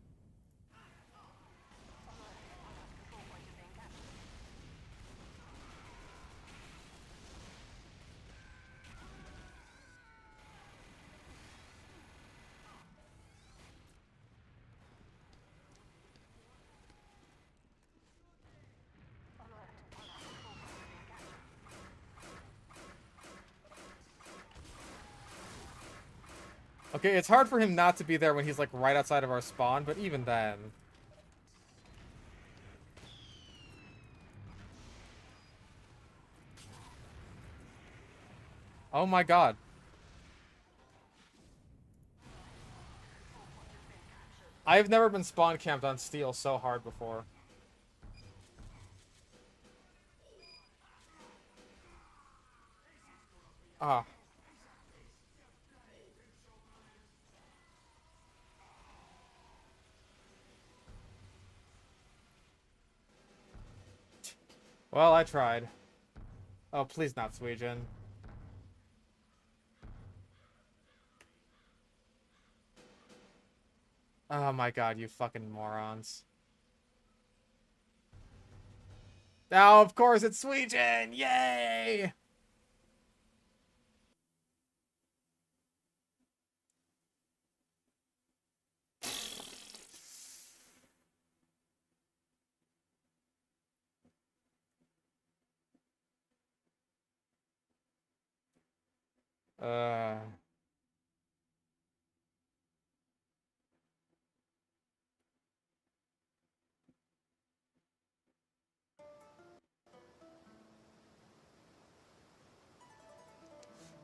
Okay, it's hard for him not to be there when he's like right outside of our spawn, but even then. Oh my god. I've never been spawn camped on steel so hard before. Ah. Well, I tried. Oh, please not Suijin. Oh my god, you fucking morons. Now, of course, it's Suijin! Yay! Uh...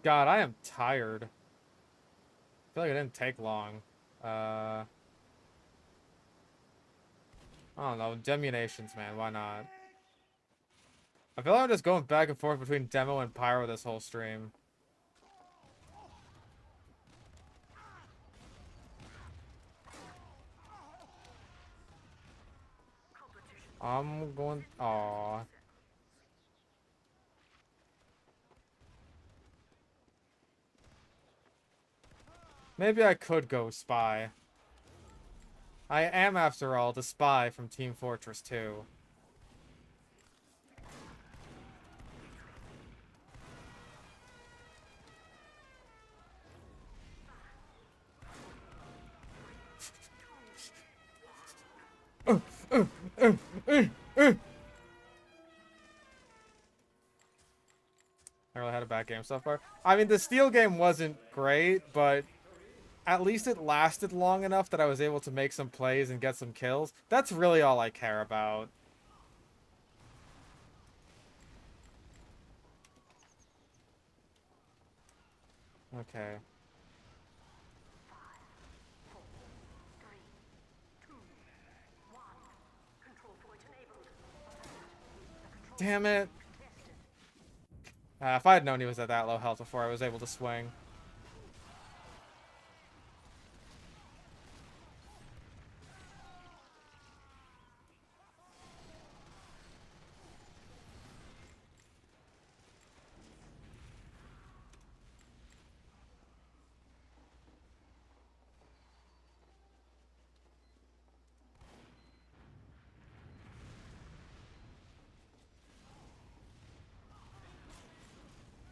God, I am tired. I feel like it didn't take long. I don't know. Demunitions, man. Why not? I feel like I'm just going back and forth between Demo and Pyro this whole stream. I'm going... Aww. Maybe I could go Spy. I am, after all, the Spy from Team Fortress 2. I really had a bad game so far. I mean, the Steel game wasn't great, but at least it lasted long enough that I was able to make some plays and get some kills. That's really all I care about. Okay. 4, 3, 2, 1. Control point enabled. The control Damn it. contested. If I had known he was at that low health before I was able to swing.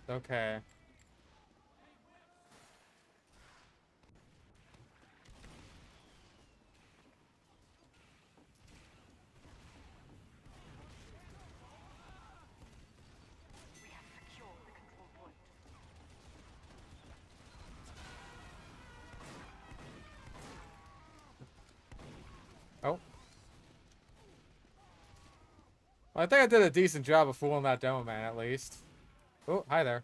Okay. We have secured the control point. Oh. Well, I think I did a decent job of fooling that demo man, at least. Oh, hi there.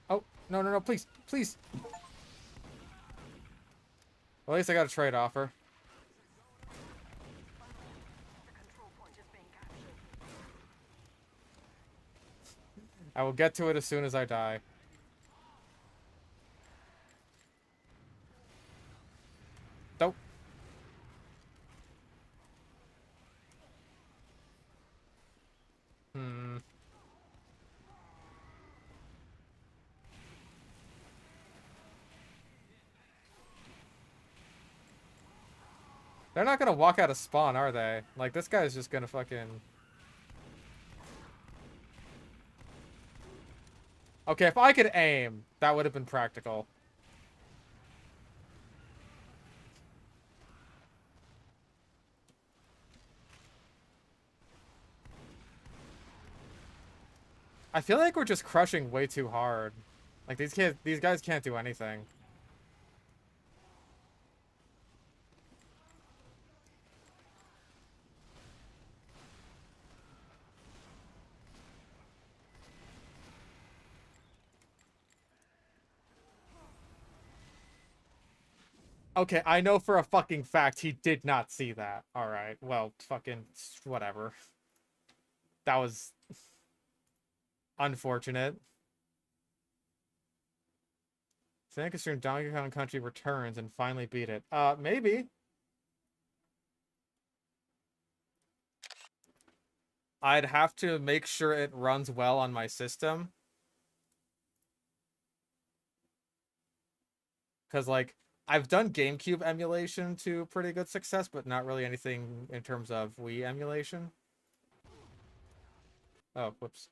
Oh, no, no, no, please, please. Well, at least I got a trade offer. The control point is being captured. I will get to it as soon as I die. Nope. Hmm. They're not gonna walk out of spawn, are they? Like, this guy's just gonna fucking... Okay, if I could aim, that would have been practical. I feel like we're just crushing way too hard. Like, these guys can't do anything. Okay, I know for a fucking fact he did not see that. Alright, well, fucking whatever. That was unfortunate. Sonic Stream Donkey Kong Country returns and finally beat it. Maybe. I'd have to make sure it runs well on my system. Because, like, I've done GameCube emulation to pretty good success, but not really anything in terms of Wii emulation. Oh, whoops.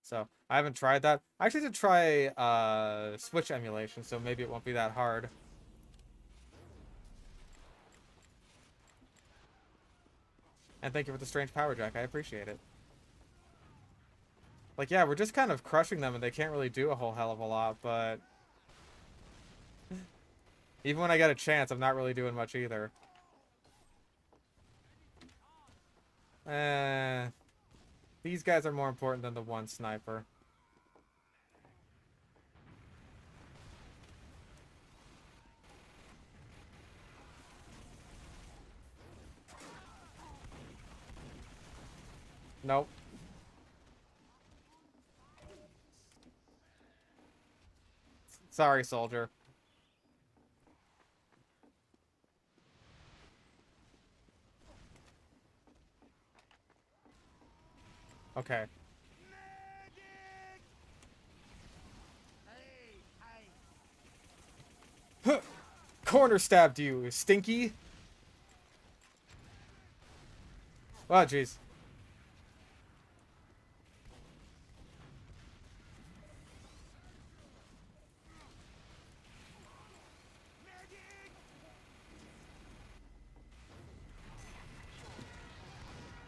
So, I haven't tried that. I actually did try Switch emulation, so maybe it won't be that hard. And thank you for the strange power jack. I appreciate it. Like, yeah, we're just kind of crushing them, and they can't really do a whole hell of a lot, but... Even when I get a chance, I'm not really doing much either. These guys are more important than the one sniper. Nope. Sorry, soldier. Okay. Corner stabbed you, stinky. Oh, jeez.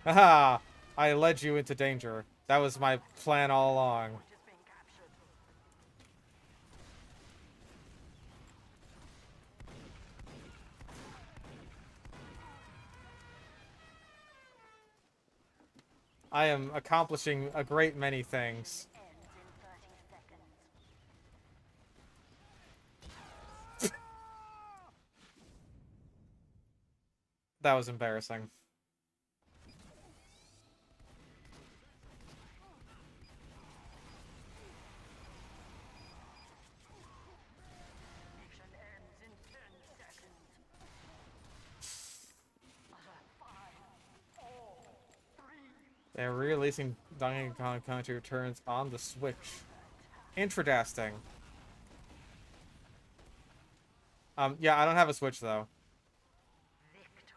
Haha! I led you into danger. That was my plan all along. Point is being captured. I am accomplishing a great many things. Ends in 30 seconds. That was embarrassing. Mission ends in 10 seconds. 5, 4, 3. They're re-releasing Donkey Kong Country Returns on the Switch. Intradasting. Yeah, I don't have a switch though. Victory.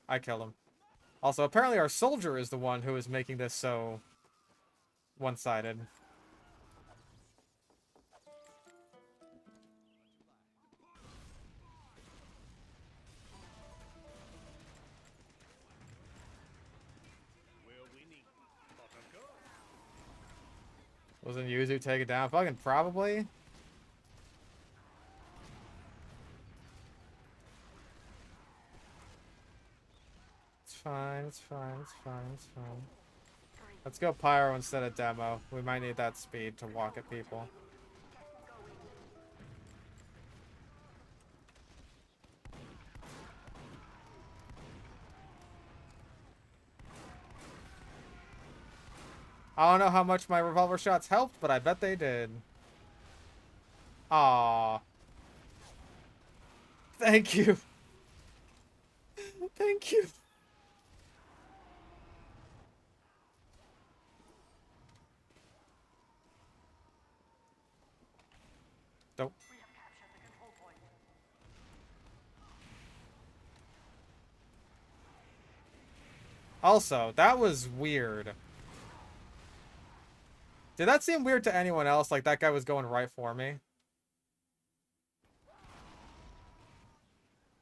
I killed him. Also, apparently our soldier is the one who is making this so one-sided. We're winning. But of course. Wasn't Yuzu take it down? Fucking probably. It's fine, it's fine, it's fine, it's fine. Let's go Pyro instead of Demo. We might need that speed to walk at people. I don't know how much my revolver shots helped, but I bet they did. Aww. Thank you. Thank you. Don't. We have captured the control point. Also, that was weird. Did that seem weird to anyone else? Like that guy was going right for me?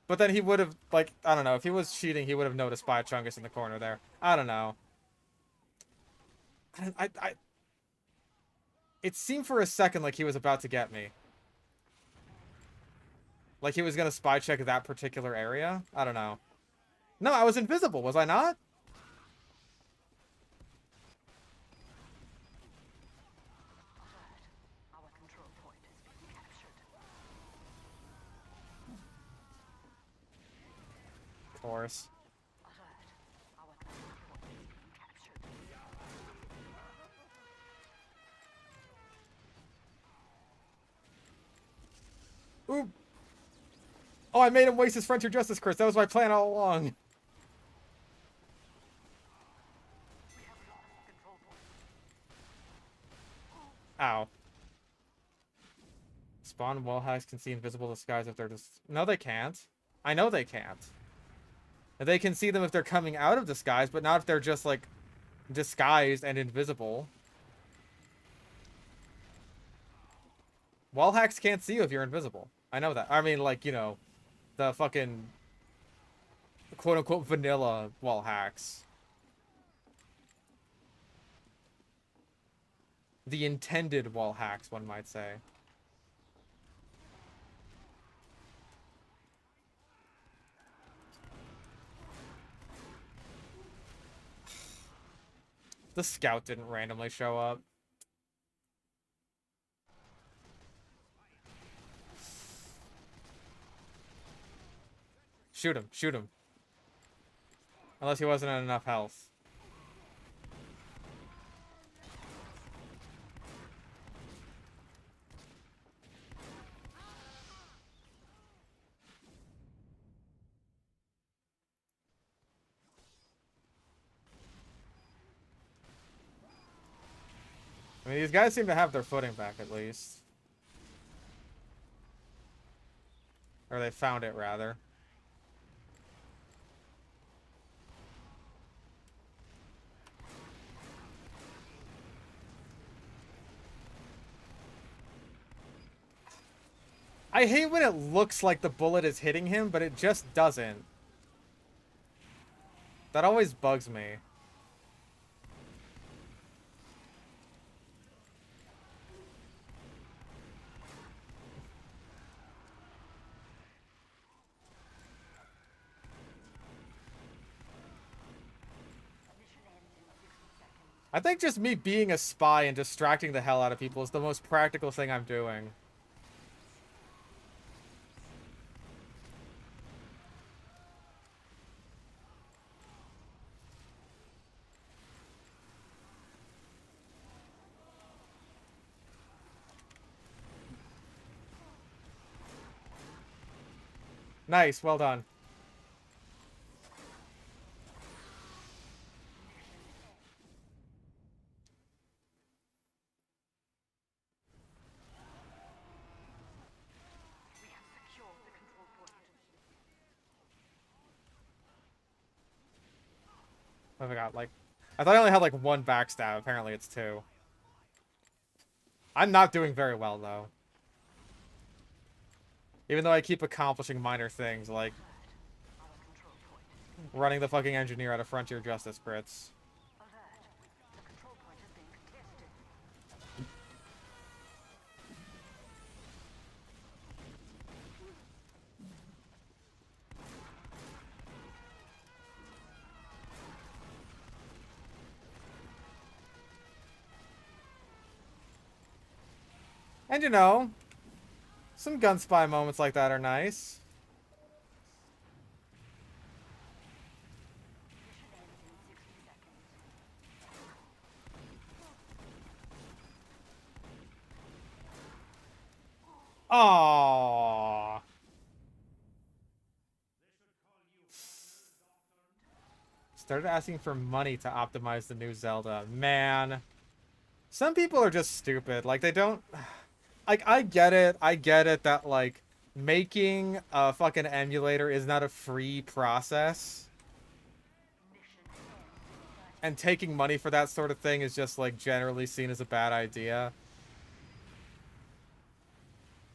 But then he would have, like, I don't know. If he was cheating, he would have noticed Chungus in the corner there. I don't know. It seemed for a second like he was about to get me. Like he was going to spy check that particular area. I don't know. No, I was invisible, was I not? Our control point is being captured. Of course. Alert. Our control point is being captured. Oop. Oh, I made him waste his Frontier Justice Chris. That was my plan all along. We have lost the control point. Ow. Spawn wall hacks can see invisible disguise if they're just... No, they can't. I know they can't. They can see them if they're coming out of disguise, but not if they're just, like, disguised and invisible. Wall hacks can't see you if you're invisible. I know that. I mean, like, you know, the fucking quote-unquote vanilla wall hacks. The intended wall hacks, one might say. The scout didn't randomly show up. Shoot him, shoot him. Unless he wasn't at enough health. I mean, these guys seem to have their footing back at least. Or they found it, rather. I hate when it looks like the bullet is hitting him, but it just doesn't. That always bugs me. Mission ends in 60 seconds. I think just me being a spy and distracting the hell out of people is the most practical thing I'm doing. Nice, well done. We have secured the control point. I forgot, like... I thought I only had, like, one backstab. Apparently it's two. I'm not doing very well, though. Even though I keep accomplishing minor things, like... running the fucking engineer out of Frontier Justice crits. Alert. The control point is being contested. And you know, some Gunspy moments like that are nice. Mission ends in 60 seconds. Aww. Started asking for money to optimize the new Zelda. Man. Some people are just stupid. Like, they don't... Like, I get it that, like, making a fucking emulator is not a free process. And taking money for that sort of thing is just, like, generally seen as a bad idea.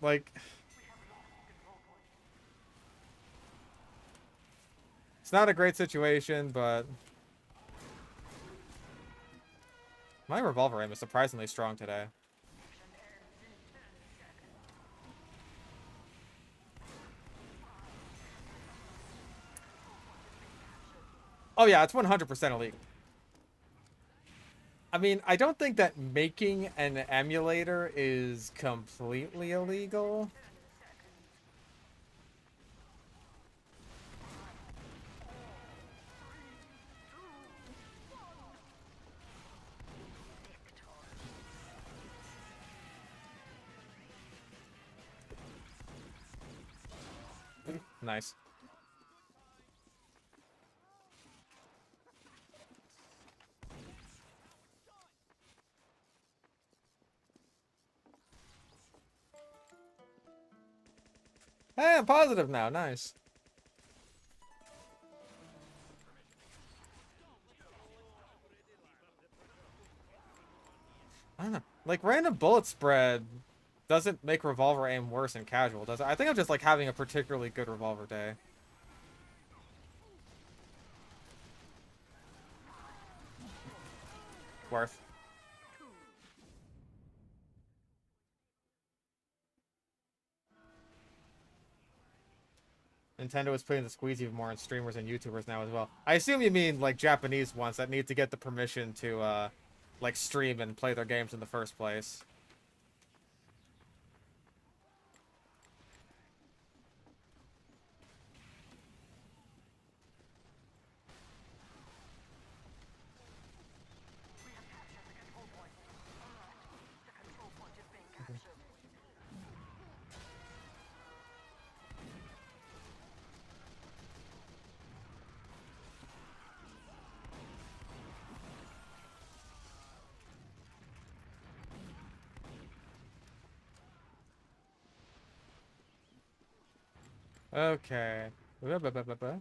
Like... It's not a great situation, but... My revolver aim is surprisingly strong today. Oh yeah, it's 100% illegal. I mean, I don't think that making an emulator is completely illegal. Nice. Hey, I'm positive now. Nice. I don't know. Like, random bullet spread doesn't make revolver aim worse in casual, does it? I think I'm just, like, having a particularly good revolver day. Worth. Nintendo is putting the squeeze even more on streamers and YouTubers now as well. I assume you mean, like, Japanese ones that need to get the permission to, like, stream and play their games in the first place. We have captured the control point. Alert. The control point is being captured. Okay. Ba-ba-ba-ba-ba.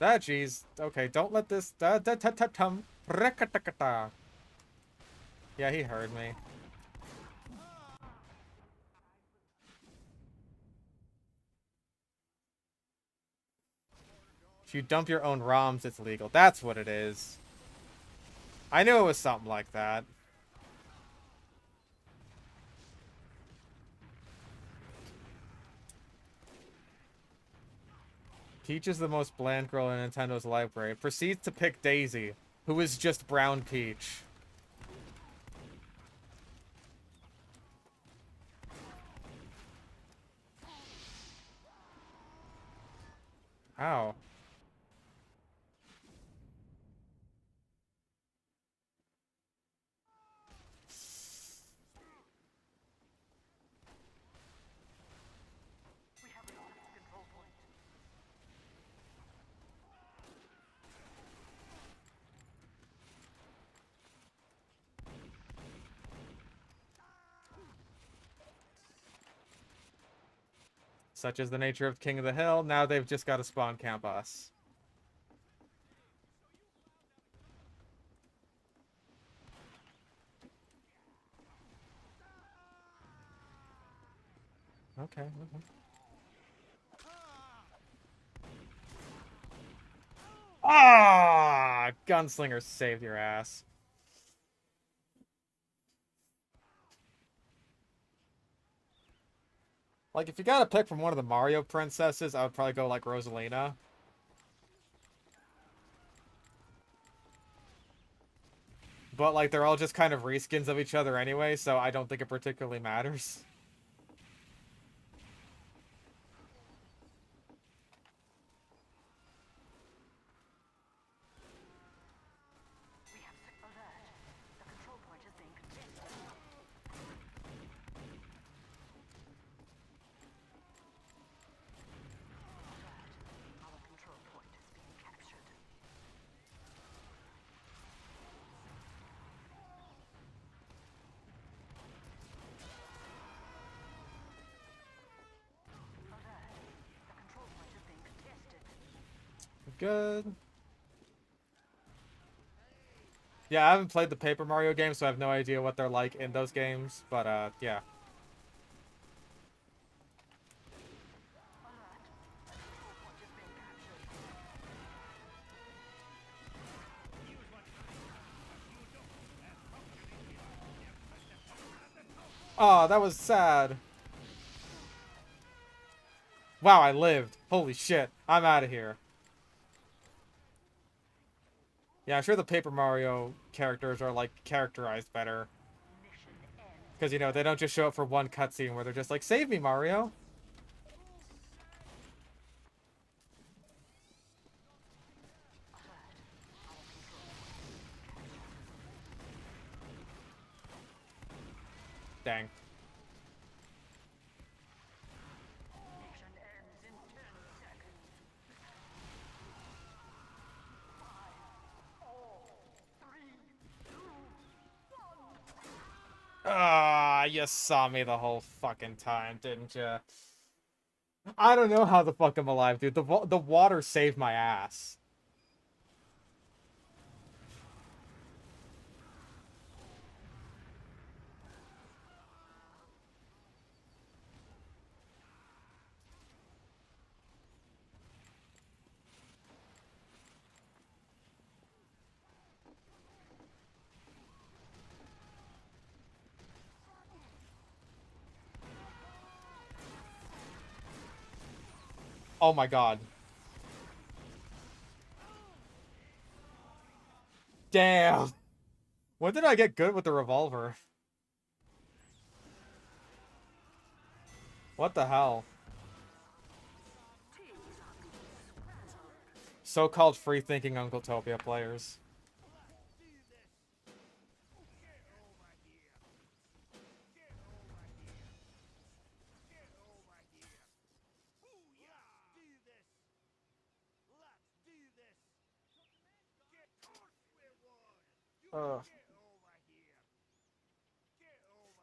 Ah, jeez. Okay, don't let this... Da-da-ta-ta-tum. Rakatakata. Yeah, he heard me. If you dump your own ROMs, it's legal. That's what it is. I knew it was something like that. Peach is the most bland girl in Nintendo's library. Proceeds to pick Daisy, who is just brown Peach. Ow. Such is the nature of King of the Hill. Now they've just got to spawn camp us. Okay. Ah, Gunslinger saved your ass. Like, if you gotta pick from one of the Mario princesses, I would probably go, like, Rosalina. But, like, they're all just kind of reskins of each other anyway, so I don't think it particularly matters. We have alert. The control point is being contested. Alert. Our control point is being captured. Alert. The control point is being contested. Good. Yeah, I haven't played the Paper Mario games, so I have no idea what they're like in those games, but, yeah. Oh, that was sad. Wow, I lived. Holy shit. I'm out of here. Yeah, I'm sure the Paper Mario characters are, like, characterized better. Because, you know, they don't just show up for one cutscene where they're just like, save me, Mario. Dang. Mission ends in 10 seconds. 5, 4, 3, 2, 1. Ah, you saw me the whole fucking time, didn't you? I don't know how the fuck I'm alive, dude. The water saved my ass. Oh my god. Damn. When did I get good with the revolver? What the hell? So-called free-thinking Uncle Topia players. Ugh.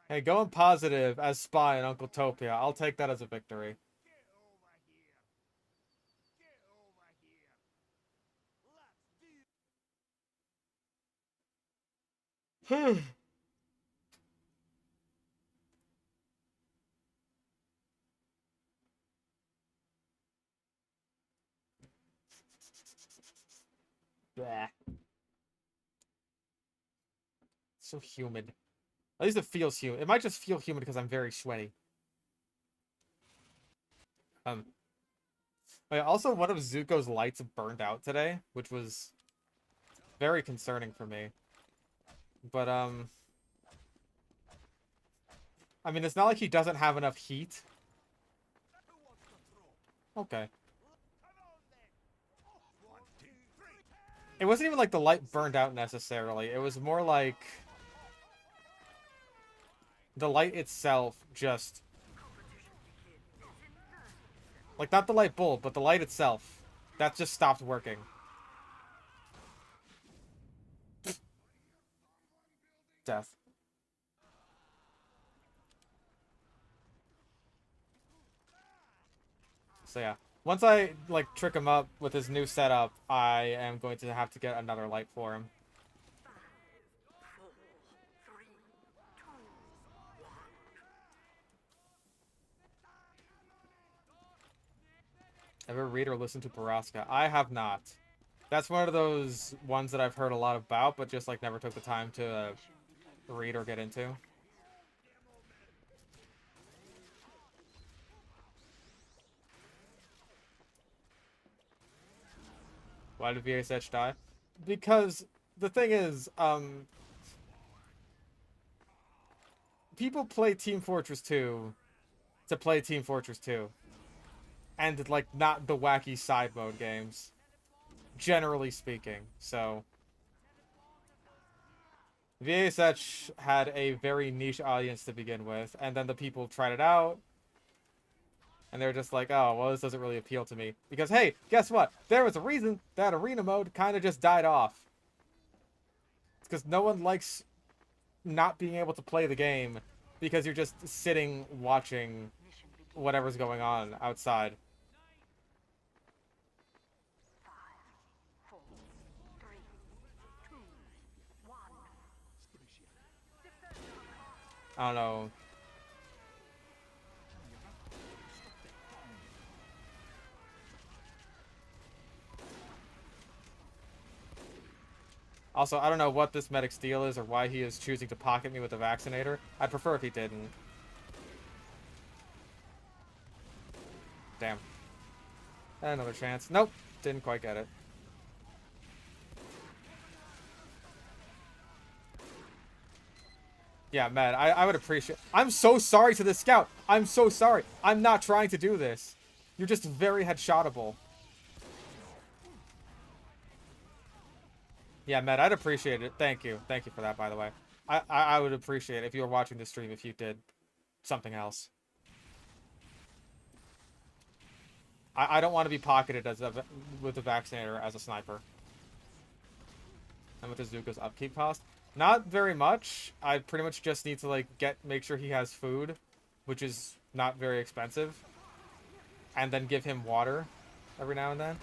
Hey, going positive as Spy and Uncle Topia. I'll take that as a victory. Bleh. So humid. At least it feels humid. It might just feel humid because I'm very sweaty. Oh yeah, also, one of Zuko's lights burned out today, which was very concerning for me. But, I mean, it's not like he doesn't have enough heat. Okay. It wasn't even like the light burned out necessarily. It was more like the light itself just... Like, not the light bulb, but the light itself. That just stopped working. Death. So yeah. Once I, like, trick him up with his new setup, I am going to have to get another light for him. 5, 4, 3, 2, 1. Ever read or listen to Baraska? I have not. That's one of those ones that I've heard a lot about, but just, like, never took the time to read or get into. Why did VSH die? Because the thing is, people play Team Fortress 2 to play Team Fortress 2. And, like, not the wacky side mode games. Generally speaking. So, VSH had a very niche audience to begin with, and then the people tried it out, and they're just like, oh, well, this doesn't really appeal to me. Because, hey, guess what? There was a reason that arena mode kind of just died off. It's because no one likes not being able to play the game because you're just sitting watching whatever's going on outside. 5, 4, 3, 2, 1. I don't know. Also, I don't know what this medic's deal is or why he is choosing to pocket me with a vaccinator. I'd prefer if he didn't. Damn. Another chance. Nope. Didn't quite get it. Yeah, Matt, I would appreciate... I'm so sorry to the scout. I'm so sorry. I'm not trying to do this. You're just very headshotable. Yeah, Matt, I'd appreciate it. Thank you. Thank you for that, by the way. I would appreciate it if you were watching the stream if you did something else. I don't want to be pocketed as with the vaccinator as a sniper. And with Azuka's upkeep cost? Not very much. I pretty much just need to, like, make sure he has food, which is not very expensive. And then give him water every now and then.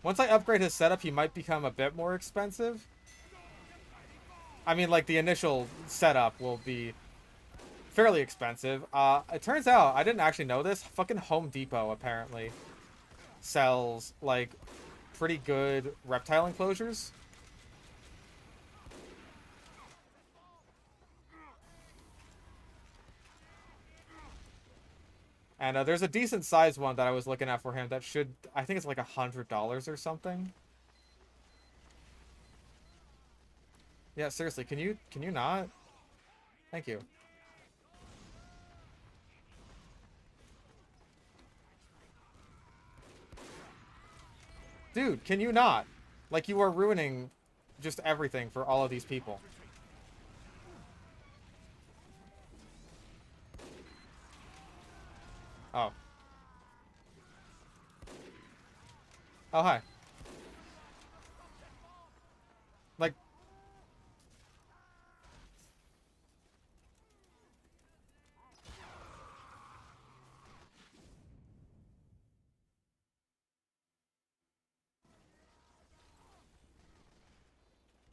Once I upgrade his setup, he might become a bit more expensive. I mean, like, the initial setup will be fairly expensive. It turns out, I didn't actually know this, fucking Home Depot, apparently, sells, like, pretty good reptile enclosures. And there's a decent sized one that I was looking at for him that should, I think it's like $100 or something. Yeah, seriously, can you not? Thank you. Dude, can you not? Like, you are ruining just everything for all of these people. Oh. Oh, hi. Like...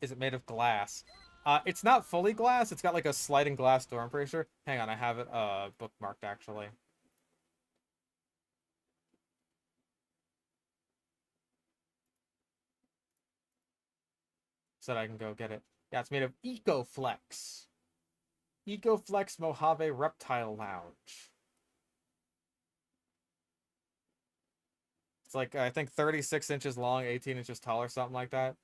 Is it made of glass? It's not fully glass. It's got like a sliding glass door, I'm pretty sure. Hang on, I have it bookmarked, actually. So that I can go get it. Yeah, it's made of EcoFlex. EcoFlex Mojave Reptile Lounge. It's like, I think 36 inches long, 18 inches tall or something like that.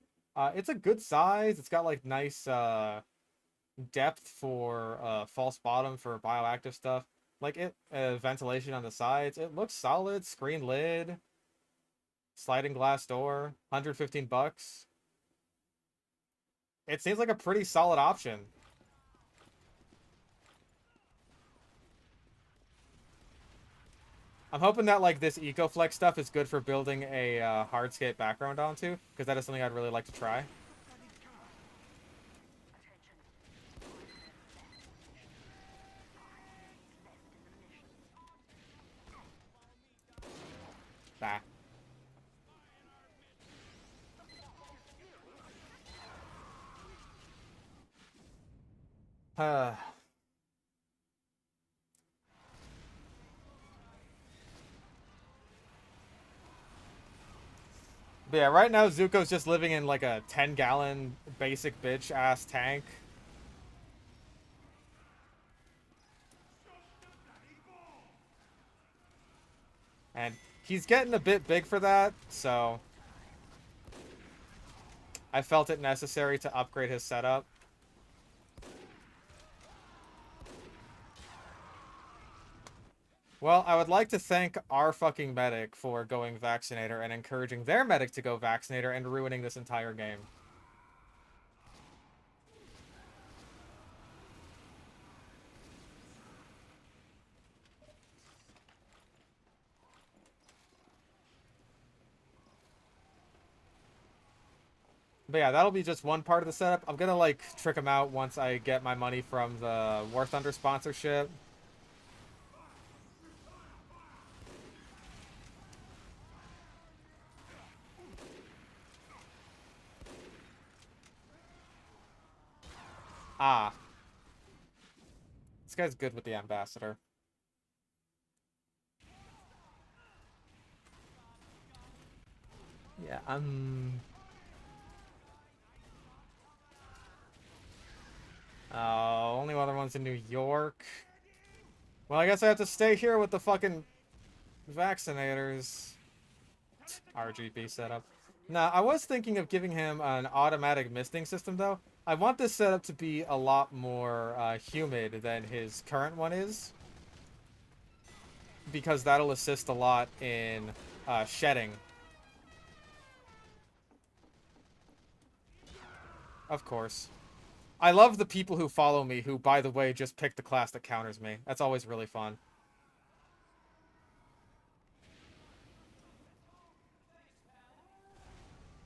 It's a good size. It's got like nice depth for false bottom for bioactive stuff. Like it ventilation on the sides. It looks solid. Screen lid. Sliding glass door. 115 bucks. It seems like a pretty solid option. I'm hoping that, like, this EcoFlex stuff is good for building a hardscape background onto, because that is something I'd really like to try. But yeah, right now Zuko's just living in like a 10-gallon basic bitch ass tank. And he's getting a bit big for that, so I felt it necessary to upgrade his setup. Well, I would like to thank our fucking medic for going Vaccinator and encouraging their medic to go Vaccinator and ruining this entire game. But yeah, that'll be just one part of the setup. I'm gonna, like, trick him out once I get my money from the War Thunder sponsorship. Ah. This guy's good with the ambassador. Yeah, oh, only other one's in New York. Well, I guess I have to stay here with the fucking vaccinators. RGB setup. Now, I was thinking of giving him an automatic misting system, though. I want this setup to be a lot more humid than his current one is, because that'll assist a lot in shedding. Of course. I love the people who follow me who, by the way, just pick the class that counters me. That's always really fun.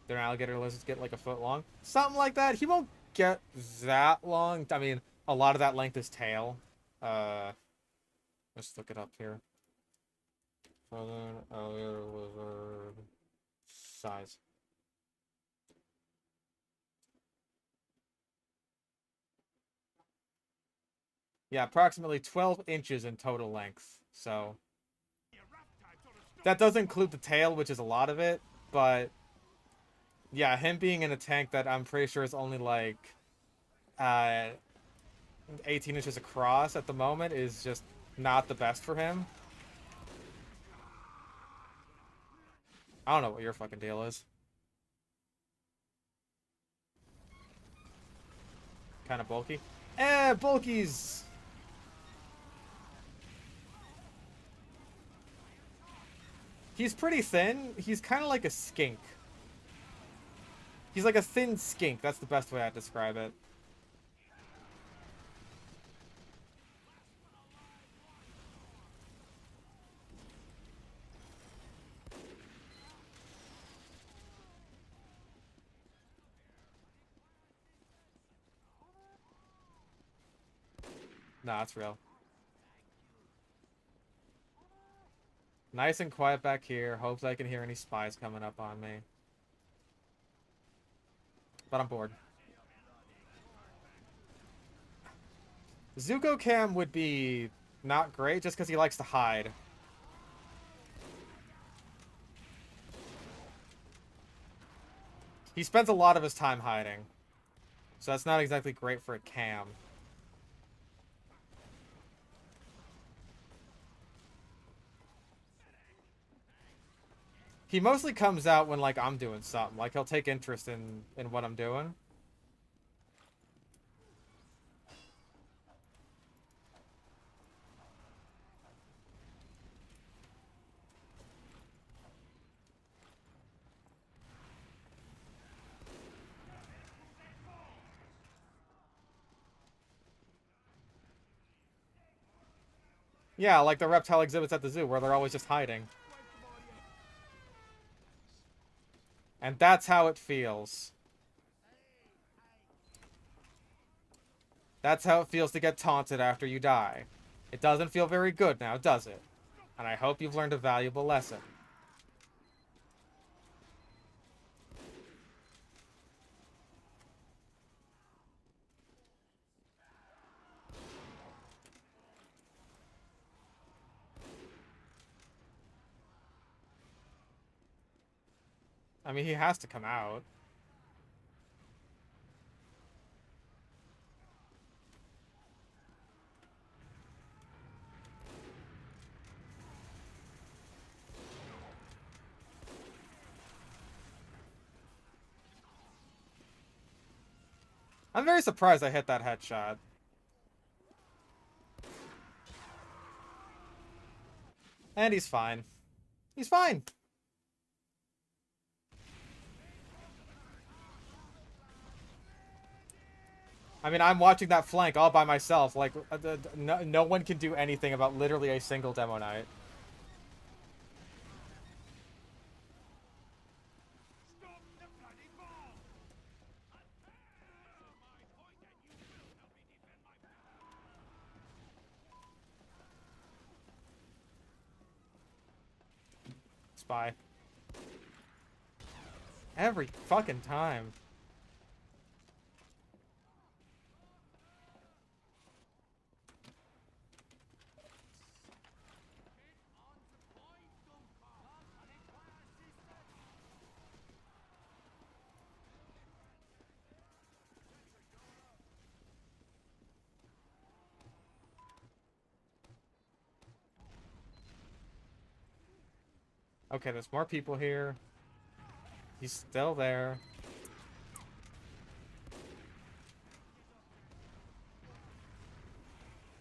Their alligator lizards get like a foot long. Something like that. He won't get that long. I mean, a lot of that length is tail. Let's look it up here. Southern alligator lizard size. Yeah, approximately 12 inches in total length. So that does include the tail, which is a lot of it, but yeah, him being in a tank that I'm pretty sure is only like 18 inches across at the moment is just not the best for him. I don't know what your fucking deal is. Kind of bulky. Bulky's... He's pretty thin. He's kind of like a skink. He's like a thin skink. That's the best way I'd describe it. Nah, it's real. Nice and quiet back here. Hopes I can hear any spies coming up on me. But I'm bored. Zuko Cam would be not great just because he likes to hide. He spends a lot of his time hiding. So that's not exactly great for a cam. He mostly comes out when, like, I'm doing something. Like, he'll take interest in what I'm doing. Yeah, like the reptile exhibits at the zoo where they're always just hiding. And that's how it feels. That's how it feels to get taunted after you die. It doesn't feel very good now, does it? And I hope you've learned a valuable lesson. I mean, he has to come out. I'm very surprised I hit that headshot. And he's fine. He's fine. I mean, I'm watching that flank all by myself. Like, no one can do anything about literally a single Demo Knight. Stop the bloody bomb! Spy. Every fucking time. Okay, there's more people here. He's still there.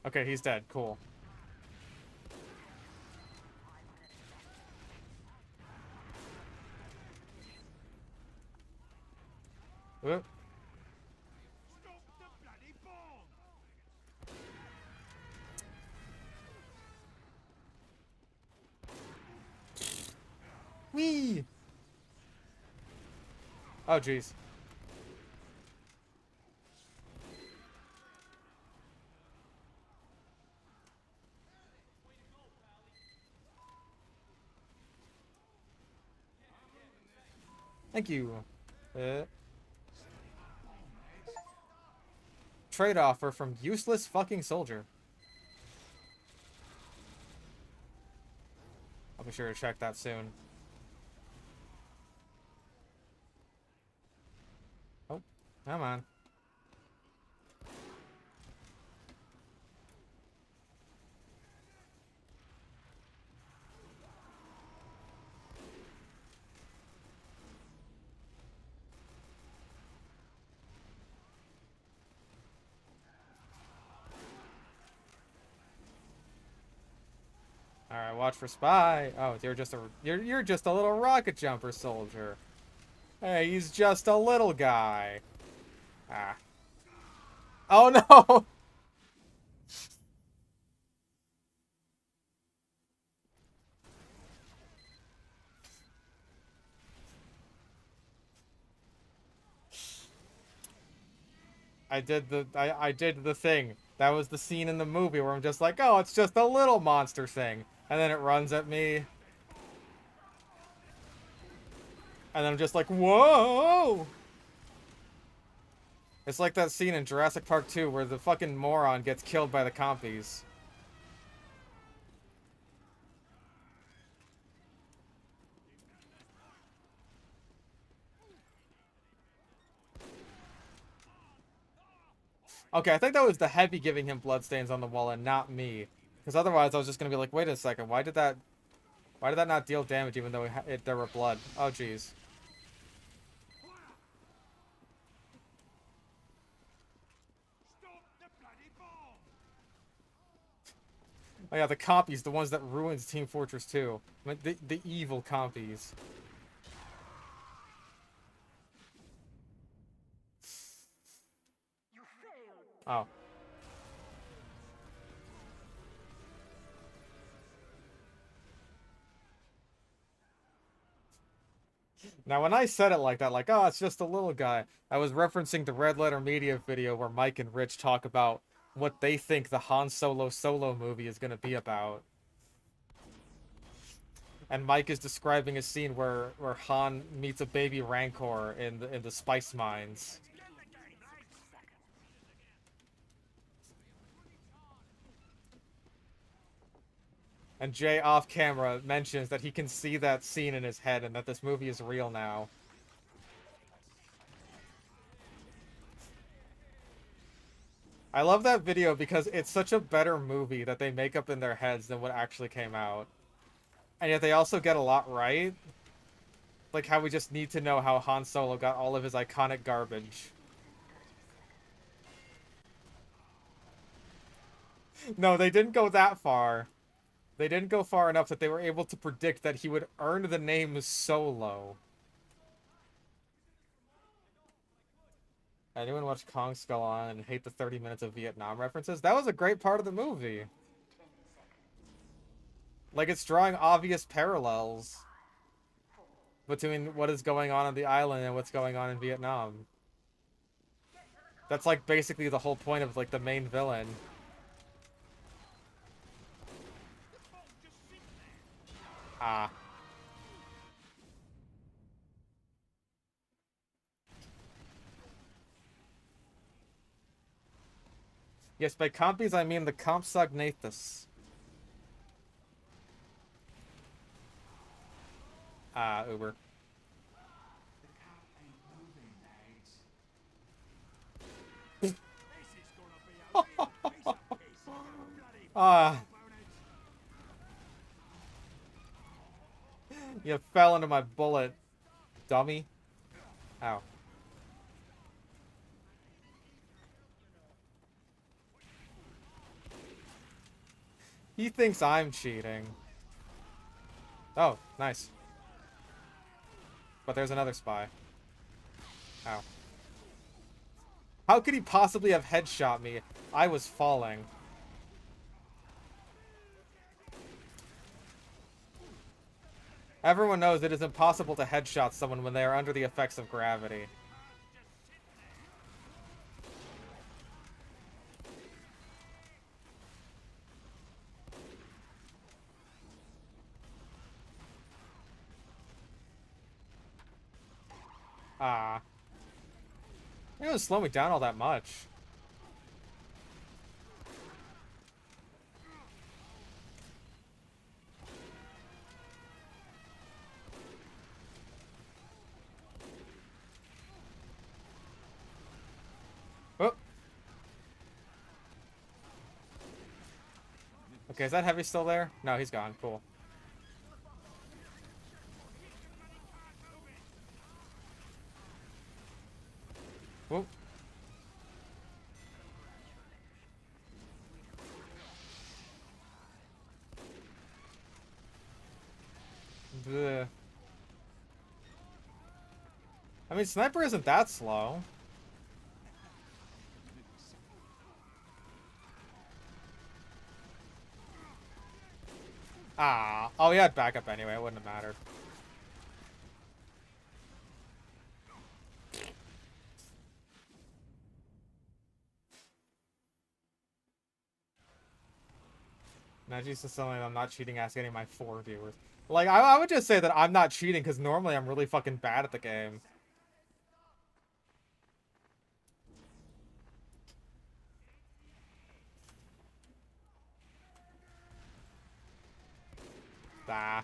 Okay, he's dead. Cool. Whoop. Stop the bloody bomb! Whee! Oh, jeez. Thank you. Trade offer from useless fucking soldier. I'll be sure to check that soon. Oh, come on. All right, watch for spy. Oh, you're just a little rocket jumper soldier. Hey, he's just a little guy. Ah. Oh no. I did the thing. That was the scene in the movie where I'm just like, oh, it's just a little monster thing. And then it runs at me. And then I'm just like, whoa! It's like that scene in Jurassic Park 2 where the fucking moron gets killed by the compies. Okay, I think that was the heavy giving him bloodstains on the wall and not me. Because otherwise I was just gonna be like, wait a second, why did that not deal damage even though there were blood? Oh, jeez. Stop the bloody bomb! Oh yeah, the compies, the ones that ruins Team Fortress 2. I mean, the evil compies. You failed. Oh. Now, when I said it like that, like, oh, it's just a little guy, I was referencing the Red Letter Media video where Mike and Rich talk about what they think the Han Solo movie is going to be about. And Mike is describing a scene where Han meets a baby Rancor in the spice mines. And Jay off camera mentions that he can see that scene in his head and that this movie is real now. I love that video because it's such a better movie that they make up in their heads than what actually came out. And yet they also get a lot right. Like how we just need to know how Han Solo got all of his iconic garbage. No, they didn't go that far. They didn't go far enough that they were able to predict that he would earn the name Solo. Anyone watch Kong Skull Island and hate the 30 minutes of Vietnam references? That was a great part of the movie. Like, it's drawing obvious parallels between what is going on the island and what's going on in Vietnam. That's, like, basically the whole point of, like, the main villain. Ah. Yes, by compies I mean the Compsognathus. Ah, Uber. Ah. You fell into my bullet, dummy. Ow. He thinks I'm cheating. Oh, nice. But there's another spy. Ow. How could he possibly have headshot me? I was falling. Everyone knows it is impossible to headshot someone when they are under the effects of gravity. Ah. It doesn't slow me down all that much. Oh. Okay, is that heavy still there? No, he's gone. Cool. Whoop. Bleh. I mean, Sniper isn't that slow. Ah. Oh, he had backup anyway. It wouldn't have mattered. Najee says something I'm not cheating, ask any of my 4 viewers. Like, I would just say that I'm not cheating because normally I'm really fucking bad at the game. Ah.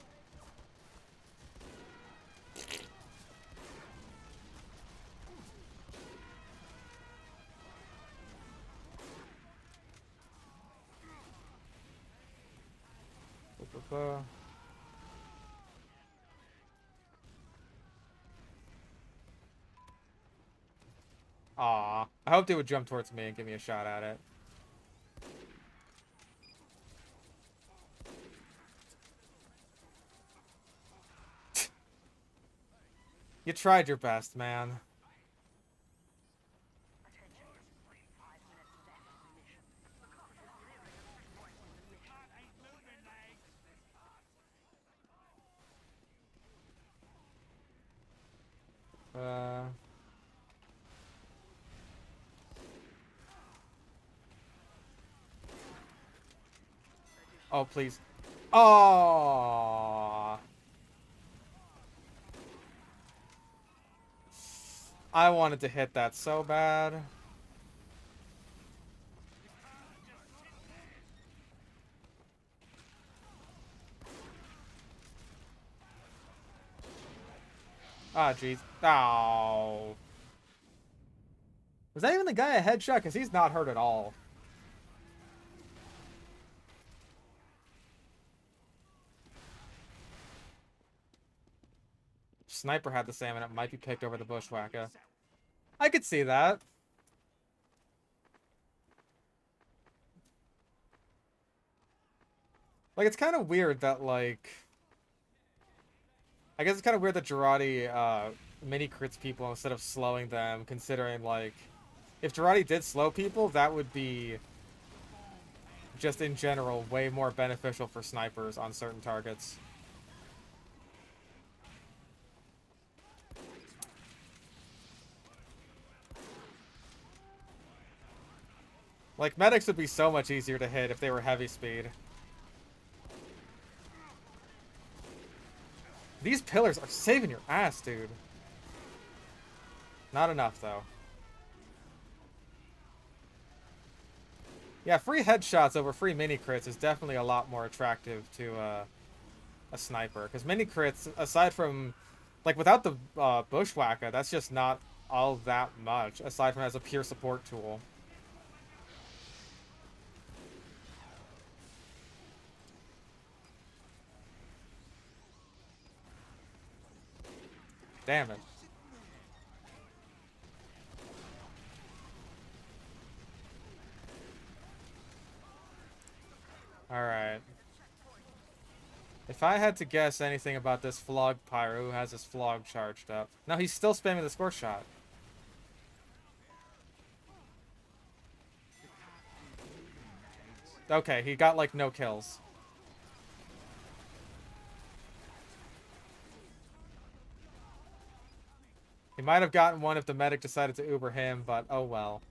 Aw. I hoped they would jump towards me and give me a shot at it. You tried your best, man. Oh, please. Oh. I wanted to hit that so bad. Ah, jeez. Oh. Was that even the guy a headshot? Because he's not hurt at all. sniper had the same and it might be picked over the bushwhacker. I could see that. Like, it's kind of weird that, like... I guess it's kind of weird that Girardi, mini crits people instead of slowing them, considering, like... If Girardi did slow people, that would be... just in general, way more beneficial for snipers on certain targets. Like, medics would be so much easier to hit if they were heavy speed. These pillars are saving your ass, dude. Not enough, though. Yeah, free headshots over free mini crits is definitely a lot more attractive to a sniper. Because mini crits, aside from... Like, without the bushwhacker, that's just not all that much, aside from as a pure support tool. Damn it. Alright. If I had to guess anything about this Flog Pyro who has his Flog charged up... No, he's still spamming the score shot. Okay, he got, like, no kills. He might have gotten one if the medic decided to Uber him, but oh well.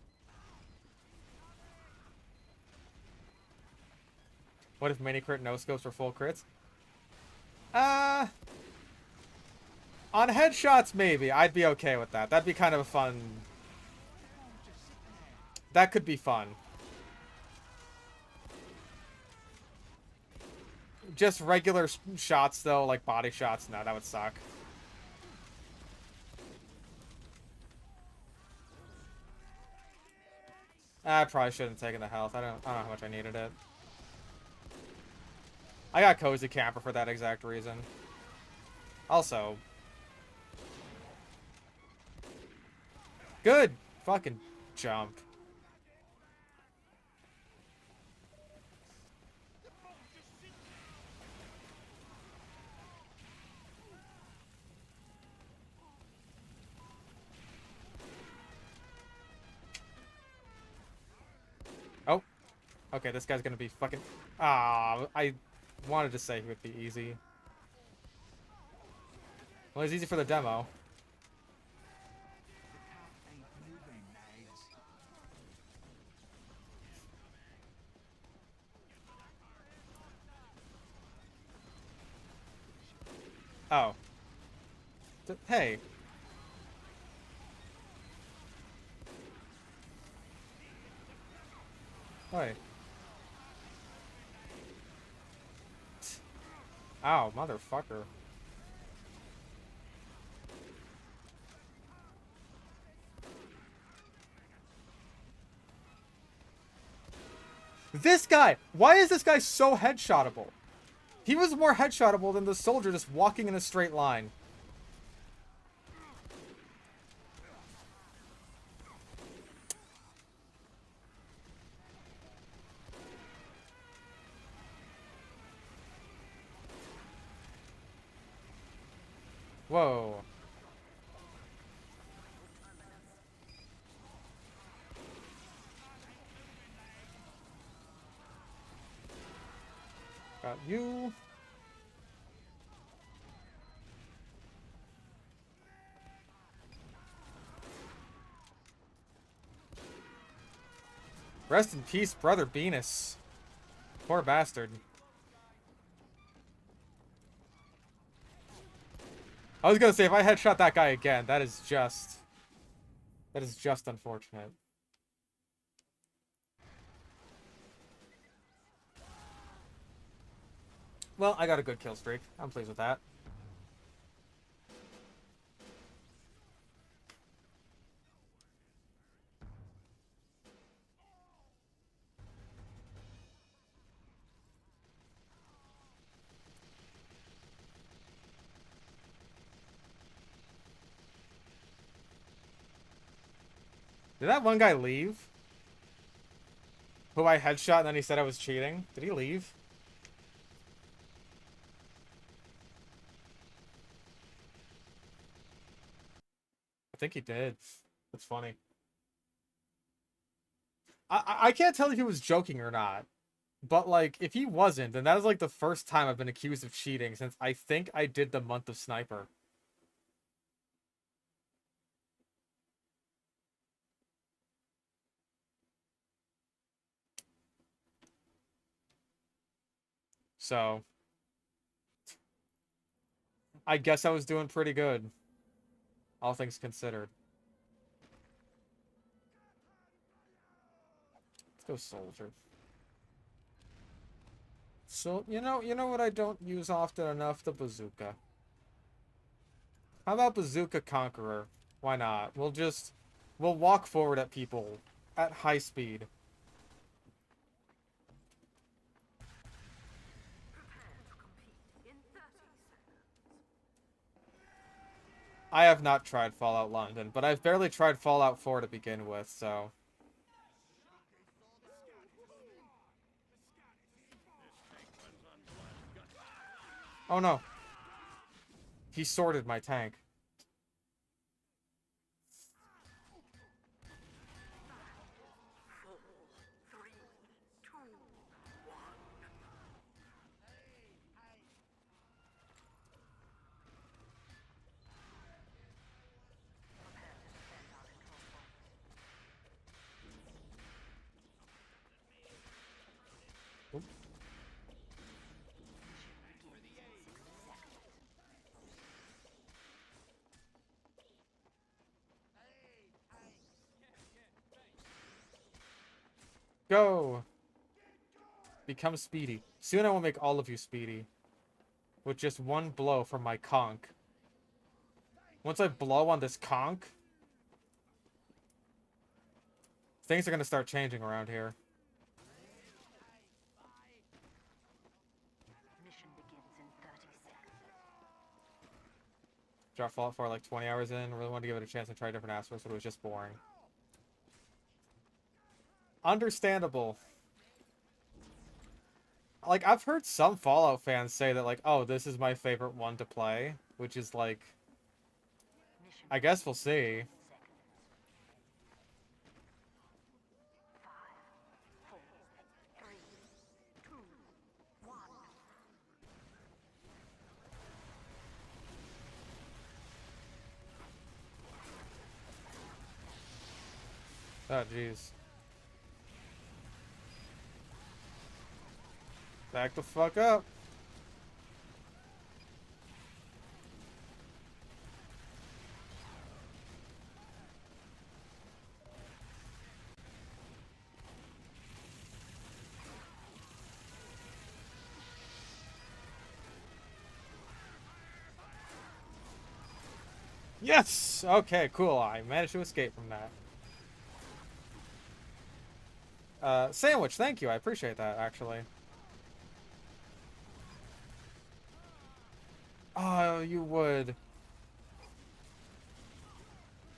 What if mini crit no scopes for full crits? On headshots, maybe. I'd be okay with that. That'd be kind of a fun... That could be fun. Just regular shots, though, like body shots, no, that would suck. I probably shouldn't have taken the health. I don't know how much I needed it. I got Cozy Camper for that exact reason. Also... Good fucking jump. Oh. Okay, this guy's gonna be fucking... Ah, I wanted to say he would be easy. Well, he's easy for the demo. Oh. Hey. Wait. Ow, motherfucker. This guy! Why is this guy so headshotable? He was more headshotable than the soldier just walking in a straight line. Whoa. Got you. Rest in peace, Brother Venus. Poor bastard. I was gonna say, if I headshot that guy again, that is just unfortunate. Well, I got a good kill streak. I'm pleased with that. Did that one guy leave? Who I headshot and then he said I was cheating? Did he leave? I think he did. That's funny. I can't tell if he was joking or not. But, like, if he wasn't, then that is, like, the first time I've been accused of cheating since I think I did the month of Sniper. So, I guess I was doing pretty good. All things considered. Let's go Soldier. So, you know what I don't use often enough? The Bazooka. How about Bazooka Conqueror? Why not? We'll walk forward at people at high speed. I have not tried Fallout London, but I've barely tried Fallout 4 to begin with, so... Oh no. He sorted my tank. Oop. Go! Become speedy. Soon I will make all of you speedy. With just one blow from my conch. Once I blow on this conch, things are gonna start changing around here. Mission begins in 30 seconds. Dropped Fallout 4 like 20 hours in. Really wanted to give it a chance and try different aspects, but it was just boring. Understandable. Like, I've heard some Fallout fans say that, like, oh, this is my favorite one to play. Which is, like... Mission I guess we'll see. seconds. 5, 4, 3, 2, 1. Oh, jeez. Back the fuck up. Yes! Okay, cool. I managed to escape from that. Sandwich, thank you. I appreciate that, actually. Oh, you would.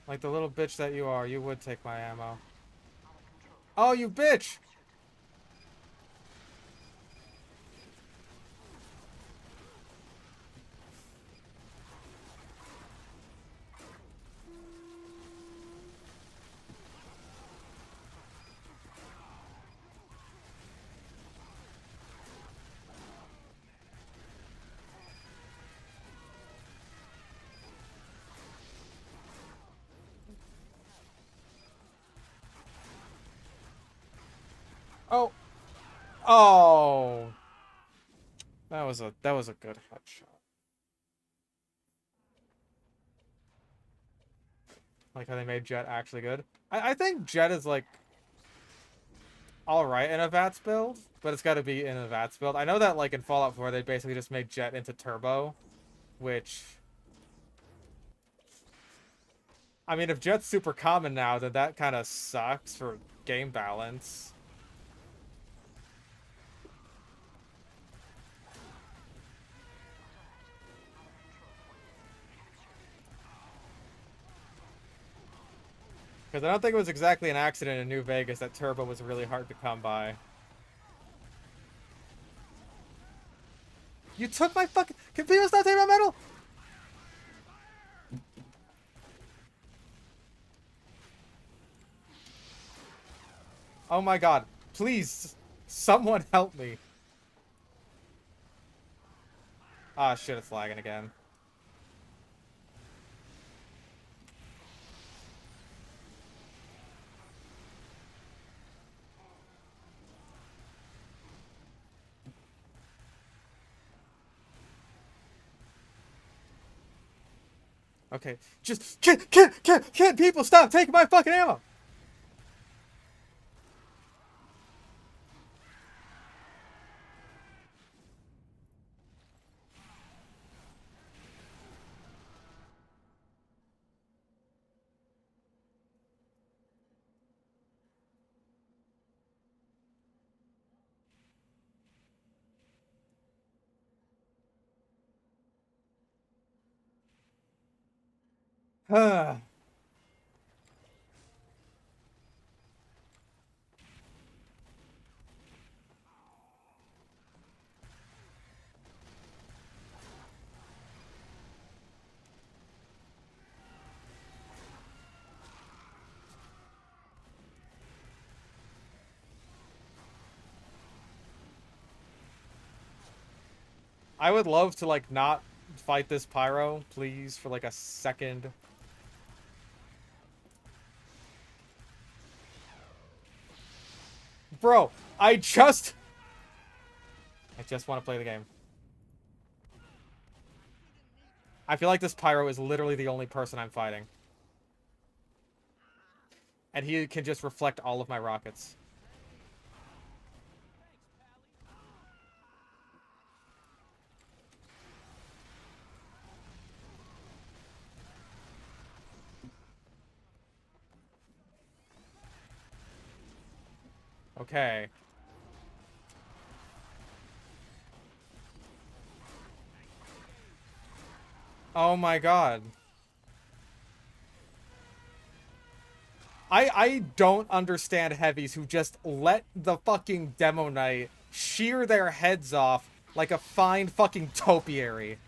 Like the little bitch that you are, you would take my ammo. Oh, you bitch! Oh. Oh. That was a good headshot. Like how they made Jet actually good. I think Jet is like alright in a VATS build, but it's gotta be in a VATS build. I know that like in Fallout 4 they basically just made Jet into Turbo, which I mean if Jet's super common now, then that kinda sucks for game balance. Because I don't think it was exactly an accident in New Vegas that Turbo was really hard to come by. You took my fucking... Can people stop taking my medal? Oh my god. Please, someone help me. Ah, shit, it's lagging again. Okay, just can't people stop taking my fucking ammo? I would love to, like, not fight this pyro, please, for, like, a second. Bro, I just want to play the game. I feel like this pyro is literally the only person I'm fighting. And he can just reflect all of my rockets. Okay. Oh my god. I don't understand heavies who just let the fucking Demo Knight shear their heads off like a fine fucking topiary.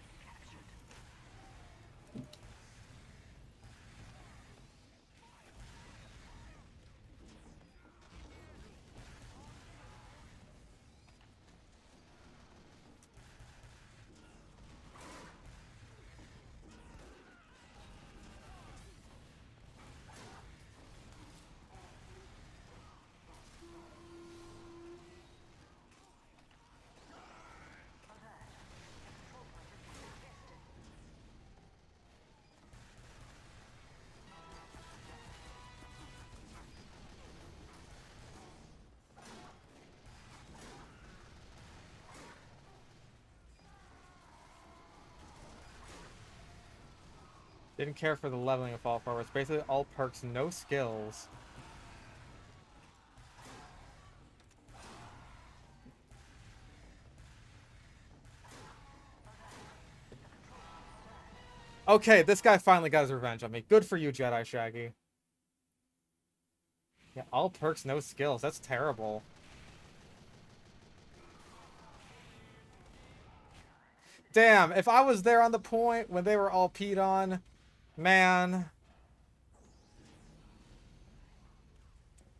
Didn't care for the leveling of all forwards. Basically all perks, no skills. Okay, this guy finally got his revenge on me. Good for you, Jedi Shaggy. Yeah, all perks, no skills. That's terrible. Damn, if I was there on the point when they were all peed on, man,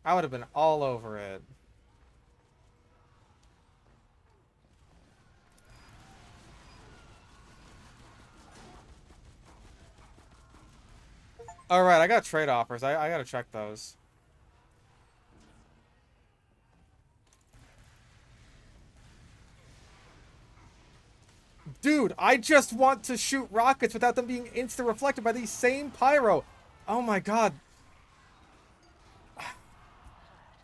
I would have been all over it. Alright, I got trade offers. I gotta check those. Dude, I just want to shoot rockets without them being insta-reflected by the same pyro. Oh my god.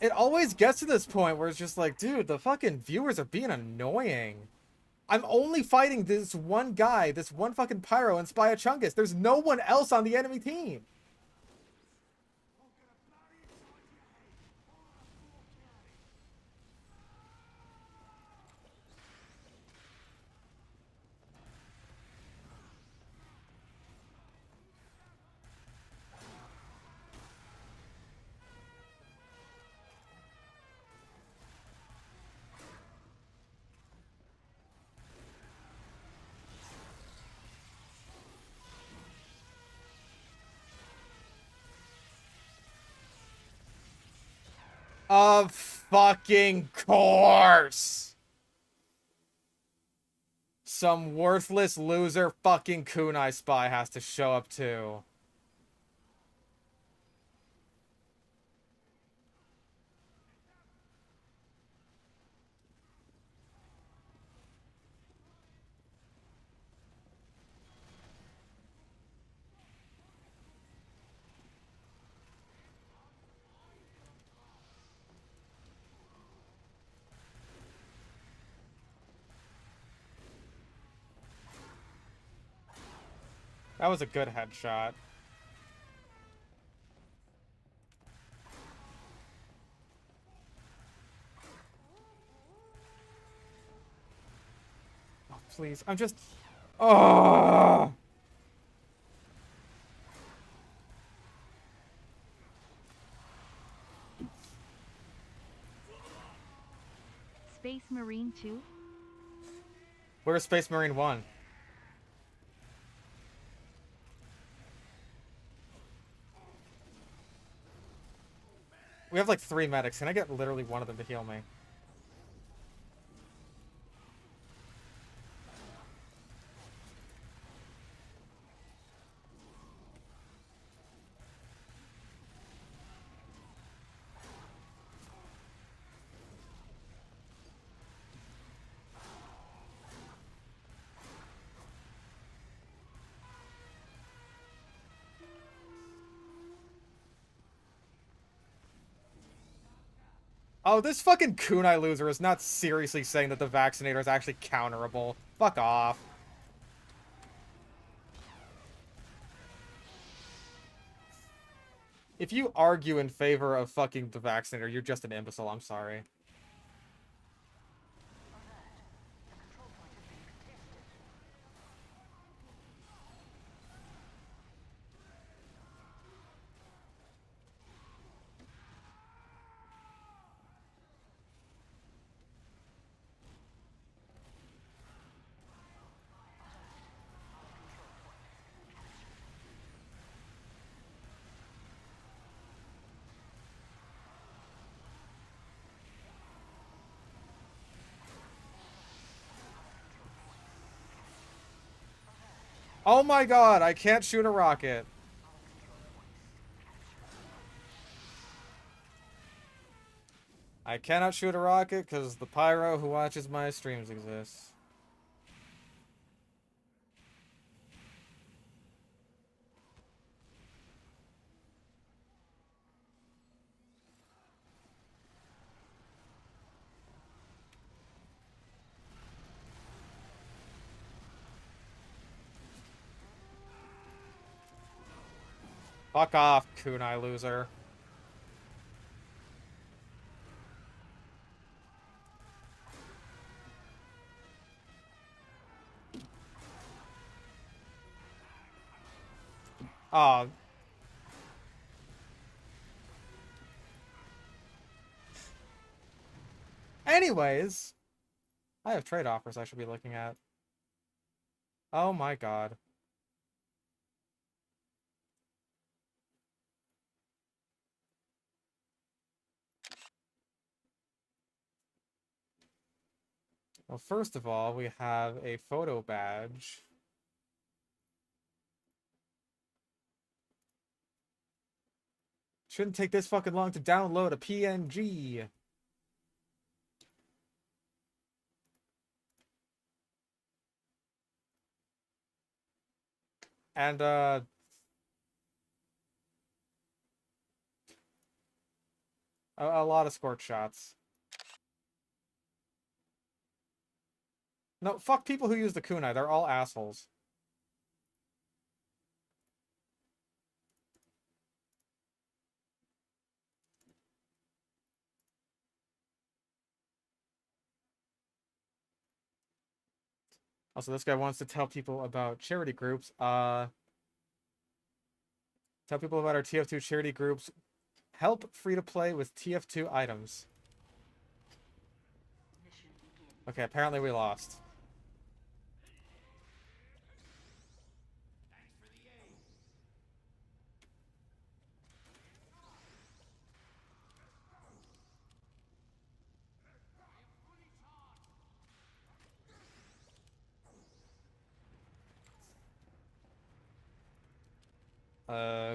It always gets to this point where it's just like, dude, the fucking viewers are being annoying. I'm only fighting this one guy, this one fucking pyro and Spy Chungus. There's no one else on the enemy team. Of fucking course! Some worthless loser fucking kunai spy has to show up too. That was a good headshot. Oh, please. I'm just... Oh! Space Marine 2? Where's Space Marine 1? We have like 3 medics. Can I get literally one of them to heal me? Oh, this fucking kunai loser is not seriously saying that the vaccinator is actually counterable. Fuck off. If you argue in favor of fucking the vaccinator, you're just an imbecile. I'm sorry. Oh my god, I can't shoot a rocket. I cannot shoot a rocket because the pyro who watches my streams exists. Fuck off, kunai loser. Aw. Anyways, I have trade offers I should be looking at. Oh my god. Well, first of all, we have a photo badge. Shouldn't take this fucking long to download a PNG. And, a lot of scorch shots. No, fuck people who use the kunai. They're all assholes. Also, this guy wants to tell people about charity groups. Tell people about our TF2 charity groups. Help free-to-play with TF2 items. Okay, apparently we lost.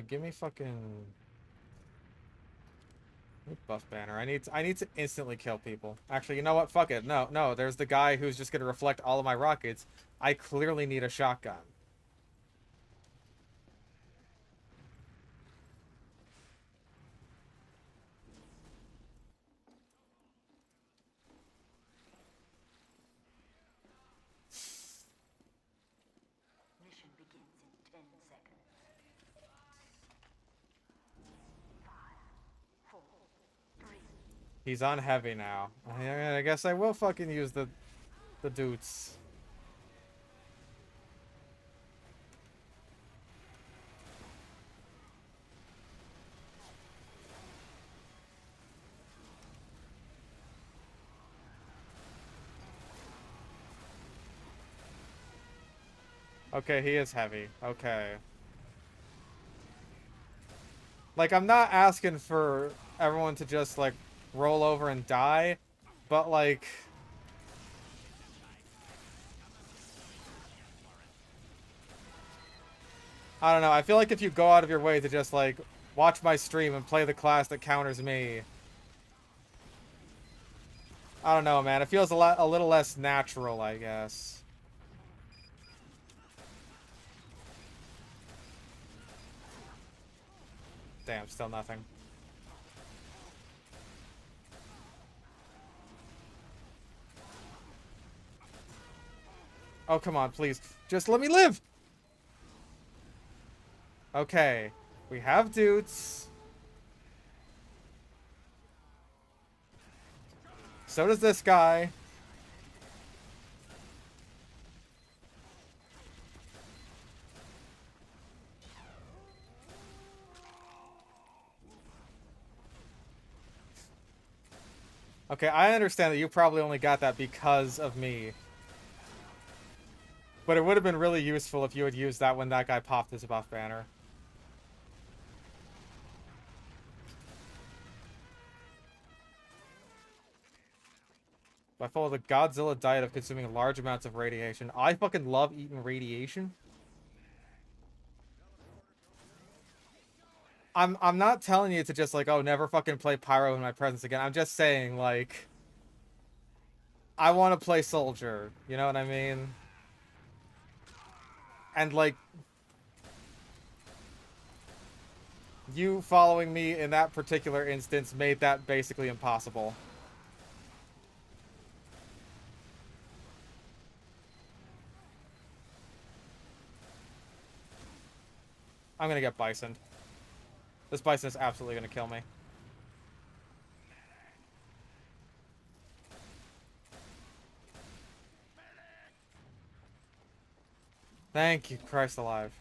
Give me fucking... buff banner. I need to instantly kill people. Actually, you know what? Fuck it. No. There's the guy who's just gonna reflect all of my rockets. I clearly need a shotgun. Mission begins in 10 seconds. 5, 4, 3. He's on heavy now. I guess I will fucking use the dudes. Okay, he is heavy. Okay. Like, I'm not asking for everyone to just, like, roll over and die, but, like... I don't know, I feel like if you go out of your way to just, like, watch my stream and play the class that counters me... I don't know, man. It feels a little less natural, I guess. Damn, still nothing. Oh, come on, please. Just let me live! Okay. We have dudes. So does this guy. Okay, I understand that you probably only got that because of me. But it would have been really useful if you had used that when that guy popped his buff banner. I follow the Godzilla diet of consuming large amounts of radiation. I fucking love eating radiation. I'm not telling you to just like, oh, never fucking play Pyro in my presence again. I'm just saying, like, I want to play Soldier. You know what I mean? And like, you following me in that particular instance made that basically impossible. I'm gonna get Bison. This Bison is absolutely gonna kill me. Thank you, Christ alive.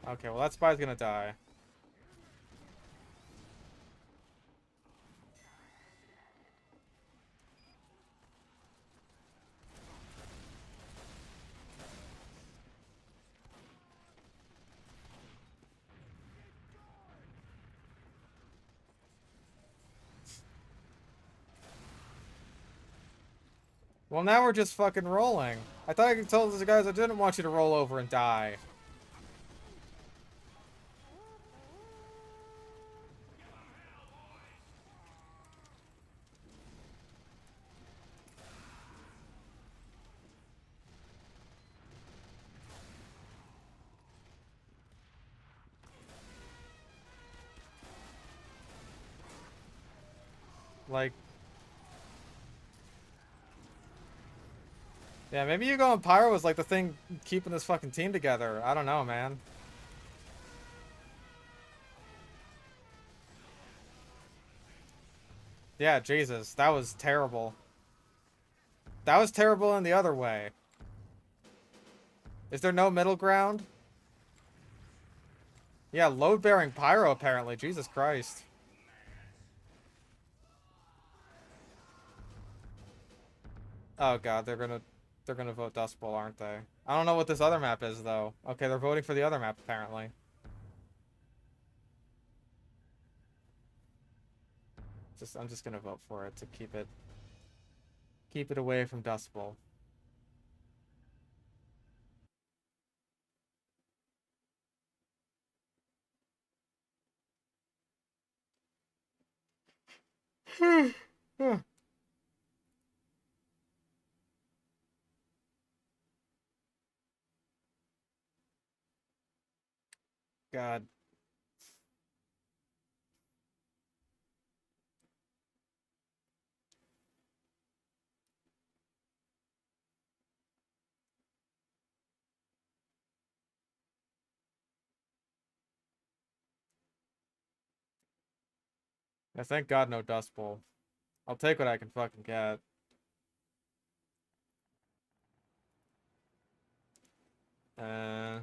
Okay, well that spy's gonna die. Well, now we're just fucking rolling. I thought I told those guys I didn't want you to roll over and die. Like... Yeah, maybe you going Pyro was like the thing keeping this fucking team together. I don't know, man. Yeah, Jesus. That was terrible. That was terrible in the other way. Is there no middle ground? Yeah, load-bearing Pyro, apparently. Jesus Christ. Oh god, they're gonna vote Dust Bowl, aren't they? I don't know what this other map is, though. Okay, they're voting for the other map, apparently. I'm just gonna vote for it to keep Keep it away from Dust Bowl. God. Yeah, thank God no Dust Bowl. I'll take what I can fucking get. Uh...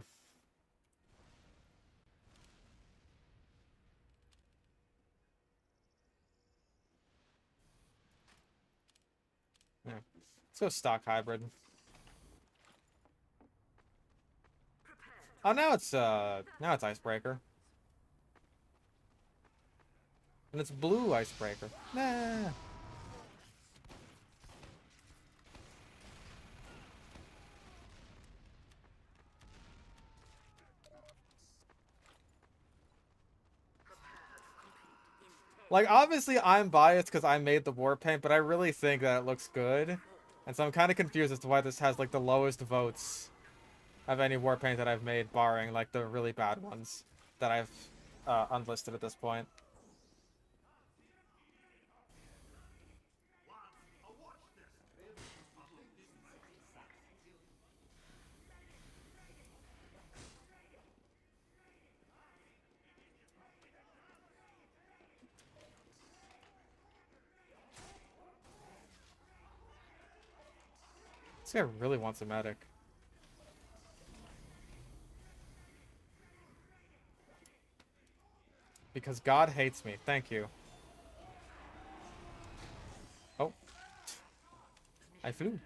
Yeah. Let's go stock hybrid. Oh, now it's icebreaker. And it's blue icebreaker. Nah. Like, obviously I'm biased because I made the war paint, but I really think that it looks good. And so I'm kind of confused as to why this has, like, the lowest votes of any war paint that I've made, barring, like, the really bad ones that I've unlisted at this point. This guy really wants a medic. Because God hates me. Thank you. Oh. I flew.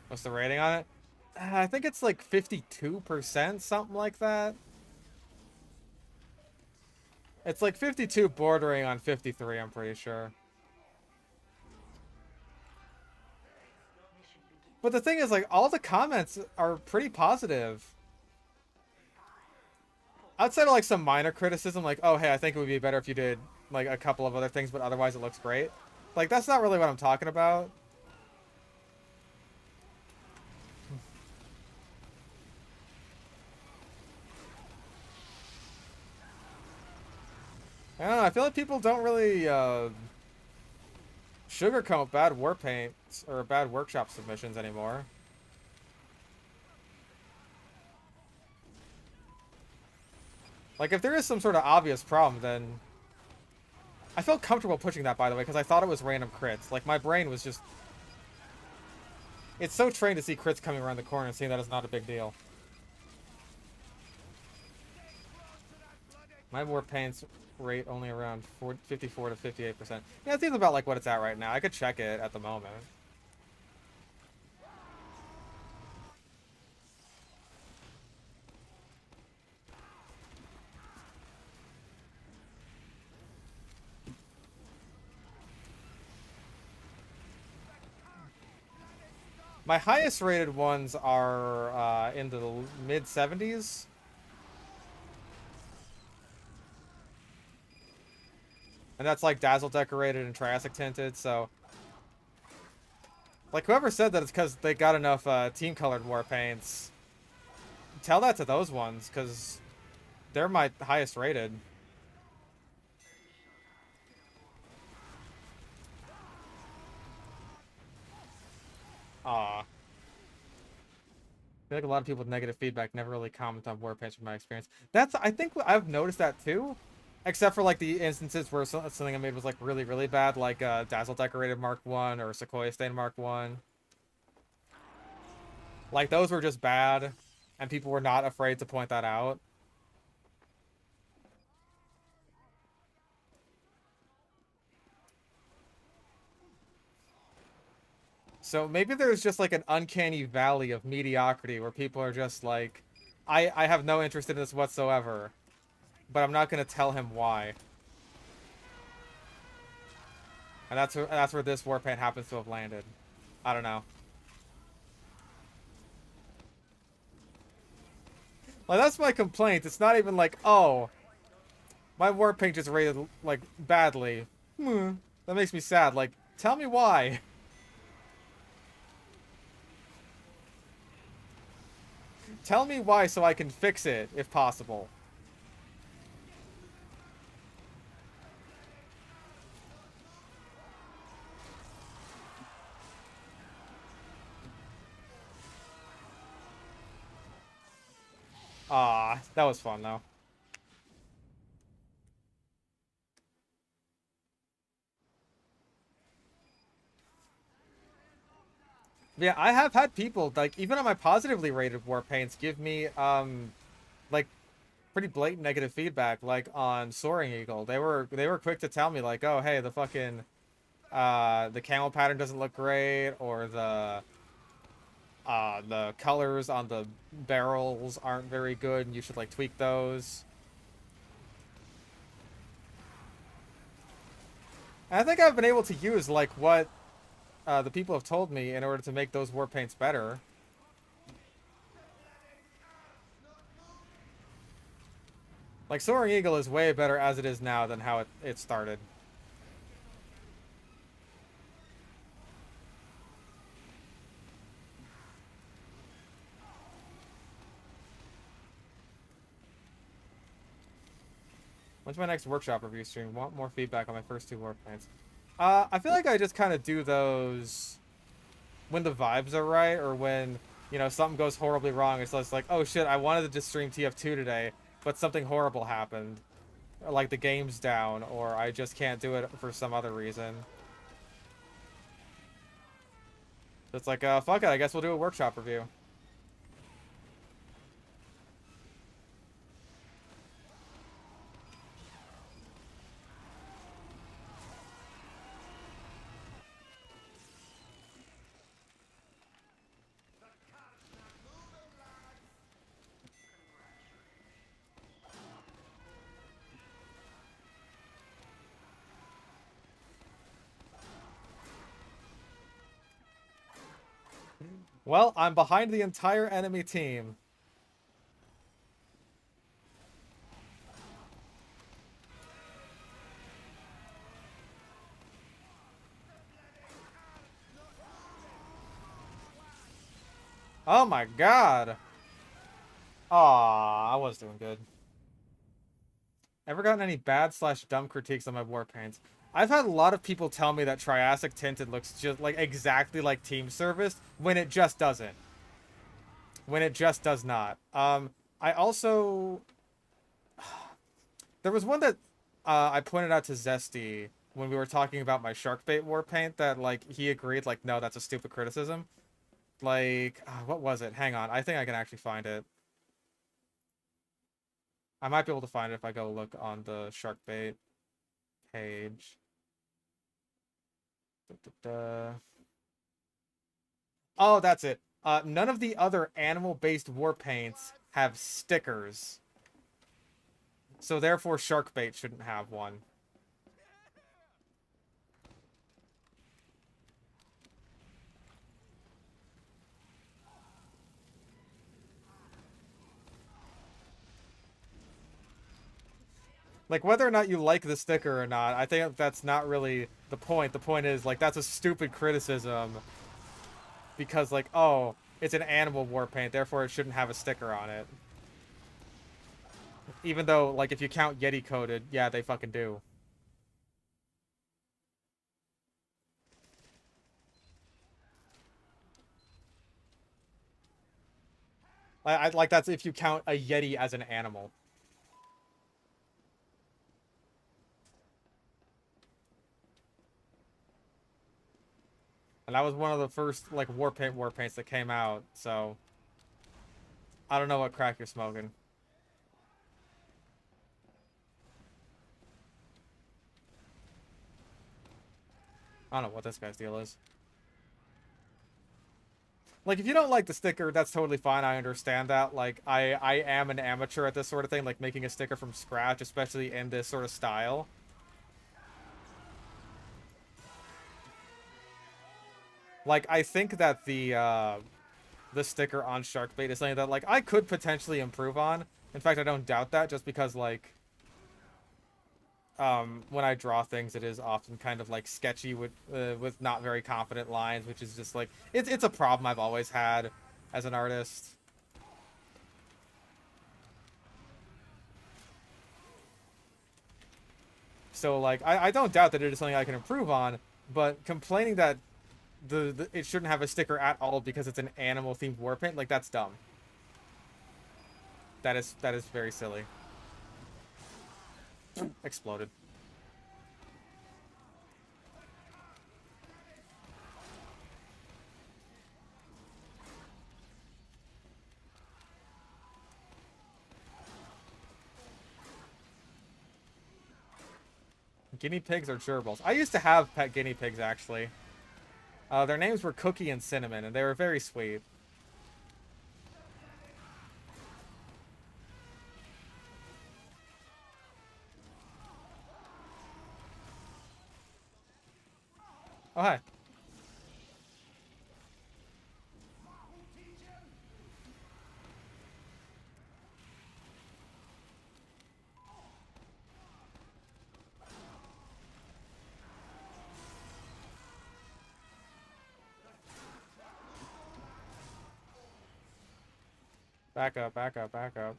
What's the rating on it? I think it's like 52%, something like that. It's like 52 bordering on 53, I'm pretty sure. But the thing is, like, all the comments are pretty positive. Outside of, like, some minor criticism, like, oh, hey, I think it would be better if you did, like, a couple of other things, but otherwise it looks great. Like, that's not really what I'm talking about. I don't know, I feel like people don't really, sugarcoat bad war paints or bad workshop submissions anymore. Like, if there is some sort of obvious problem, then... I felt comfortable pushing that, by the way, because I thought it was random crits. Like, my brain was just... It's so trained to see crits coming around the corner and seeing that it's not a big deal. My war paints rate only around 54 to 58%. Yeah, it seems about like what it's at right now. I could check it at the moment. My highest rated ones are in the mid 70s. And that's like dazzle decorated and Triassic tinted, so... Like, whoever said that it's because they got enough team colored war paints, tell that to those ones, because they're my highest rated. Aw. I feel like a lot of people with negative feedback never really comment on war paints from my experience. I think I've noticed that too. Except for like the instances where something I made was like really, really bad, like Dazzle Decorated Mark 1 or Sequoia Stain Mark 1. Like those were just bad, and people were not afraid to point that out. So maybe there's just like an uncanny valley of mediocrity where people are just like, I have no interest in this whatsoever, but I'm not going to tell him why. And that's where this war paint happens to have landed. I don't know. Like, that's my complaint. It's not even like, oh, my war paint just rated, like, badly. That makes me sad. Like, tell me why. Tell me why so I can fix it, if possible. Ah, that was fun, though. Yeah, I have had people, like, even on my positively rated war paints, give me, like, pretty blatant negative feedback, like, on Soaring Eagle. They were quick to tell me, like, oh, hey, the fucking, the camel pattern doesn't look great, or the colors on the barrels aren't very good, and you should, like, tweak those. And I think I've been able to use, like, what the people have told me in order to make those war paints better. Like, Soaring Eagle is way better as it is now than how it started. When's my next workshop review stream? Want more feedback on my first two war paints? I feel like I just kind of do those when the vibes are right, or when, you know, something goes horribly wrong. It's just like, oh shit, I wanted to stream TF2 today, but something horrible happened. Or, like, the game's down, or I just can't do it for some other reason. So it's like, fuck it, I guess we'll do a workshop review. Well, I'm behind the entire enemy team. Oh my god. Aw, I was doing good. Ever gotten any bad/dumb critiques on my war paints? I've had a lot of people tell me that Triassic Tinted looks just like exactly like Team Service when it just doesn't. When it just does not. I also... There was one that I pointed out to Zesty when we were talking about my Sharkbait war paint that, like, he agreed, like, no, that's a stupid criticism. Like, what was it? Hang on. I think I can actually find it. I might be able to find it if I go look on the Sharkbait page. Oh, that's it. None of the other animal-based war paints have stickers. So therefore, Sharkbait shouldn't have one. Like, whether or not you like the sticker or not, I think that's not really the point. The point is, like, that's a stupid criticism. Because, like, oh, it's an animal war paint, therefore it shouldn't have a sticker on it. Even though, like, if you count Yeti coded, yeah, they fucking do. Like, that's if you count a Yeti as an animal. And that was one of the first, like, war paints that came out, so... I don't know what crack you're smoking. I don't know what this guy's deal is. Like, if you don't like the sticker, that's totally fine. I understand that. Like, I am an amateur at this sort of thing, like making a sticker from scratch, especially in this sort of style. Like, I think that the sticker on shark bait is something that, like, I could potentially improve on. In fact, I don't doubt that, just because, like, when I draw things, it is often kind of, like, sketchy with not very confident lines, which is just, like, it's a problem I've always had as an artist. So, like, I don't doubt that it is something I can improve on, but complaining that it shouldn't have a sticker at all because it's an animal-themed war paint, like, that's dumb. That is very silly. Exploded. Guinea pigs are gerbils. I used to have pet guinea pigs, actually. Their names were Cookie and Cinnamon, and they were very sweet. Oh, hi. Back up, back up, back up.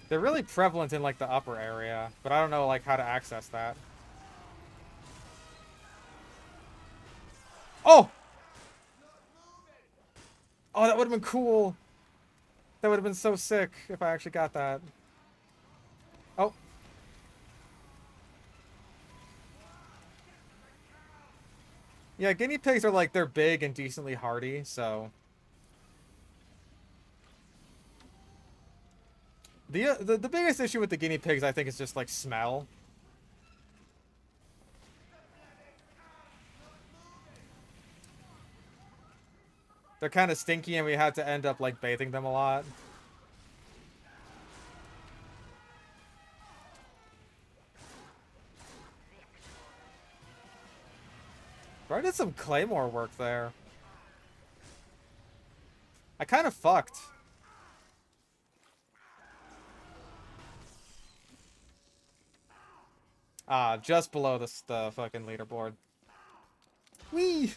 They're really prevalent in, like, the upper area, but I don't know, like, how to access that. Oh! Oh, that would have been cool! That would have been so sick if I actually got that. Oh. Yeah, guinea pigs are, like, they're big and decently hardy, so... The biggest issue with the guinea pigs, I think, is just, like, smell. They're kind of stinky, and we had to end up, like, bathing them a lot. Bro, I did some claymore work there. I kind of fucked. Ah, just below the fucking leaderboard. Whee!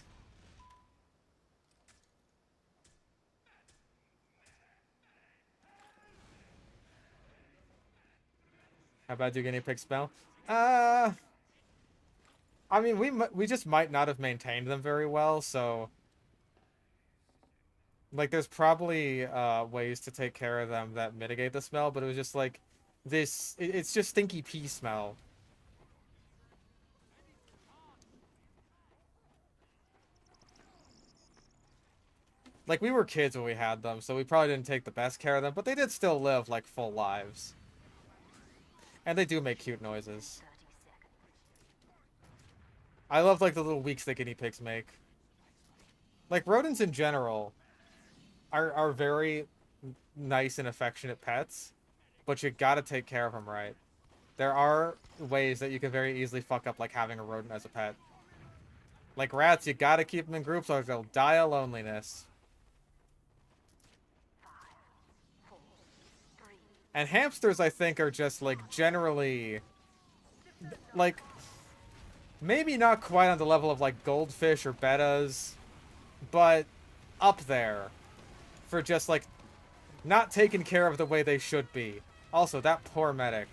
How bad do guinea pigs smell? I mean, we just might not have maintained them very well, so... Like, there's probably ways to take care of them that mitigate the smell, but it was just like... It's just stinky pee smell. Like, we were kids when we had them, so we probably didn't take the best care of them, but they did still live, like, full lives. And they do make cute noises. I love, like, the little weeks that guinea pigs make. Like, rodents in general are very nice and affectionate pets, but you gotta take care of them right. There are ways that you can very easily fuck up, like, having a rodent as a pet. Like rats, you gotta keep them in groups or they'll die of loneliness. And hamsters, I think, are just, like, generally... Like, maybe not quite on the level of, like, goldfish or bettas, but up there for just, like, not taken care of the way they should be. Also, that poor medic.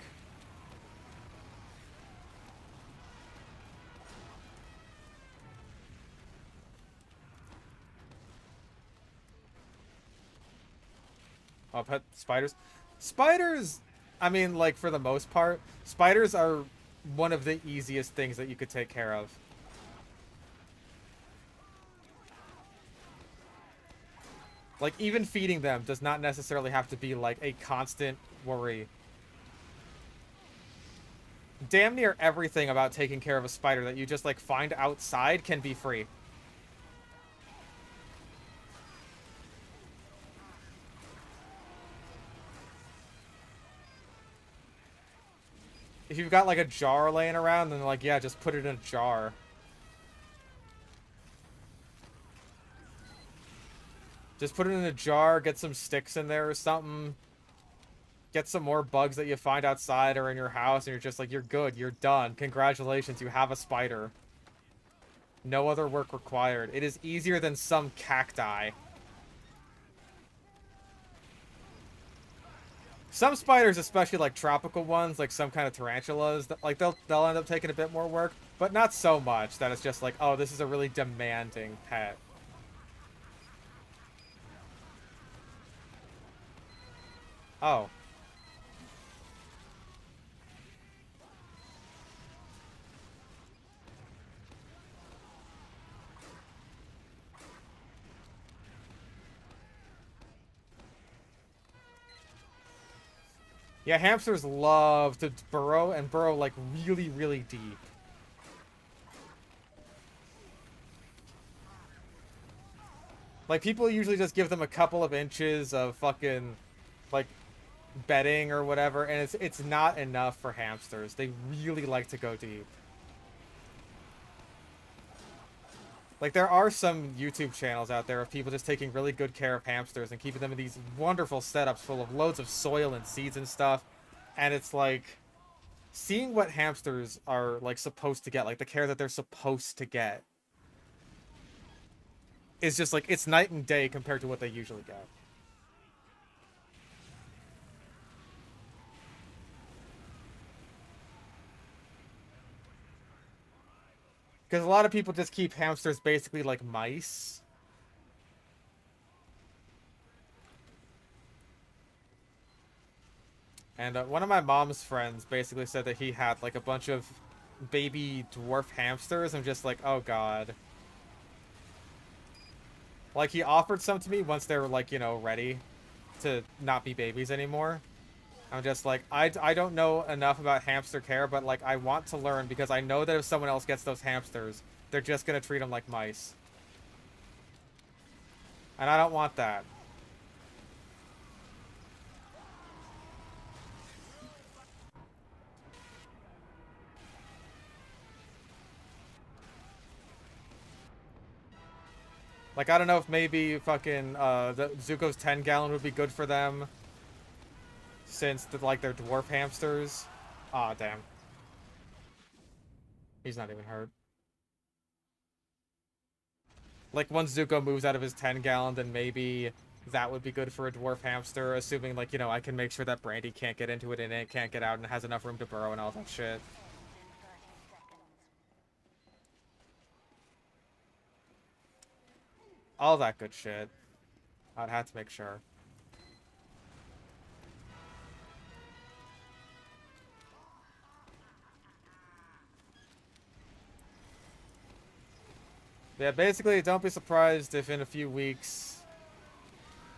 Oh, pet spiders. Spiders, I mean, like, for the most part, spiders are one of the easiest things that you could take care of. Like, even feeding them does not necessarily have to be, like, a constant worry. Damn near everything about taking care of a spider that you just, like, find outside can be free. if you've got like a jar laying around, then like, yeah, just put it in a jar. Just put it in a jar, get some sticks in there or something. Get some more bugs that you find outside or in your house, and you're just like, you're good, you're done. Congratulations, you have a spider. No other work required. It is easier than some cacti. Some spiders, especially like tropical ones, like some kind of tarantulas, that like they'll end up taking a bit more work, but not so much that it's just like, oh, this is a really demanding pet. Oh. Yeah, hamsters love to burrow and burrow like really, really deep. Like people usually just give them a couple of inches of fucking like bedding or whatever, and it's not enough for hamsters. They really like to go deep. Like, there are some YouTube channels out there of people just taking really good care of hamsters and keeping them in these wonderful setups full of loads of soil and seeds and stuff. And it's like, seeing what hamsters are, like, supposed to get, like, the care that they're supposed to get, is just, like, it's night and day compared to what they usually get. Because a lot of people just keep hamsters basically like mice. And one of my mom's friends basically said that he had like a bunch of baby dwarf hamsters. I'm just like, oh god. Like, he offered some to me once they were like, you know, ready to not be babies anymore. I'm just like, I don't know enough about hamster care, but like, I want to learn because I know that if someone else gets those hamsters, they're just gonna treat them like mice. And I don't want that. Like, I don't know if maybe fucking, the Zuko's 10-gallon would be good for them. Since, like, they're dwarf hamsters. Aw, damn. He's not even hurt. Like, once Zuko moves out of his 10-gallon, then maybe that would be good for a dwarf hamster, assuming, like, you know, I can make sure that Brandy can't get into it and it can't get out and has enough room to burrow and all that shit. All that good shit. I'd have to make sure. Yeah, basically, don't be surprised if in a few weeks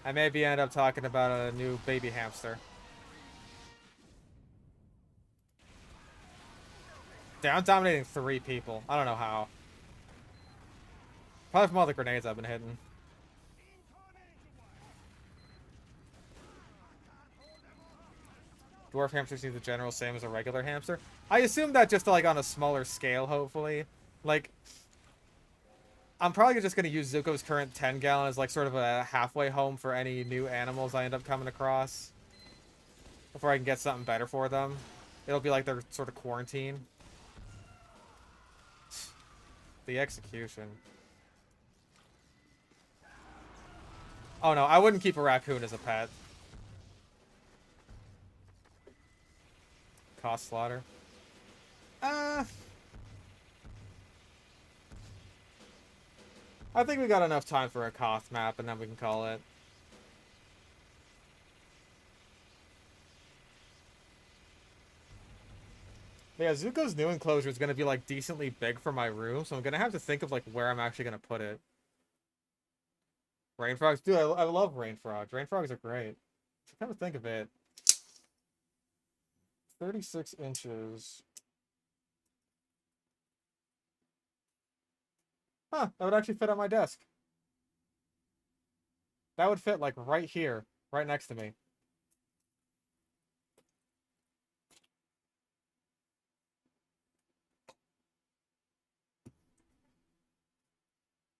I maybe end up talking about a new baby hamster. Damn, I'm dominating 3 people. I don't know how. Probably from all the grenades I've been hitting. Dwarf hamsters need the general same as a regular hamster. I assume that just like on a smaller scale, hopefully. Like, I'm probably just going to use Zuko's current 10-gallon as like sort of a halfway home for any new animals I end up coming across. Before I can get something better for them. It'll be like their sort of quarantine. The execution. Oh no, I wouldn't keep a raccoon as a pet. Cost slaughter. I think we got enough time for a Koth map, and then we can call it. But yeah, Zuko's new enclosure is going to be, like, decently big for my room, so I'm going to have to think of, like, where I'm actually going to put it. Rain frogs? Dude, I love rain frogs. Rain frogs are great. So come to think of it. 36 inches. Huh, that would actually fit on my desk. That would fit, like, right here. Right next to me.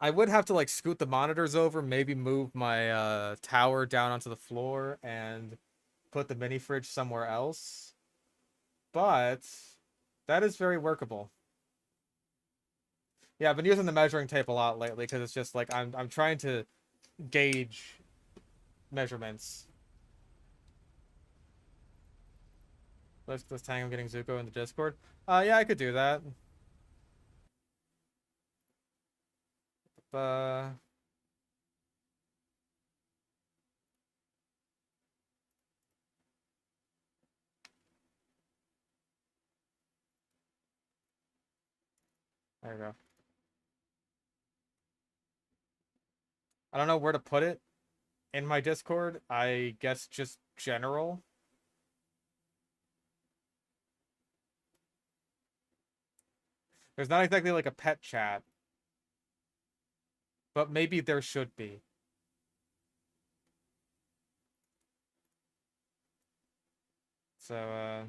I would have to like scoot the monitors over, maybe move my tower down onto the floor and put the mini fridge somewhere else. But that is very workable. Yeah, I've been using the measuring tape a lot lately because it's just like I'm trying to gauge measurements. Let's tag him getting Zuko in the Discord. Yeah, I could do that. Uh, there we go. I don't know where to put it in my Discord. I guess just general. There's not exactly like a pet chat, but maybe there should be. So,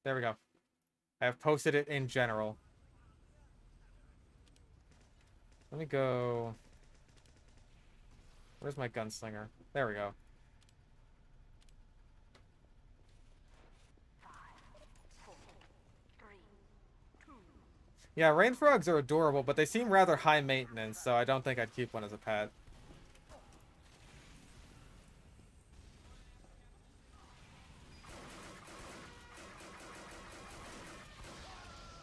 there we go. I have posted it in general. Let me go... Where's my gunslinger? There we go. 5, 4, 3, 2. Yeah, rain frogs are adorable, but they seem rather high maintenance, so I don't think I'd keep one as a pet.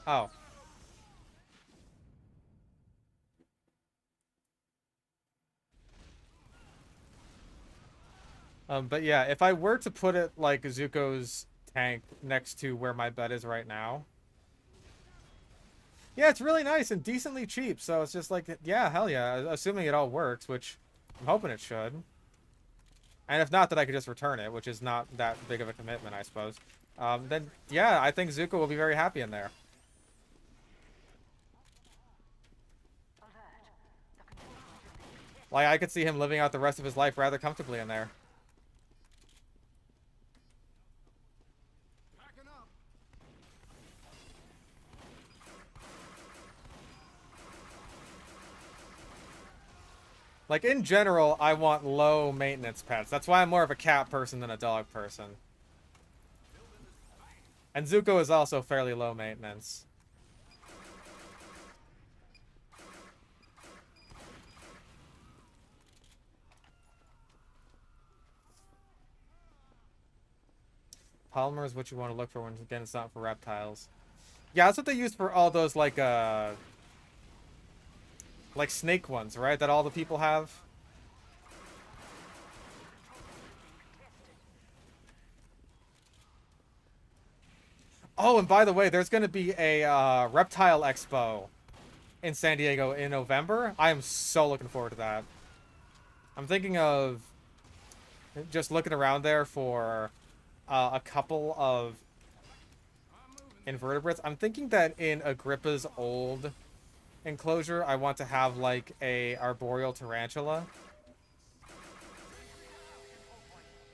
Oh. But yeah, if I were to put it like Zuko's tank next to where my bed is right now. Yeah, it's really nice and decently cheap, so it's just like, yeah, hell yeah, assuming it all works, which I'm hoping it should. And if not, then I could just return it, which is not that big of a commitment, I suppose. Then, yeah, I think Zuko will be very happy in there. Like, I could see him living out the rest of his life rather comfortably in there. Like, in general, I want low maintenance pets. That's why I'm more of a cat person than a dog person. And Zuko is also fairly low maintenance. Polymer is what you want to look for when, again, it's not for reptiles. Yeah, that's what they use for all those, like snake ones, right? That all the people have. Oh, and by the way, there's going to be a reptile expo in San Diego in November. I am so looking forward to that. I'm thinking of just looking around there for a couple of invertebrates. I'm thinking that in Agrippa's old enclosure, I want to have like a arboreal tarantula.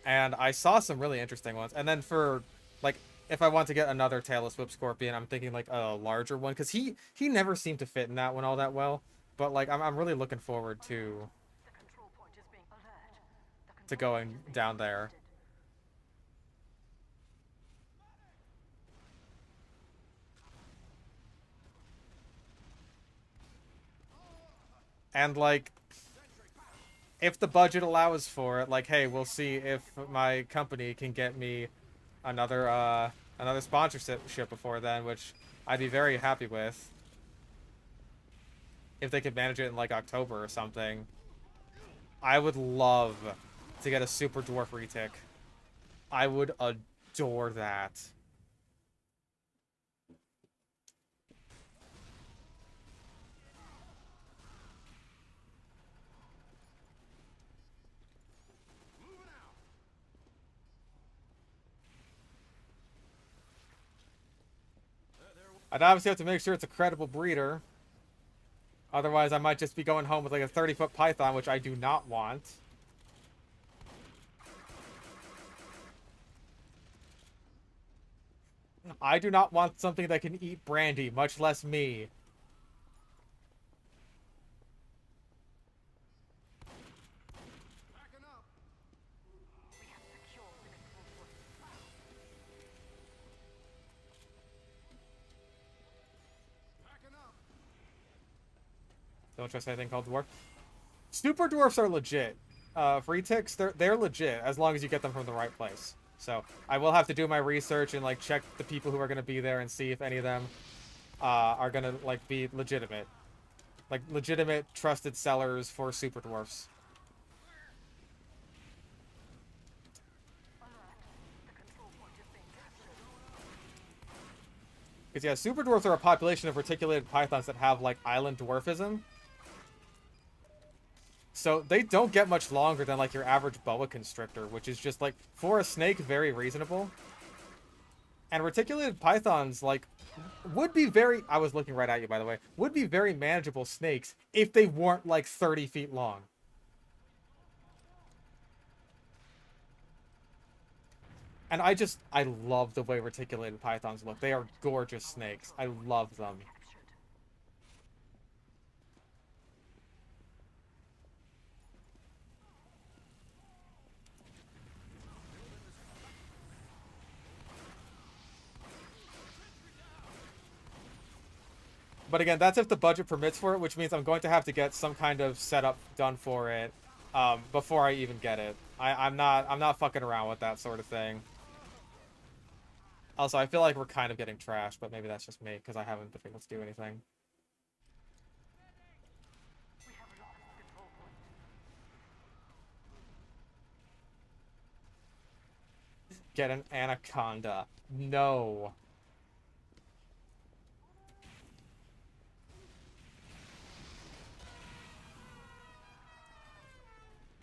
And I saw some really interesting ones. And then for like, if I want to get another tailless whip scorpion, I'm thinking like a larger one, because he never seemed to fit in that one all that well. But like, I'm really looking forward to going down there. And like, if the budget allows for it, like, hey, we'll see if my company can get me another another sponsorship before then, which I'd be very happy with. If they could manage it in like October or something. I would love to get a super dwarf retic. I would adore that. I'd obviously have to make sure it's a credible breeder. Otherwise, I might just be going home with like a 30-foot python, which I do not want. I do not want something that can eat brandy, much less me. Don't trust anything called dwarf. Super dwarfs are legit. Free ticks, they're legit as long as you get them from the right place. So I will have to do my research and like check the people who are gonna be there and see if any of them are gonna like be legitimate, like legitimate trusted sellers for super dwarfs. Because yeah, super dwarfs are a population of reticulated pythons that have like island dwarfism. So they don't get much longer than like your average boa constrictor, which is just like, for a snake, very reasonable. And reticulated pythons, like, would be very, I was looking right at you by the way, would be very manageable snakes if they weren't like 30 feet long. And I love the way reticulated pythons look. They are gorgeous snakes. I love them. But again, that's if the budget permits for it, which means I'm going to have to get some kind of setup done for it before I even get it. I'm not fucking around with that sort of thing. Also, I feel like we're kind of getting trashed, but maybe that's just me because I haven't been able to do anything. Get an anaconda. No.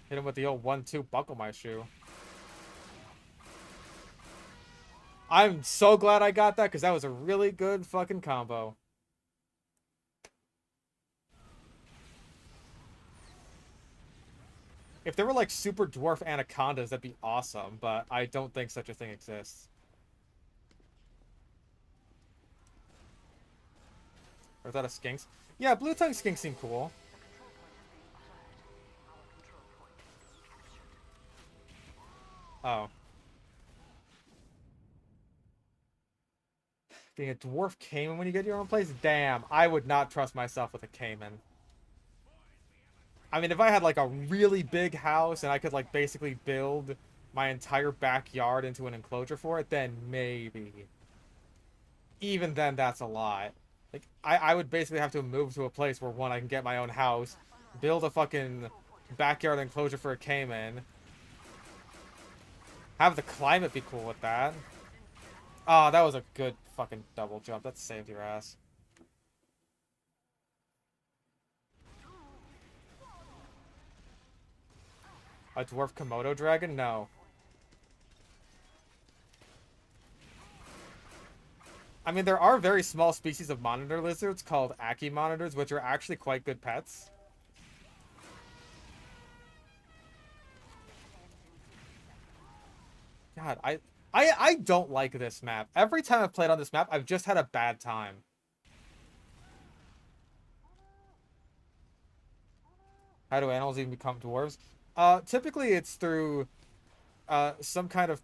Hit him with the old 1-2 buckle my shoe. I'm so glad I got that because that was a really good fucking combo. If there were like super dwarf anacondas, that'd be awesome, but I don't think such a thing exists. Or is that a skinks? Yeah, blue tongue skinks seem cool. Oh. Being a dwarf caiman when you get your own place? Damn, I would not trust myself with a caiman. I mean, if I had like a really big house and I could like basically build my entire backyard into an enclosure for it, then maybe. Even then, that's a lot. Like, I would basically have to move to a place where, one, I can get my own house, build a fucking backyard enclosure for a caiman, have the climate be cool with that. Oh, that was a good fucking double jump. That saved your ass. A dwarf Komodo dragon? No. I mean, there are very small species of monitor lizards called Aki monitors, which are actually quite good pets. God, I don't like this map. Every time I've played on this map, I've just had a bad time. How do animals even become dwarves? Typically it's through some kind of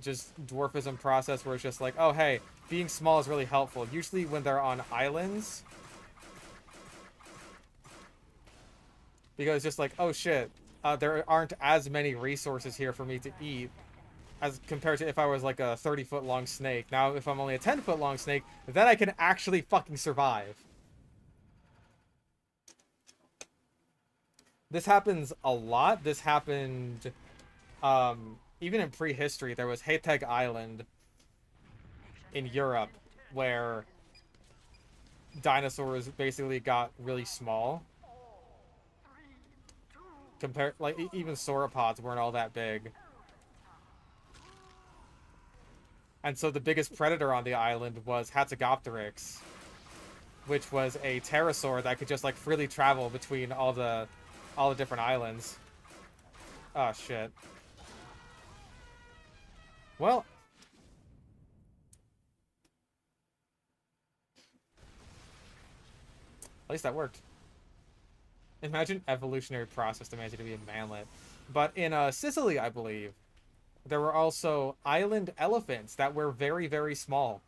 just dwarfism process where it's just like, oh hey, being small is really helpful. Usually when they're on islands. Because it's just like, oh shit, there aren't as many resources here for me to eat as compared to if I was like a 30-foot long snake. Now, if I'm only a 10-foot long snake, then I can actually fucking survive. This happens a lot. This happened, even in prehistory, there was Hayteg Island in Europe where dinosaurs basically got really small. Compared, like, even sauropods weren't all that big. And so the biggest predator on the island was Hatzegopteryx, which was a pterosaur that could just like freely travel between all the different islands. Oh shit. Well, at least that worked. Imagine evolutionary process demands you to be a manlet. But in Sicily, I believe, there were also island elephants that were very, very small.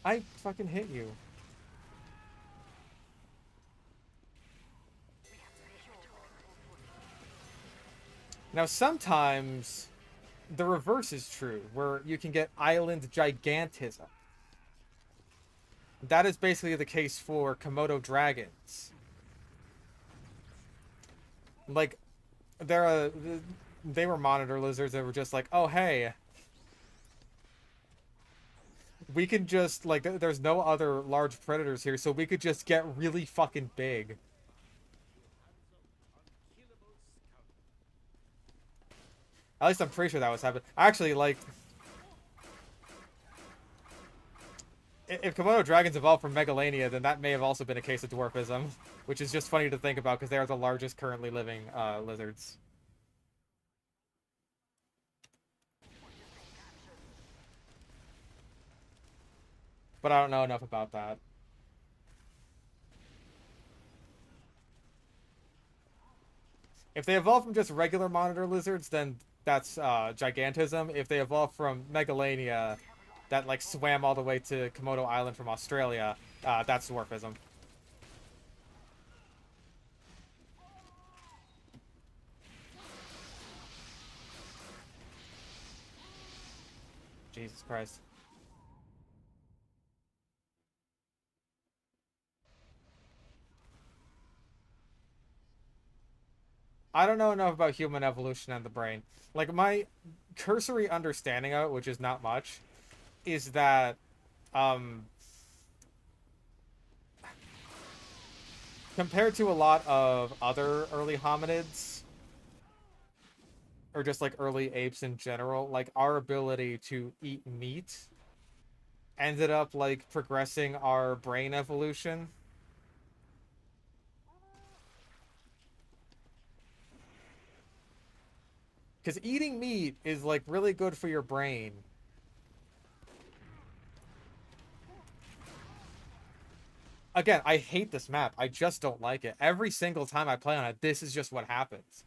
I fucking hit you. Now, sometimes the reverse is true, where you can get island gigantism. That is basically the case for Komodo dragons. Like, they were monitor lizards that were just like, oh, hey, we can just, like, there's no other large predators here, so we could just get really fucking big. At least I'm pretty sure that was happening. Actually, like, if Komodo dragons evolved from Megalania, then that may have also been a case of dwarfism, which is just funny to think about because they are the largest currently living lizards. But I don't know enough about that. If they evolve from just regular monitor lizards, then that's gigantism. If they evolve from Megalania, that like swam all the way to Komodo Island from Australia, that's dwarfism. Jesus Christ. I don't know enough about human evolution and the brain. Like, my cursory understanding of it, which is not much, is that, um, compared to a lot of other early hominids, or just like early apes in general, like our ability to eat meat ended up like progressing our brain evolution. Because eating meat is like really good for your brain. Again, I hate this map. I just don't like it. Every single time I play on it, this is just what happens.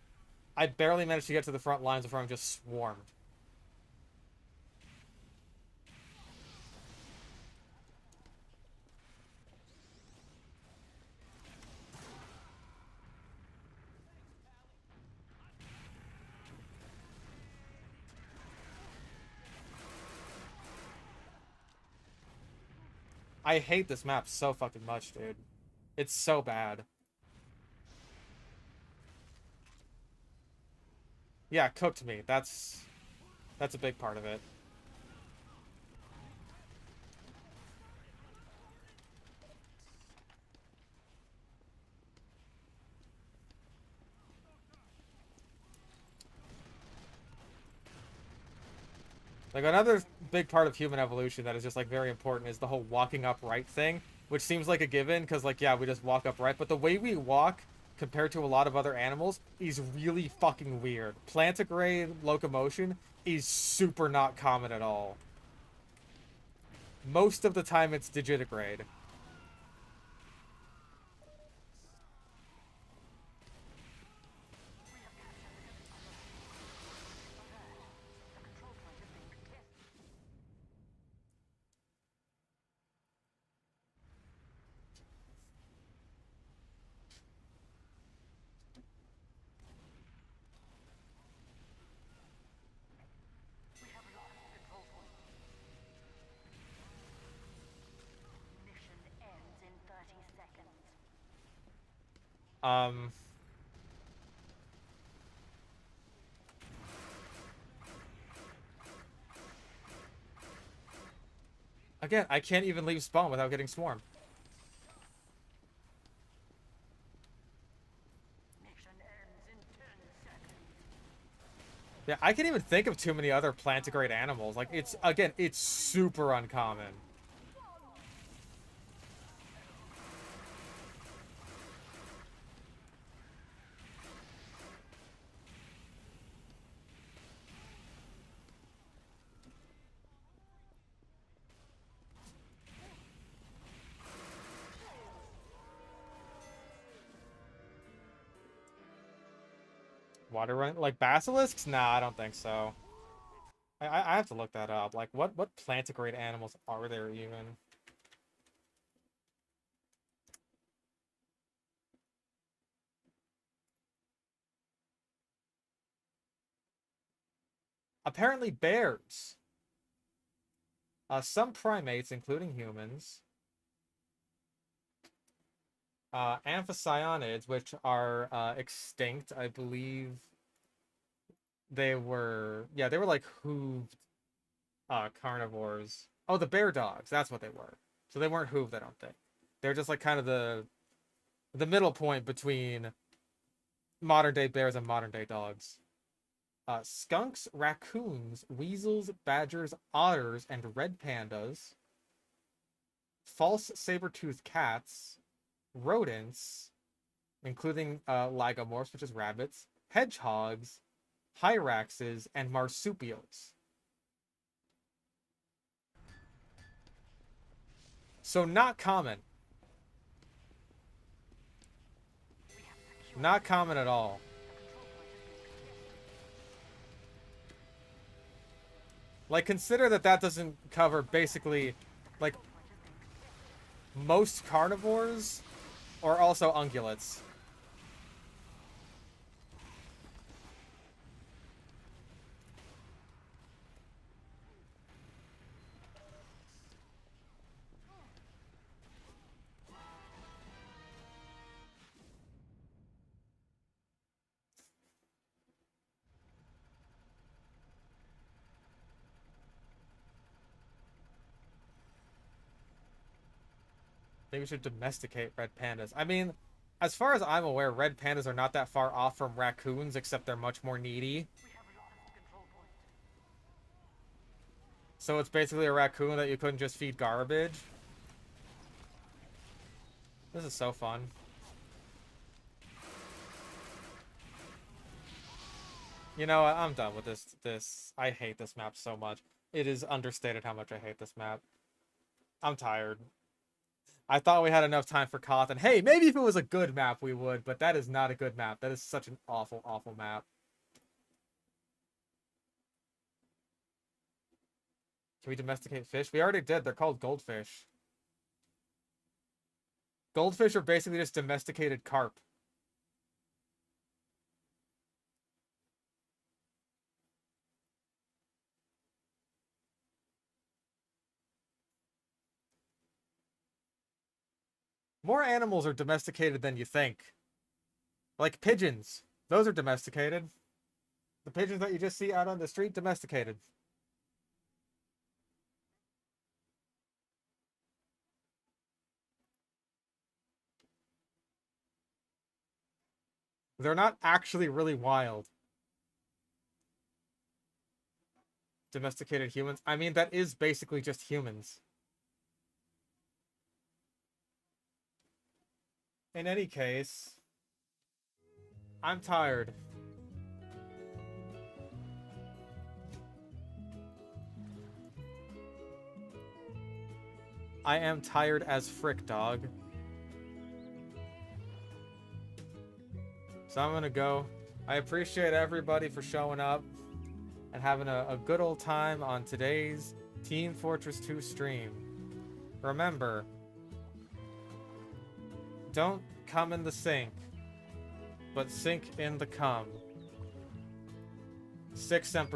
I barely managed to get to the front lines before I'm just swarmed. I hate this map so fucking much, dude. It's so bad. Yeah, cooked me. That's a big part of it. Like, another big part of human evolution that is just, like, very important is the whole walking upright thing, which seems like a given, because, like, yeah, we just walk upright, but the way we walk, compared to a lot of other animals, is really fucking weird. Plantigrade locomotion is super not common at all. Most of the time, it's digitigrade. Mission ends in 30 seconds. Um... Again, I can't even leave spawn without getting swarmed. Mission ends in 10 seconds. Yeah, I can't even think of too many other plantigrade animals. Like, it's, again, it's super uncommon. Water run like basilisks? Nah, I don't think so. I have to look that up. Like, what plantigrade animals are there even? Apparently bears. Some primates, including humans. Amphicyonids, which are extinct, I believe. They were like hooved carnivores. Oh, the bear dogs, that's what they were. So they weren't hooved, I don't think. They're just like kind of the middle point between modern day bears and modern day dogs. Skunks, raccoons, weasels, badgers, otters, and red pandas. False saber-toothed cats, rodents, including lagomorphs, which is rabbits, hedgehogs, hyraxes, and marsupials. So not common. Not common at all. Like, consider that doesn't cover basically, like, most carnivores or also ungulates. Maybe we should domesticate red pandas. I mean, as far as I'm aware, red pandas are not that far off from raccoons, except they're much more needy. So it's basically a raccoon that you couldn't just feed garbage. This is so fun. You know what? I'm done with this. I hate this map so much. It is understated how much I hate this map. I'm tired. I thought we had enough time for Koth, and hey, maybe if it was a good map we would, but that is not a good map. That is such an awful, awful map. Can we domesticate fish? We already did. They're called goldfish. Goldfish are basically just domesticated carp. More animals are domesticated than you think. Like pigeons. Those are domesticated. The pigeons that you just see out on the street, domesticated. They're not actually really wild. Domesticated humans. I mean, that is basically just humans. In any case, I'm tired. I am tired as frick, dog. So I'm gonna go. I appreciate everybody for showing up and having a good old time on today's Team Fortress 2 stream. Remember, don't come in the sink, but sink in the cum. 6 Semper.